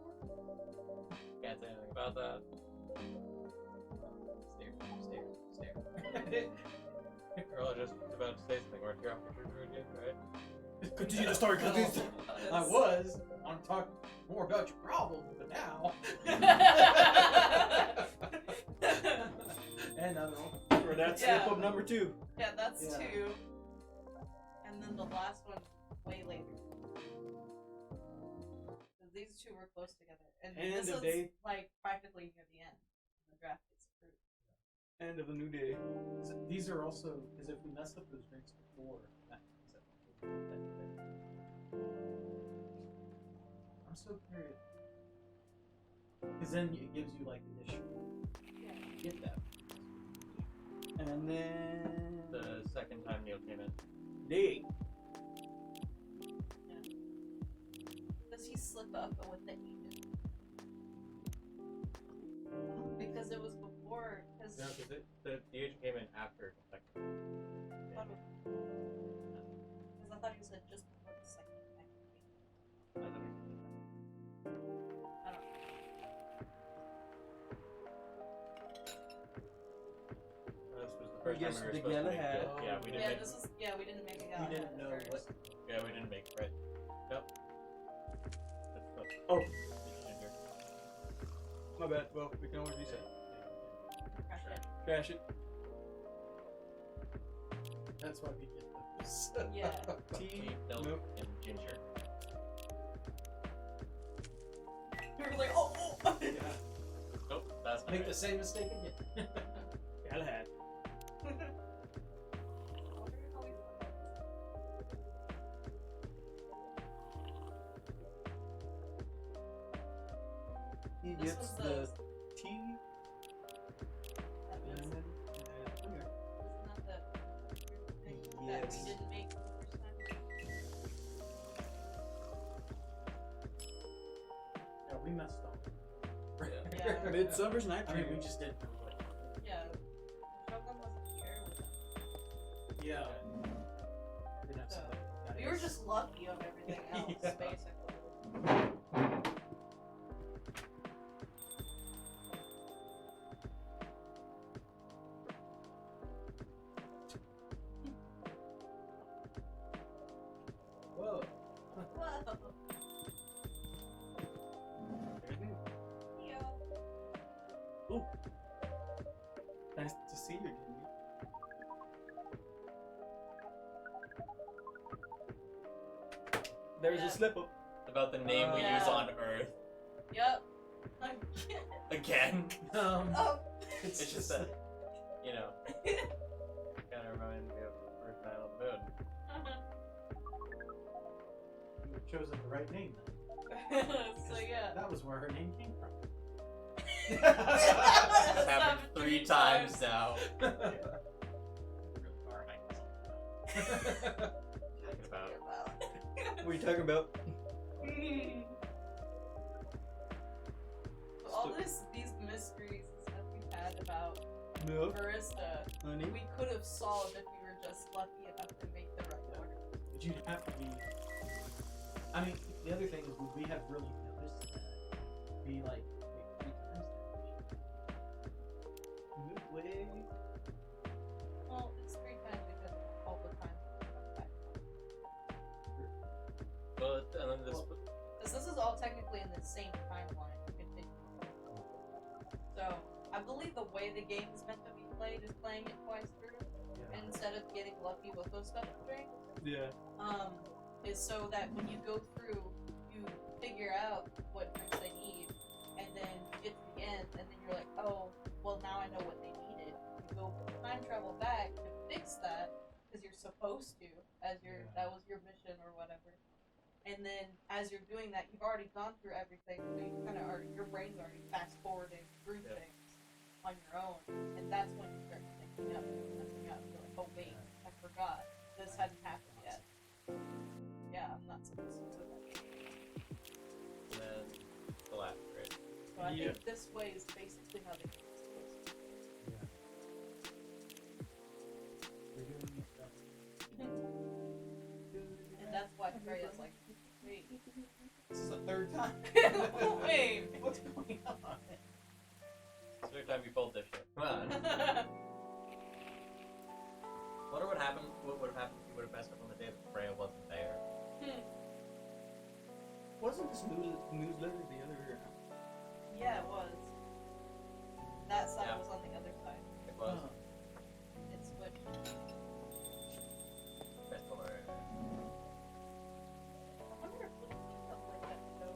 Can't say anything about that. Stare. We're all just about to say something. Weren't you after again, right? Continue the story, continue. I was. I want to talk more about your problems, but now. And another one. For that Yeah. slip up number 2. yeah, that's Yeah. 2. And then the last one way later. 'Cause these two were close together. And End this of was day. like practically near the end. The draft gets approved. End of a new day. These are also, because if we mess up those drinks before, that means that so curious. Because then it gives you like additional. Yeah. Get that. And then The second time Neil came in. D. Does he slip up with the agent? Because it was before. Because No, because the agent came in after the second. I thought he said just before the second time. I thought he said I don't know. this was the first Yes, time we were the supposed to yellow make hat. it. Yeah, we didn't Yeah, make. this was. Yeah, we didn't make a We gala didn't at know first. what. Yeah, we didn't make bread. Yep. That's supposed to Oh, be ginger. my bad. Well, we can always reset. Crash it. Crash it. That's why we get those. Yeah. Tea. Milk Nope. and ginger. We were like, oh. Yeah. Nope, that's not Make right. the same mistake again. Yellow hat. He This gets was the the- tea. That was, And then, isn't that the thing that we Yes. didn't make the first time? Yeah, we messed up. Yeah. Midsummer's Night I mean, Dream. we just didn't know what. Yeah. Shogun wasn't here with us. Yeah. We didn't have So, somebody we were just lucky of everything else, Yeah. basically. Whoa. Whoa. Theo. Ooh. Nice to see you again. There's Yeah. a slip up. About the name we Yeah. use on Earth. Yep. Again. Oh. It's just that, you know, kind of reminded me of the first night on the moon. You've chosen the right name then. So yeah. That was where her name came from. It's happened 3 times now. Talking about. What are you talking about? All these mysteries and stuff we've had about Milk, Barista, honey. we could have solved if we were just lucky enough to make the right order. But you'd have to be. I mean, the other thing is, would we have really noticed that? Be like 3 times Milk way. Well, it's 3 times because all the time. Well, and then this. Because this is all technically in the same timeline. So, I believe the way the game is meant to be played is playing it twice through, Yeah. instead of getting lucky with those special drinks. Yeah. Is so that when you go through, you figure out what drinks they need, and then you get to the end, and then you're like, oh, well now I know what they needed. You go time travel back to fix that, because you're supposed to, as your that was your mission or whatever. And then as you're doing that, you've already gone through everything, so you kind of are your brain's already fast forwarding through things on your own, and that's when you start thinking up, messing up. You're like, oh wait, I forgot this hadn't happened yet. Yeah, I'm not supposed to do that. And then the last grade. So I Yeah. think this way is basically how they do it supposed to. Yeah. We're doing it that way. And that's why Freya's like, wait. This is the 3rd time. Wait. What's going on? It's every time you pulled this shit. Come on. Wonder what happened. What would have happened if you would have messed up on the day that Freya wasn't there? Wasn't this newsletter the other? Yeah, it was. That side Yeah. was on the other side. It was. It switched. That's what I- I wonder if little stuff like that show.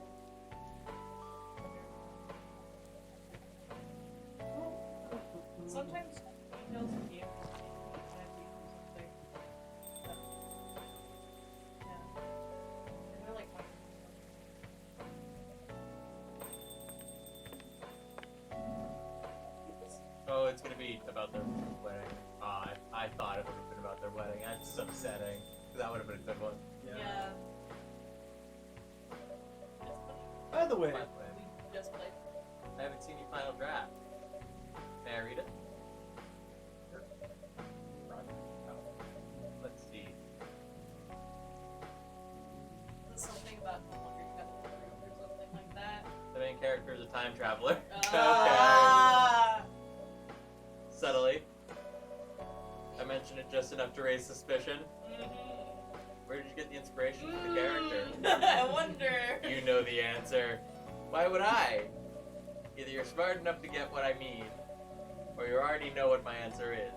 Sometimes emails and games when we do something. Yeah. And they're like, tweet about their wedding. I thought it would have been about their wedding. That's upsetting. That would have been a good one. Yeah. By the way, By the way, We just played. I haven't seen your final draft. May I read it? Let's see. Something about no longer cut the room or something like that. The main character is a time traveler. Ah! Subtly. I mentioned it just enough to raise suspicion. Where did you get the inspiration for the character? I wonder. You know the answer. Why would I? Either you're smart enough to get what I mean, or you already know what my answer is.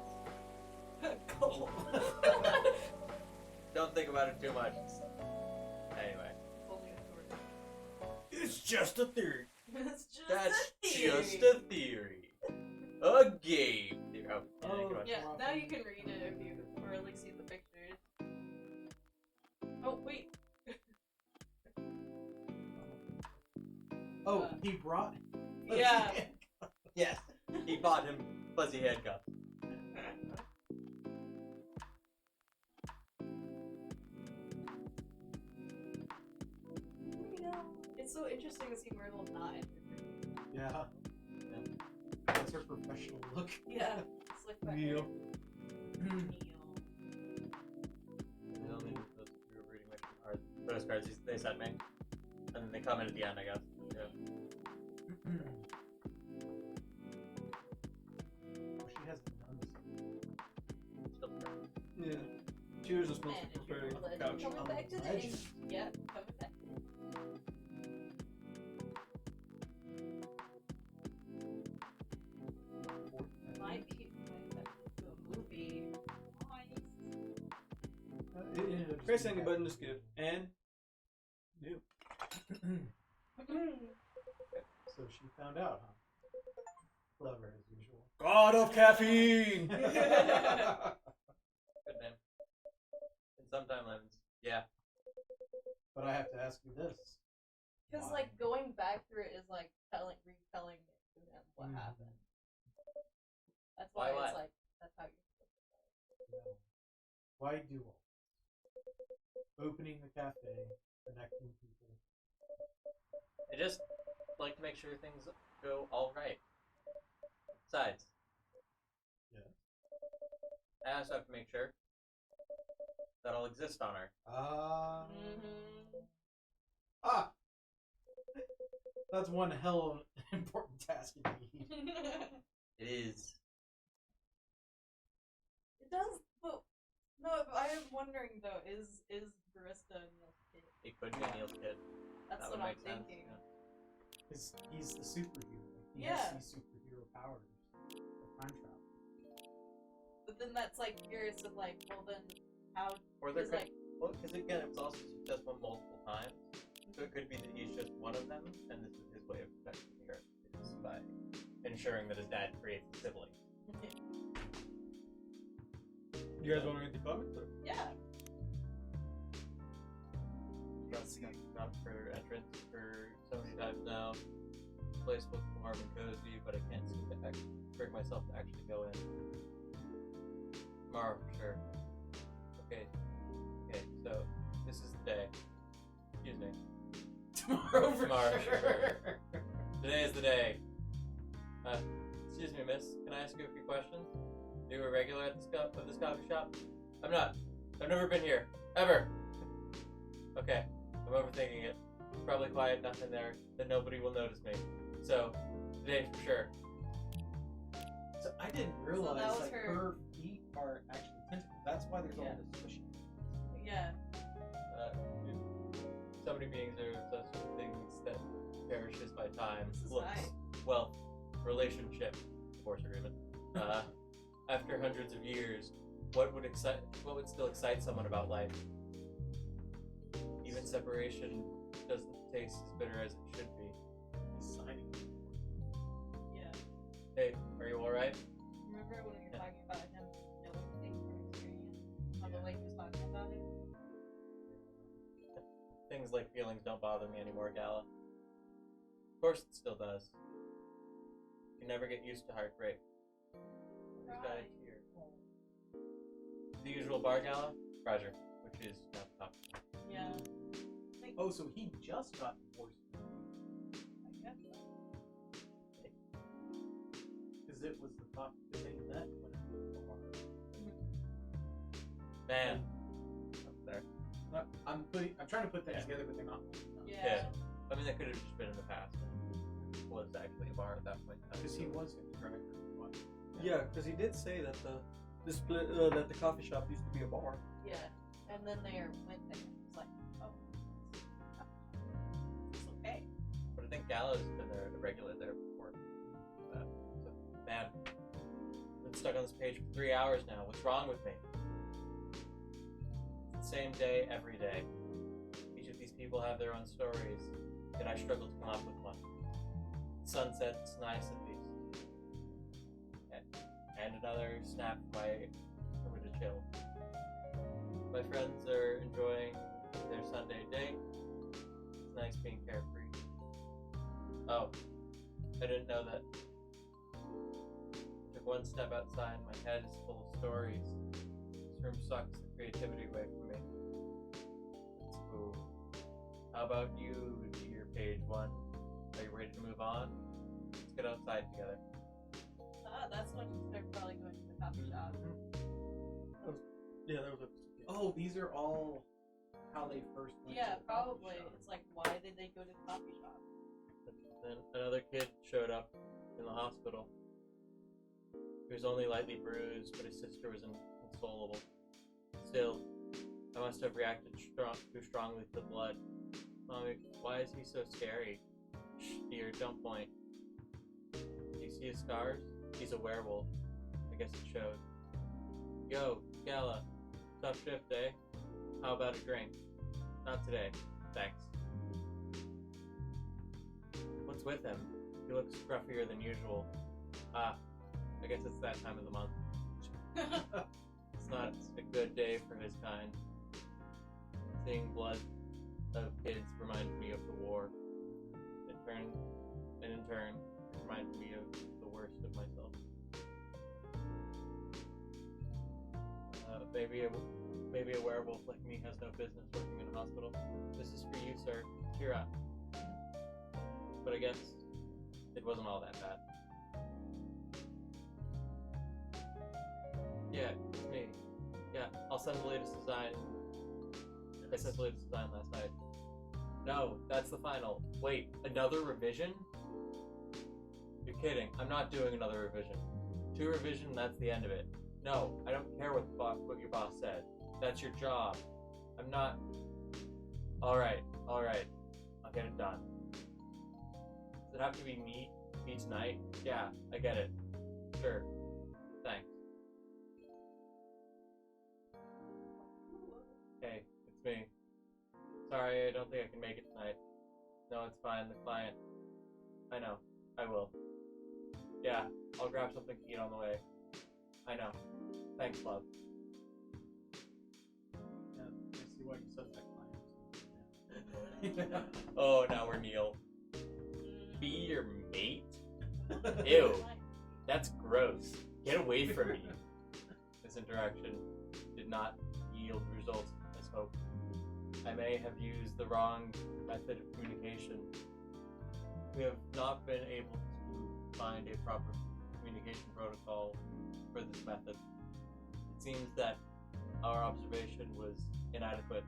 Cool. Don't think about it too much. Anyway. it's just a theory. It's just That's a theory. just a theory. A game theory. Oh, yeah, Oh. come on. Yeah, now you can read it if you, or at least see the pictures. Oh, wait. Oh, he brought. Yeah. Yes, he bought him fuzzy handcuffs. It's so interesting to see Myrtle not enter. Yeah. That's her professional look. Yeah. Slick back. Neil. The only those who were reading are those cards they sent me. And then they come in at the end, I guess. Yeah. Oh, she hasn't done this. Still perfect. Yeah. She was just mostly And preparing you're the couch. coming back to the Legend. ink. Yeah, coming back. Might be to a movie. Nice. Press any button to skip. And new. So she found out, huh? Clever as usual. God of caffeine! Good name. And sometime lemons. Yeah. But I have to ask you this. Because Why? like going back through it is like retelling it to them what Mhm. happened. That's Why why what? it's like that's how you're supposed to play. No. Why do all this? Opening the cafe, connecting people. I just like to make sure things go all right. Besides, Yeah. I also have to make sure that I'll exist on Earth. Ah! That's one hell of an important task indeed. It is. It does, but no. I am wondering though, is Barista Neil's kid? It could be Neil's kid. That's That what would I'm make sense. thinking. Because he's the superhero. He Yeah. has these superhero powers of time travel. But then that's like curious of like, well then how Or there is could, like well, because again, it was also successful multiple times. So it could be that he's just one of them, and this is his way of protecting the Earth, is by ensuring that his dad creates a sibling. You guys want to read the comments? Or? yeah. Not for entrance for so many times now. The place looks warm and cozy, but I can't seem to bring myself to actually go in. Tomorrow for sure. Okay, so this is the day. Excuse me. Tomorrow for Tomorrow, sure. Today is the day. Excuse me, miss. Can I ask you a few questions? Are you a regular at this coffee shop? I'm not. I've never been here. Ever. Okay. I'm overthinking it. It's probably quiet enough in there that nobody will notice me. So, today for sure. So I didn't realize was like her- her feet are actually tentacles. That's why there's Yeah. all this squishy. Yeah. So many beings are obsessed with things that perishes by time. This is Looks, nice. wealth, relationship, divorce agreement. After hundreds of years, what would still excite someone about life? Even separation doesn't taste as bitter as it should be. Signing. Yeah. Hey, are you alright? Remember when we were talking about him knowing things from experience? How the way he was talking about it? Things like feelings don't bother me anymore, Gala. Of course it still does. You never get used to heartbreak. Who's got it here? The usual bar gala? Roger. Which is not top. Yeah. Oh, so he just got divorced. I guess so. Because it was the top. Because they met when it was the bar. Man. Up there. I'm trying to put that Yeah. together, but they're not. Yeah. I mean, that could have just been in the past. It was actually a bar at that point. Because he was his director. Yeah, because he did say that the split that the coffee shop used to be a bar. Yeah. And then they went there. It's like, oh, it's okay. But I think Gallo's been there, a regular there before. So, man, I've been stuck on this page for 3 hours now. What's wrong with me? It's the same day every day. Each of these people have their own stories, yet I struggle to come up with one. Sunset's nice at least. And another snap by somewhere to chill. My friends are enjoying their Sunday date. It's nice being carefree. Oh, I didn't know that. Took one step outside, my head is full of stories. This room sucks the creativity away from me. It's cool. How about you, dear page one? Are you ready to move on? Let's get outside together. That's when they're probably going to the coffee shop. Yeah, that was Oh, these are all how they first went Yeah, to the coffee probably. shop. It's like, why did they go to the coffee shop? Then another kid showed up in the hospital. He was only lightly bruised, but his sister was inconsolable. Still, I must have reacted too strongly to the blood. Mommy, why is he so scary? Shh, dear, don't point. Do you see his scars? He's a werewolf. I guess it showed. Yo, Gala. Tough shift, eh? How about a drink? Not today. Thanks. What's with him? He looks scruffier than usual. Ah, I guess it's that time of the month. It's not a good day for his kind. Seeing blood of kids reminded me of the war. In turn, it reminded me of the worst of myself. Maybe a werewolf like me has no business working in a hospital. This is for you, sir. Cheer up. But I guess it wasn't all that bad. Yeah, it's me. Yeah, I'll send the latest design. I sent the latest design last night. No, that's the final. Wait, another revision? You're kidding. I'm not doing another revision. 2 revision, that's the end of it. No, I don't care what your boss said. That's your job. I'm not... Alright. I'll get it done. Does it have to be me tonight? Yeah, I get it. Sure. Thanks. Hey, it's me. Sorry, I don't think I can make it tonight. No, it's fine, the client. I know, I will. Yeah, I'll grab something to eat on the way. I know. Thanks, love. Yeah, I see why you said that client. Oh, now we're Neil. Be your mate? Ew. That's gross. Get away from me. This interaction did not yield results as hoped. I may have used the wrong method of communication. We have not been able to find a proper communication protocol for this method. It seems that our observation was inadequate.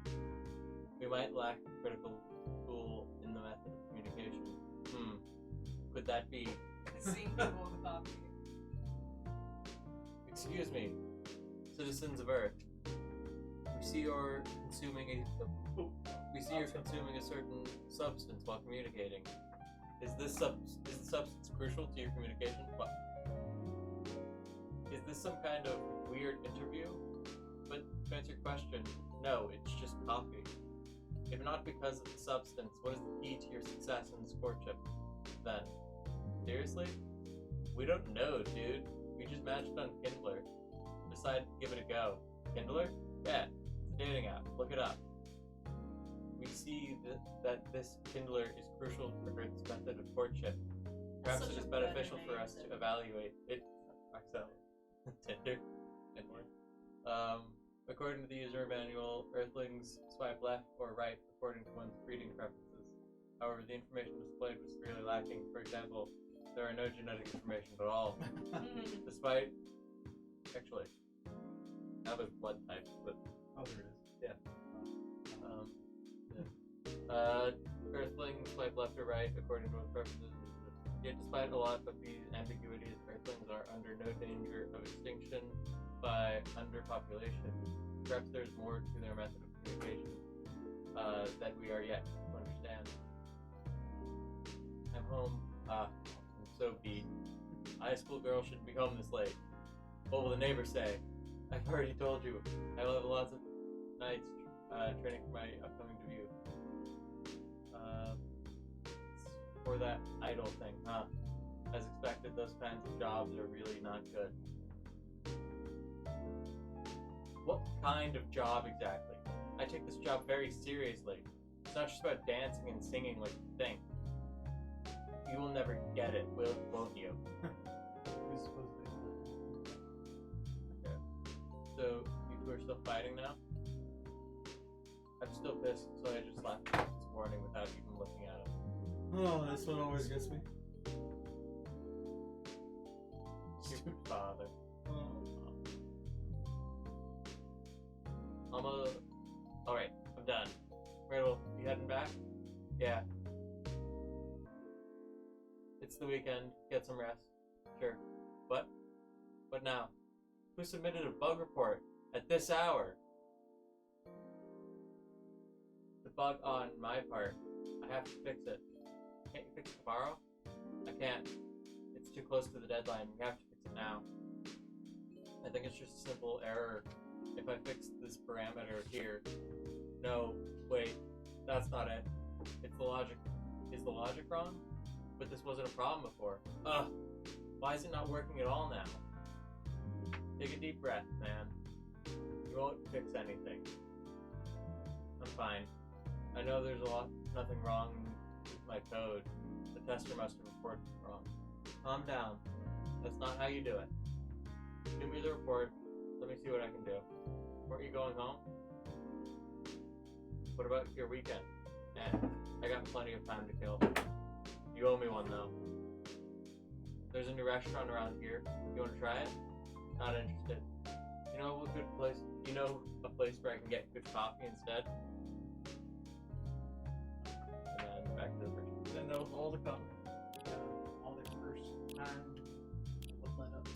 We might lack a critical tool in the method of communication. Could that be? Seeing people with coffee. Excuse me, citizens of Earth. We see you're consuming a certain substance while communicating. Is the substance crucial to your communication? What? Is this some kind of weird interview? But to answer your question, no, it's just coffee. If not because of the substance, what is the key to your success in this courtship? Then, seriously? We don't know, dude. We just matched on Kindler. Decided to give it a go. Kindler? Yeah, it's a dating app. Look it up. We see that this Kindler is crucial for its method of courtship. Perhaps That's it such is a beneficial better for name us to than- evaluate it ourselves. Tinder. According to the user manual, Earthlings swipe left or right according to one's breeding preferences. However, the information displayed was severely lacking. For example, there are no genetic information at all. Despite, actually, that was blood types, but Oh, there it is. yeah. Earthlings swipe left or right according to one's preferences. Yet, despite a lot of these ambiguities, Earthlings are under no danger of extinction by underpopulation. Perhaps there's more to their method of communication that we are yet to understand. I'm home. I'm so beat. High school girls shouldn't be home this late. What will the neighbors say? I've already told you. I will have lots of nights training for my upcoming debut. For that idol thing, huh? As expected, those kinds of jobs are really not good. What kind of job exactly? I take this job very seriously. It's not just about dancing and singing like you think. You will never get it, won't you? Who's supposed to be? Okay. So, you two are still fighting now? I'm still pissed, so I just left this morning without even looking at it. Oh, that's what always gets me. Stupid father. Oh. Alright, I'm done. Randall, you heading back? Yeah. It's the weekend. Get some rest. Sure. What? What now? Who submitted a bug report at this hour? The bug on my part. I have to fix it. Can't you fix it tomorrow? I can't. It's too close to the deadline. We have to fix it now. I think it's just a simple error. If I fix this parameter here. No, wait. That's not it. It's the logic. Is the logic wrong? But this wasn't a problem before. Ugh. Why is it not working at all now? Take a deep breath, man. You won't fix anything. I'm fine. I know there's nothing wrong with my code. The tester must have reported it wrong. Calm down. That's not how you do it. Give me the report. Let me see what I can do. Weren't you going home? What about your weekend? I got plenty of time to kill. You owe me one though. There's a new restaurant around here. You want to try it? Not interested. You know a good place? You know a place where I can get good coffee instead? And then back to the first. Then that was all the come. All their first time. What led up?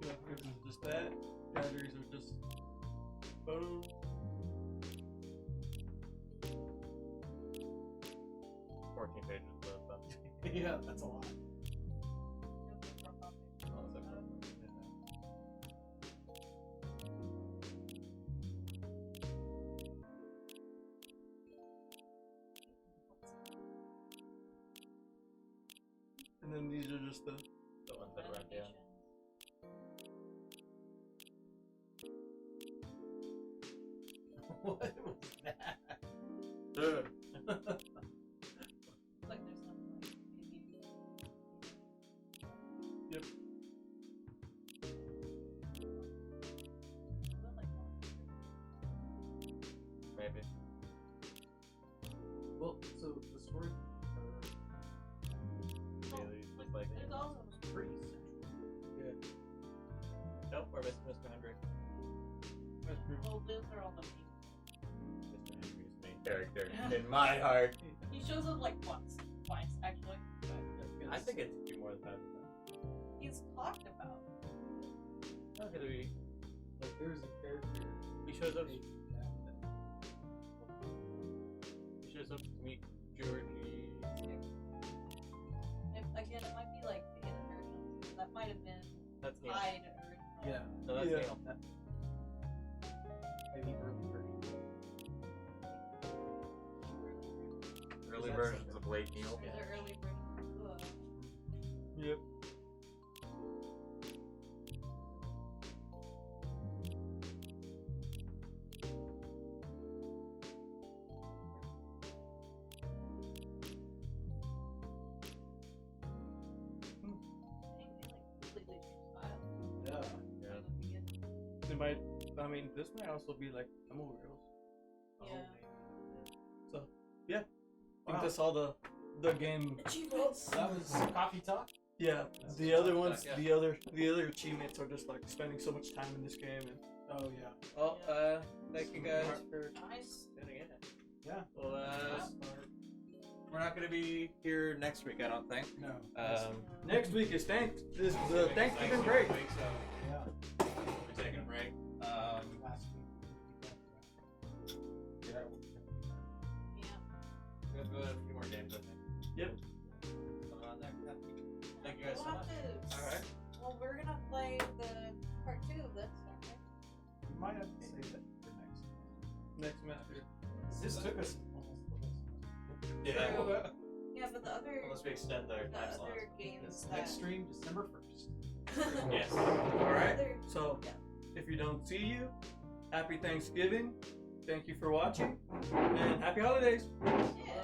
Yeah, because it's just that. Batteries are just boom. 14 pages of stuff. Yeah, that's a lot. And then these are just the ones that were at the end. What was that? Dude. Like there's something like maybe. Yep. Maybe. Well, so the story Really, like There's also was pretty central. yeah. Nope, we're missing Mr. Hendrick. well, those are all the main. Mr. Hendrick is the main character in my heart. He shows up like once, twice actually. I think it's a few more than 5%. He's talked about. How could we? Like there's a character. He shows up. that- He shows up to meet Georgie. Again, it might be like the inversions. That might have been That's Neil. tied originally. Yeah. No, that's Yeah. Neil. Maybe early version. Early That's versions something. of late Neil. There's an early version. Ugh. Yep. Anything like it might. I mean, this might also be like demo reels. Yeah. So, yeah. I think Wow. that's all the game. Achievements. That was Coffee Talk. Yeah, That's the what other I'm ones, talking the other achievements are just like spending so much time in this game. And Oh yeah. Well, thank you guys for Nice. tuning in. Yeah. Well, we're not gonna be here next week, I don't think. No. next week is Thanksgiving Thanksgiving break. week, so Yeah. we're taking a break. Last week. Yeah. Yeah. We'll go a few more games, I think. Yep. Going on there. Yeah. Thank you guys so We'll much. have to. All right. Well, we're gonna play the part 2 of this, aren't we? You might have to save that for next. Next semester. This took us almost the whole semester. Yeah. Yeah, but the other Unless we extend their the time slots. other games that. Next stream, December 1st. Yes. All right. Other- So, Yeah. if you don't see you, happy Thanksgiving. Thank you for watching, and happy holidays. Yeah.